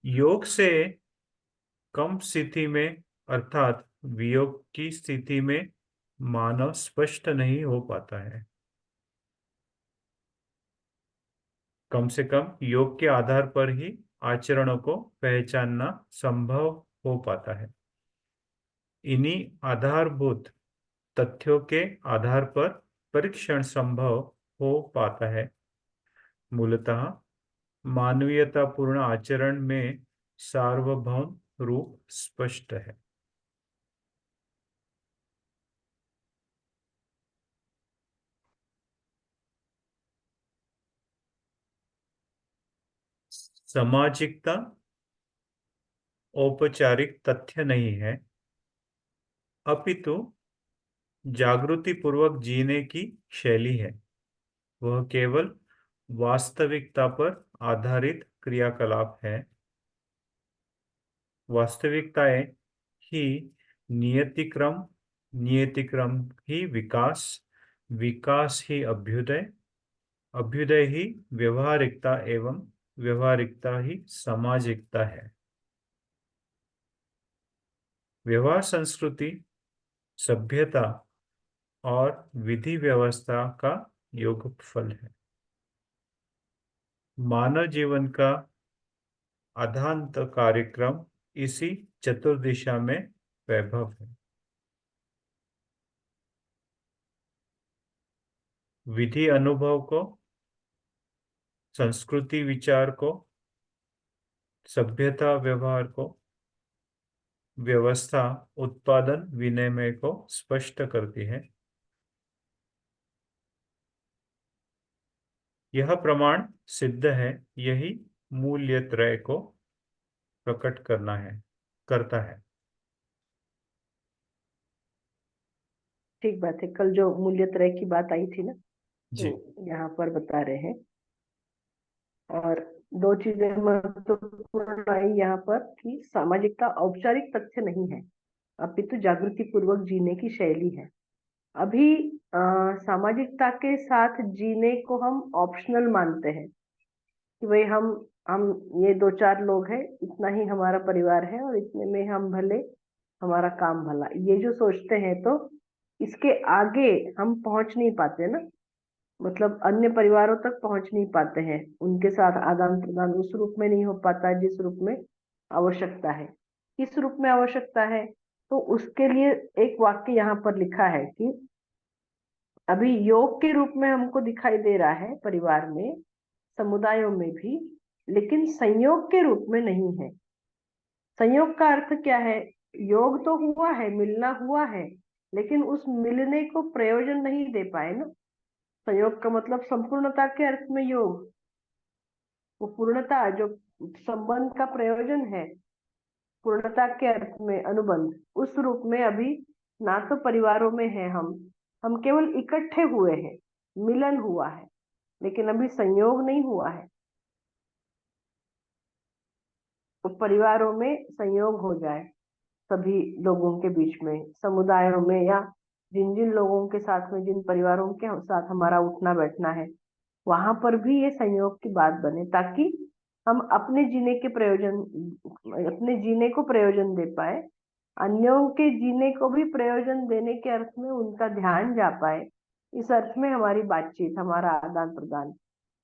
योग से कम स्थिति में, अर्थात वियोग की स्थिति में मानव स्पष्ट नहीं हो पाता है। कम से कम योग के आधार पर ही आचरणों को पहचानना संभव हो पाता है। इन्हीं आधारभूत तथ्यों के आधार पर परीक्षण संभव हो पाता है। मूलतः मानवीयतापूर्ण आचरण में सार्वभौम रूप स्पष्ट है। सामाजिकता औपचारिक तथ्य नहीं है, अपितु जागृति पूर्वक जीने की शैली है। वह केवल वास्तविकता पर आधारित क्रियाकलाप है। वास्तविकताएं ही नियतिक्रम, नियतिक्रम ही विकास, विकास ही अभ्युदय, अभ्युदय ही व्यवहारिकता एवं व्यवहारिकता ही सामाजिकता है। व्यवहार संस्कृति, सभ्यता और विधि व्यवस्था का योगफल है। मानव जीवन का आद्यंत कार्यक्रम इसी चतुर्दिशा में वैभव है। विधि अनुभव को, संस्कृति विचार को, सभ्यता व्यवहार को, व्यवस्था उत्पादन विनिमय को स्पष्ट करती है। यह प्रमाण सिद्ध है, यही मूल्यत्रय को प्रकट करता है। ठीक बात है। कल जो मूल्यत्रय की बात आई थी ना, जी। तो यहाँ पर बता रहे हैं। और दो चीजें महत्वपूर्ण आई यहाँ पर कि सामाजिकता औपचारिक तथ्य नहीं है, अपितु जागृति पूर्वक जीने की शैली है। अभी सामाजिकता के साथ जीने को हम ऑप्शनल मानते हैं कि भाई हम ये 2-4 लोग हैं, इतना ही हमारा परिवार है और इतने में हम भले, हमारा काम भला, ये जो सोचते हैं तो इसके आगे हम पहुंच नहीं पाते ना। मतलब अन्य परिवारों तक पहुंच नहीं पाते हैं, उनके साथ आदान प्रदान उस रूप में नहीं हो पाता है जिस रूप में आवश्यकता है। किस रूप में आवश्यकता है, तो उसके लिए एक वाक्य यहाँ पर लिखा है कि अभी योग के रूप में हमको दिखाई दे रहा है परिवार में, समुदायों में भी, लेकिन संयोग के रूप में नहीं है। संयोग का अर्थ क्या है? योग तो हुआ है, मिलना हुआ है, लेकिन उस मिलने को प्रयोजन नहीं दे पाए ना। संयोग का मतलब संपूर्णता के अर्थ में योग, वो पूर्णता जो संबंध का प्रयोजन है, पूर्णता के अर्थ में अनुबंध, उस रूप में अभी ना तो परिवारों में है हम केवल इकट्ठे हुए हैं, मिलन हुआ है, लेकिन अभी संयोग नहीं हुआ है। तो परिवारों में संयोग हो जाए सभी लोगों के बीच में, समुदायों में, या जिन जिन लोगों के साथ में, जिन परिवारों के साथ हमारा उठना बैठना है, वहां पर भी ये संयोग की बात बने, ताकि हम अपने जीने को प्रयोजन दे पाए, अन्यों के जीने को भी प्रयोजन देने के अर्थ में उनका ध्यान जा पाए। इस अर्थ में हमारी बातचीत, हमारा आदान प्रदान,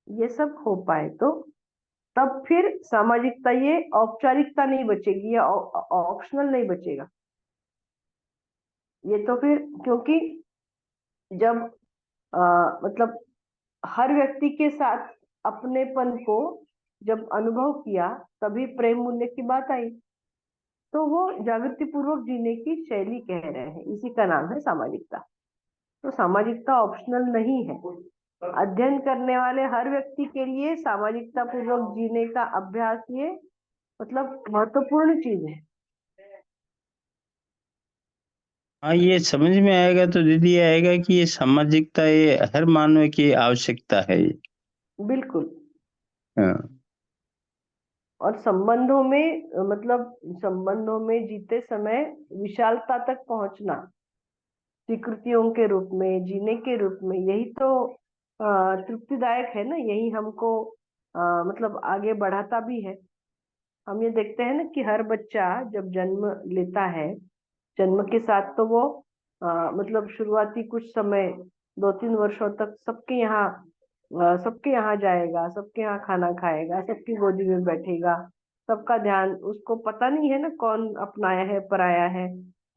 ये सब हो पाए, तो तब फिर सामाजिकता, ये औपचारिकता नहीं बचेगी या ऑप्शनल नहीं बचेगा। ये तो फिर, क्योंकि जब मतलब हर व्यक्ति के साथ अपनेपन को जब अनुभव किया, तभी प्रेम मूल्य की बात आई। तो वो जागृति पूर्वक जीने की शैली कह रहे हैं, इसी का नाम है सामाजिकता। तो सामाजिकता ऑप्शनल नहीं है। अध्ययन करने वाले हर व्यक्ति के लिए सामाजिकता पूर्वक जीने का अभ्यास, ये मतलब महत्वपूर्ण चीज है। हाँ, ये समझ में आएगा तो दीदी आएगा कि ये सामाजिकता ये हर मानव की आवश्यकता है ये। बिल्कुल। हाँ। और संबंधों में, मतलब संबंधों में जीते समय विशालता तक पहुंचना, स्वीकृतियों के रूप में, जीने के रूप में, यही तो तृप्तिदायक है ना। यही हमको मतलब आगे बढ़ाता भी है। हम ये देखते हैं ना कि हर बच्चा जब जन्म लेता है, जन्म के साथ तो वो मतलब शुरुआती कुछ समय 2-3 वर्षों तक सबके यहाँ जाएगा, सबके यहाँ खाना खाएगा, सबकी गोदी में बैठेगा, सबका ध्यान, उसको पता नहीं है ना कौन अपनाया है पराया है,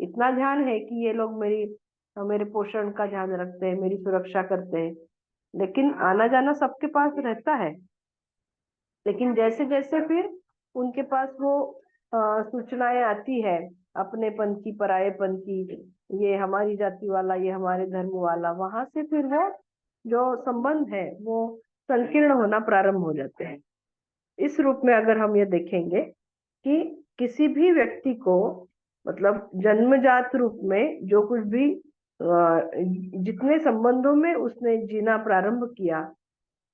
इतना ध्यान है कि ये लोग मेरे पोषण का ध्यान रखते हैं, मेरी सुरक्षा करते हैं, लेकिन आना जाना सबके पास रहता है। लेकिन जैसे जैसे फिर उनके पास वो सूचनाएं आती है अपनेपन की, परायेपन की, ये हमारी जाति वाला, ये हमारे धर्म वाला, वहां से फिर वो जो संबंध है वो संकीर्ण होना प्रारंभ हो जाते हैं। इस रूप में अगर हम ये देखेंगे कि किसी भी व्यक्ति को मतलब जन्मजात रूप में जो कुछ भी जितने संबंधों में उसने जीना प्रारंभ किया,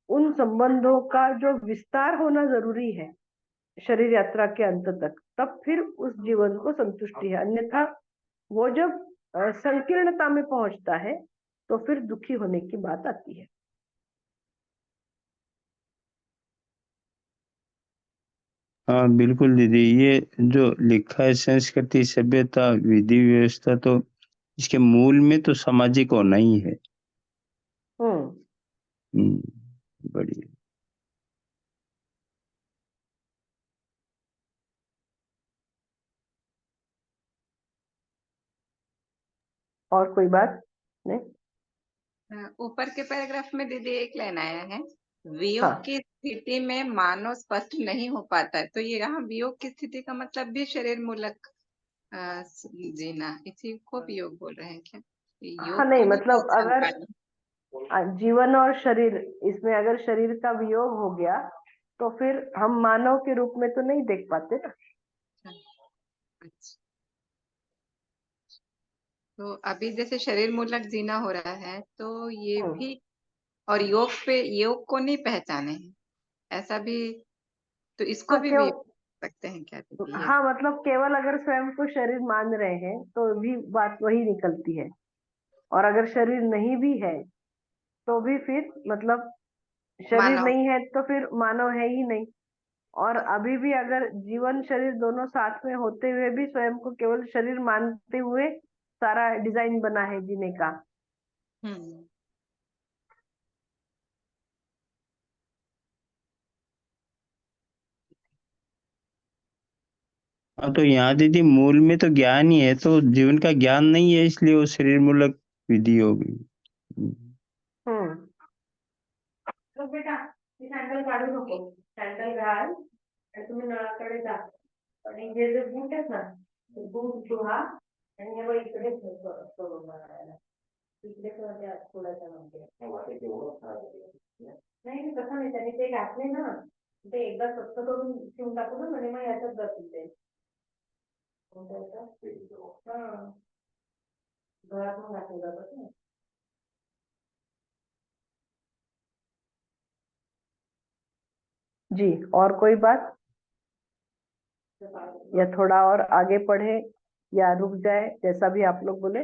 उन संबंधों का जो विस्तार होना जरूरी है शरीर यात्रा के अंत तक, तब फिर उस जीवन को संतुष्टि है। अन्यथा वो जब संकीर्णता में पहुंचता है तो फिर दुखी होने की बात आती है। हाँ बिल्कुल दीदी, ये जो लिखा है संस्कृति सभ्यता विधि व्यवस्था, तो इसके मूल में तो सामाजिक होना ही है। बढ़िया। और कोई बात नहीं? ऊपर के पैराग्राफ में दीदी एक लाइन आया है, वियोग हाँ। की स्थिति में मानव स्पष्ट नहीं हो पाता है। तो ये यहाँ वियोग की स्थिति का मतलब भी शरीर मूलक जीना, इसी को वियोग बोल रहे हैं क्या? हाँ नहीं, मतलब अगर जीवन और शरीर, इसमें अगर शरीर का वियोग हो गया तो फिर हम मानव के रूप में तो नहीं देख पाते ना। अच्छा, तो अभी जैसे शरीर मूलक जीना हो रहा है, तो ये भी, और योग को नहीं पहचाने हैं, ऐसा भी, तो इसको हाँ, भी क्यों? सकते हैं क्या दीदी? हाँ, मतलब केवल अगर स्वयं को शरीर मान रहे हैं तो भी बात वही निकलती है, और अगर शरीर नहीं भी है तो भी फिर मतलब शरीर मानव। नहीं है तो फिर मानव है ही नहीं। और अभी भी अगर जीवन शरीर दोनों साथ में होते हुए भी स्वयं को केवल शरीर मानते हुए सारा डिजाइन बना है जीने का। हाँ तो यहाँ दीदी मूल में तो ज्ञान ही है, तो जीवन का ज्ञान नहीं है, इसलिए वो शरीर मूलक विधि हो गई। तो बेटा सॅन्डल काढू नको, सॅन्डल घाल आणि तुम्ही नळाकडे जा, आणि हे जे बूट आहेत ना ते बूट धुवा, आणि हे बघ इकडे सोडून मारायला इकडे थोड्याशा नंतर नाही तसं नाही, त्यांनी ते घातले ना ते एकदा स्वच्छ करून ठेवून टाकू ना, म्हणजे मग याच्यात जातील ते घरात मग घातले जातात ना। जी, और कोई बात, या थोड़ा और आगे पढ़े या रुक जाए, जैसा भी आप लोग बोले।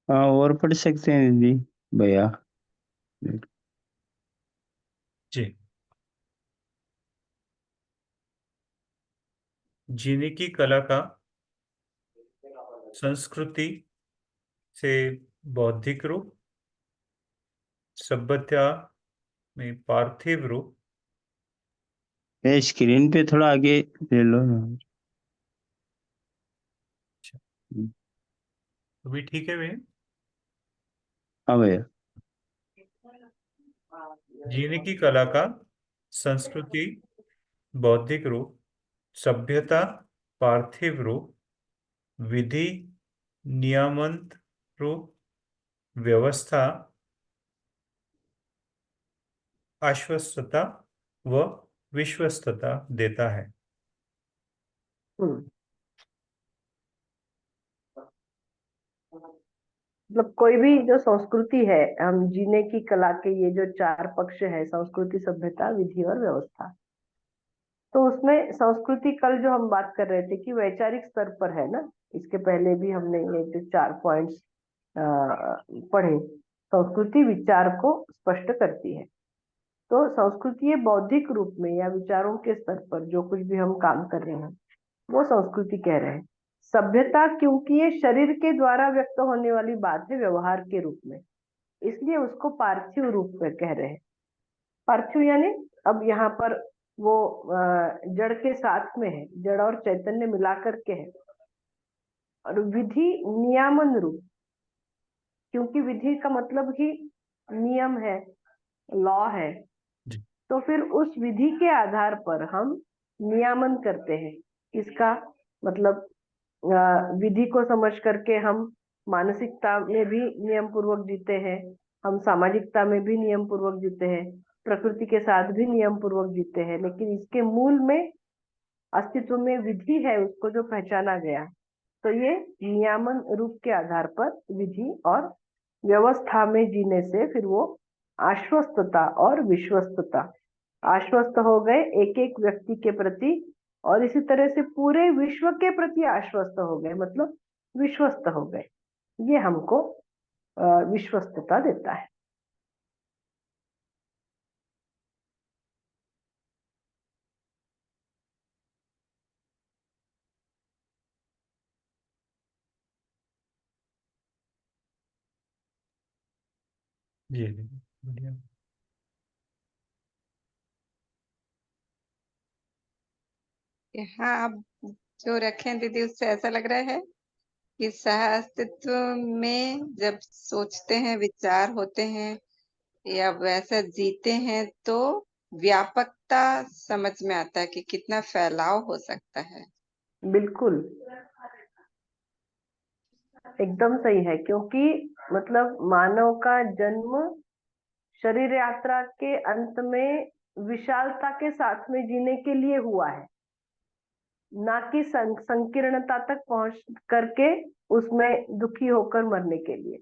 हाँ और पढ़ सकते हैं दीदी भैया जी। जीने की कला का संस्कृति से बौद्धिक रूप, सभ्यता में पार्थिव रूप। स्क्रीन पे थोड़ा आगे ले लो ना। अभी ठीक है भैया? हाँ भैया। जीने की कला का संस्कृति बौद्धिक रूप, सभ्यता पार्थिव रूप, विधि नियामक रूप, व्यवस्था आश्वस्तता व विश्वस्तता देता है। मतलब कोई भी जो संस्कृति है, हम जीने की कला के ये जो चार पक्ष है, संस्कृति, सभ्यता, विधि और व्यवस्था, तो उसमें संस्कृति कल जो हम बात कर रहे थे कि वैचारिक स्तर पर है ना, इसके पहले भी हमने ये जो 4 पॉइंट्स पढ़े, संस्कृति विचार को स्पष्ट करती है। तो संस्कृति ये बौद्धिक रूप में या विचारों के स्तर पर जो कुछ भी हम काम कर रहे हैं वो संस्कृति कह रहे हैं। सभ्यता क्योंकि ये शरीर के द्वारा व्यक्त होने वाली बात है व्यवहार के रूप में, इसलिए उसको पार्थिव रूप में कह रहे हैं। पार्थिव यानी अब यहाँ पर वो जड़ के साथ में है, जड़ और चैतन्य मिलाकर के है। और विधि नियामन रूप, क्योंकि विधि का मतलब ही नियम है, लॉ है, तो फिर उस विधि के आधार पर हम नियामन करते हैं। इसका मतलब विधि को समझ करके हम मानसिकता में भी नियम पूर्वक जीते हैं, हम सामाजिकता में भी नियम पूर्वक जीते हैं, प्रकृति के साथ भी नियम पूर्वक जीते हैं, लेकिन इसके मूल में अस्तित्व में विधि है, उसको जो पहचाना गया, तो ये नियामन रूप के आधार पर विधि और व्यवस्था में जीने से फिर वो आश्वस्तता और विश्वस्तता, आश्वस्त हो गए एक एक व्यक्ति के प्रति, और इसी तरह से पूरे विश्व के प्रति आश्वस्त हो गए, मतलब विश्वस्त हो गए। ये हमको विश्वस्तता देता है। जी बढ़िया। यहाँ आप जो रखें दीदी, उससे ऐसा लग रहा है कि सह अस्तित्व में जब सोचते हैं, विचार होते हैं या वैसा जीते हैं, तो व्यापकता समझ में आता है कि कितना फैलाव हो सकता है। बिल्कुल एकदम सही है, क्योंकि मतलब मानव का जन्म शरीर यात्रा के अंत में विशालता के साथ में जीने के लिए हुआ है, ना कि संकीर्णता तक पहुंच करके उसमें दुखी होकर मरने के लिए।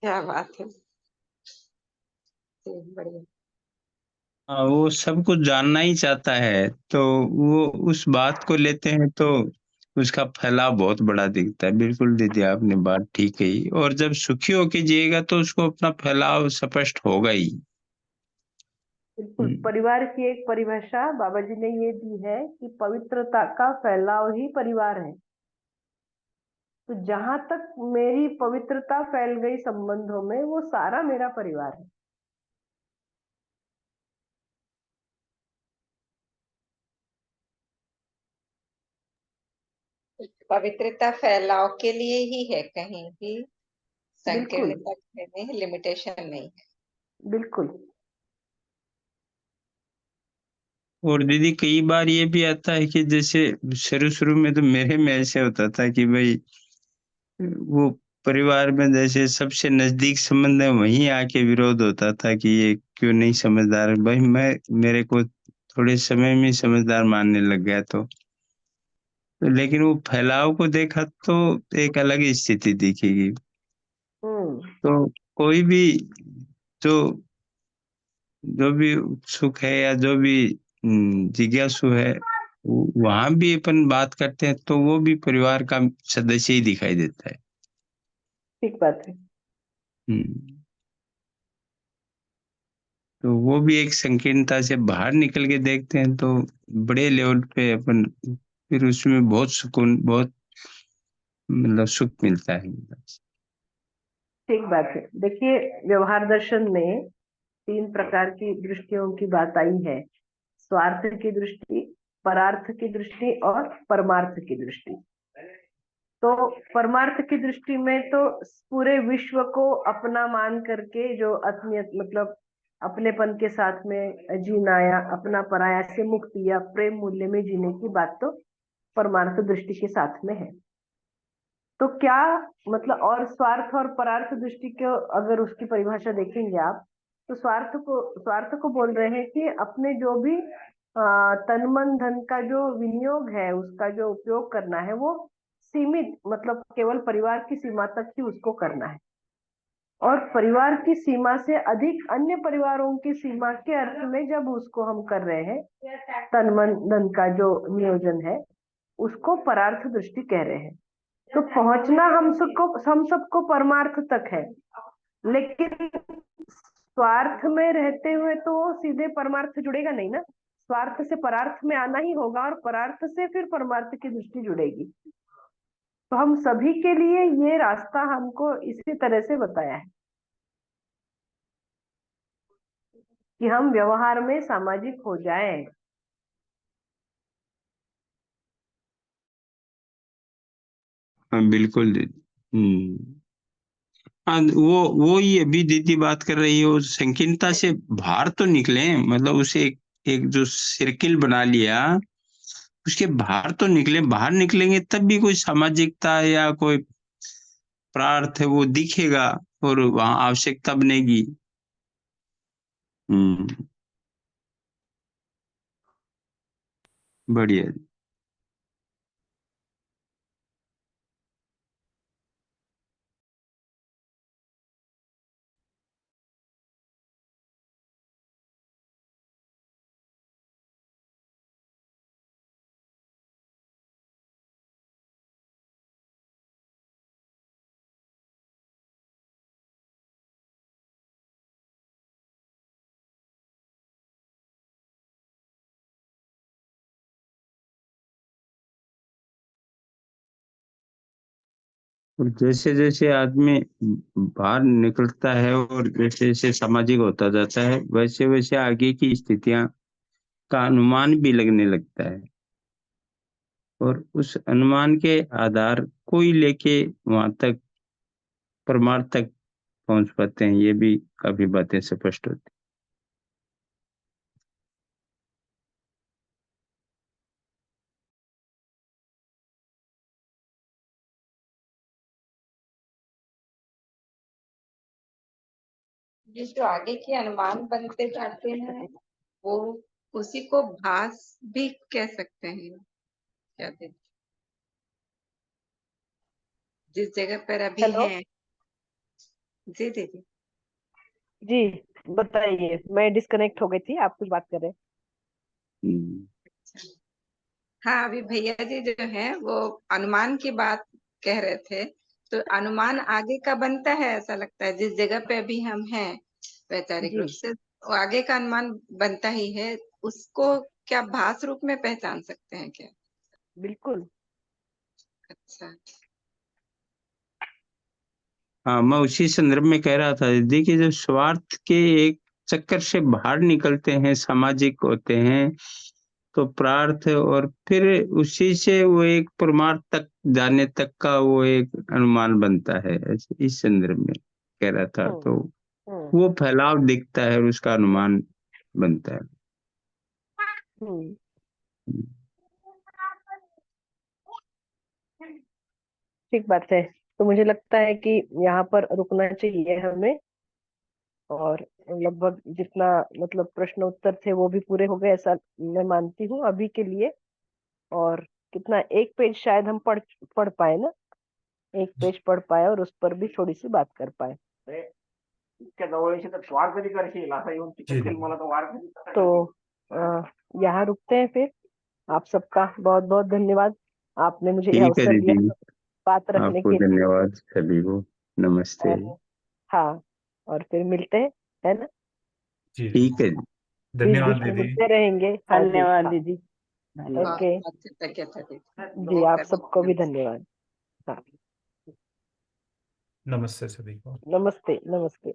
क्या बात है, बढ़िया। वो सब कुछ जानना ही चाहता है, तो वो उस बात को लेते हैं तो उसका फैलाव बहुत बड़ा दिखता है। बिल्कुल दीदी, आपने बात ठीक कही। और जब सुखी होके जिएगा तो उसको अपना फैलाव स्पष्ट होगा ही। बिल्कुल, परिवार की एक परिभाषा बाबा जी ने ये दी है कि पवित्रता का फैलाव ही परिवार है। तो जहां तक मेरी पवित्रता फैल गई संबंधों में, वो सारा मेरा परिवार है। पवित्रता फैलाव के लिए ही है, कहीं भी बिल्कुल संकीर्णता में लिमिटेशन नहीं है। बिल्कुल। और दीदी कई बार ये भी आता है कि जैसे शुरू शुरू में तो मेरे में ऐसे होता था कि भाई वो परिवार में जैसे सबसे नजदीक संबंध है, वहीं आके विरोध होता था कि ये क्यों नहीं समझदार। भाई मैं मेरे को थोड़े समय में समझदार मानने लग गया तो लेकिन वो फैलाव को देखा तो एक अलग ही स्थिति दिखेगी। तो कोई भी जो जो भी उत्सुक है या जो भी जिज्ञासु है, वहां भी अपन बात करते हैं तो वो भी परिवार का सदस्य ही दिखाई देता है। ठीक बात है। हम्म। तो वो भी एक संकीर्णता से बाहर निकल के देखते हैं तो बड़े लेवल पे अपन फिर उसमें बहुत सुकून, बहुत मतलब सुख मिलता है। ठीक बात है। देखिए, व्यवहार दर्शन में 3 प्रकार की दृष्टियों की बात आई है: स्वार्थ की दृष्टि, परार्थ की दृष्टि और परमार्थ की दृष्टि। तो परमार्थ की दृष्टि में तो पूरे विश्व को अपना मान करके जो आत्मीयत, मतलब अपनेपन के साथ में जीना या अपना पराया से मुक्ति या प्रेम मूल्य में जीने की बात तो परमार्थ दृष्टि के साथ में है। तो क्या मतलब, और स्वार्थ और परार्थ दृष्टि को अगर उसकी परिभाषा देखेंगे आप, तो स्वार्थ को बोल रहे हैं कि अपने जो भी तन मन धन का जो विनियोग है, उसका जो उपयोग करना है, वो सीमित, मतलब केवल परिवार की सीमा तक ही उसको करना है। और परिवार की सीमा से अधिक अन्य परिवारों की सीमा के अर्थ में जब उसको हम कर रहे हैं, तन मन धन का जो नियोजन है, उसको परार्थ दृष्टि कह रहे हैं। तो पहुंचना हम सबको परमार्थ तक है, लेकिन स्वार्थ में रहते हुए तो सीधे परमार्थ जुड़ेगा नहीं ना। स्वार्थ से परार्थ में आना ही होगा, और परार्थ से फिर परमार्थ की दृष्टि जुड़ेगी। तो हम सभी के लिए ये रास्ता हमको इसी तरह से बताया है कि हम व्यवहार में सामाजिक हो जाएं। हाँ, बिल्कुल दीदी। हाँ, वो ही अभी दीदी बात कर रही हो, संकीर्णता से बाहर तो निकले, मतलब उसे एक जो सर्किल बना लिया, उसके बाहर तो निकले, बाहर निकलेंगे तब भी कोई सामाजिकता या कोई प्रार्थ है वो दिखेगा, और वहां आवश्यकता बनेगी। हम्म। बढ़िया। और जैसे जैसे आदमी बाहर निकलता है और जैसे जैसे सामाजिक होता जाता है, वैसे वैसे आगे की स्थितियां का अनुमान भी लगने लगता है, और उस अनुमान के आधार को ही लेके वहां तक परमार्थ तक पहुंच पाते हैं। ये भी काफी बातें स्पष्ट होती ये जो आगे के अनुमान बनते जाते हैं वो उसी को भास भी कह सकते हैं क्या दीदी? जिस जगह पर अभी हेलो हैं। जी दीदी। जी, बताइए, मैं डिस्कनेक्ट हो गई थी, आप कुछ बात कर रहे हैं। हाँ, अभी भैया जी जो है वो अनुमान की बात कह रहे थे, तो अनुमान आगे का बनता है, ऐसा लगता है जिस जगह पे अभी हम हैं वैचारिक जी रूप से वो आगे का अनुमान बनता ही है। उसको क्या भास रूप में पहचान सकते हैं क्या? बिल्कुल। अच्छा। हाँ, मैं उसी संदर्भ में कह रहा था दीदी कि जब स्वार्थ के एक चक्कर से बाहर निकलते हैं, सामाजिक होते हैं, तो प्रार्थ, और फिर उसी से वो एक परमार्थ तक जाने तक का वो एक अनुमान बनता है, ऐसे इस संदर्भ में कह रहा था। तो हम्म वो फैलाव दिखता है और उसका अनुमान बनता है। हम्म ठीक बात है। तो मुझे लगता है कि यहाँ पर रुकना चाहिए हमें, और लगभग जितना मतलब प्रश्न उत्तर थे वो भी पूरे हो गए, ऐसा मैं मानती हूँ अभी के लिए। और कितना, एक पेज शायद हम पढ़ पढ़ पाए ना, एक पेज पढ़ पाए और उस पर भी थोड़ी सी बात कर पाए। तो यहाँ रुकते हैं फिर। आप सबका बहुत बहुत धन्यवाद, आपने मुझे ये ठीक है अवसर दीदी, दिया बात रखने आपको के लिए। धन्यवाद, सभी को नमस्ते। और हाँ, और फिर मिलते हैं, है ना? जी ठीक है जी। बीच धन्यवाद बीच में दीदी। मिलते रहेंगे। हाँ जी, धन्यवाद हाँ। दीदी, धन्यवाद। ओके बहुत कृतज्ञता दीदी। जी, आप सबको भी धन्यवाद। हाँ, नमस्ते सभी को। नमस्ते नमस्ते।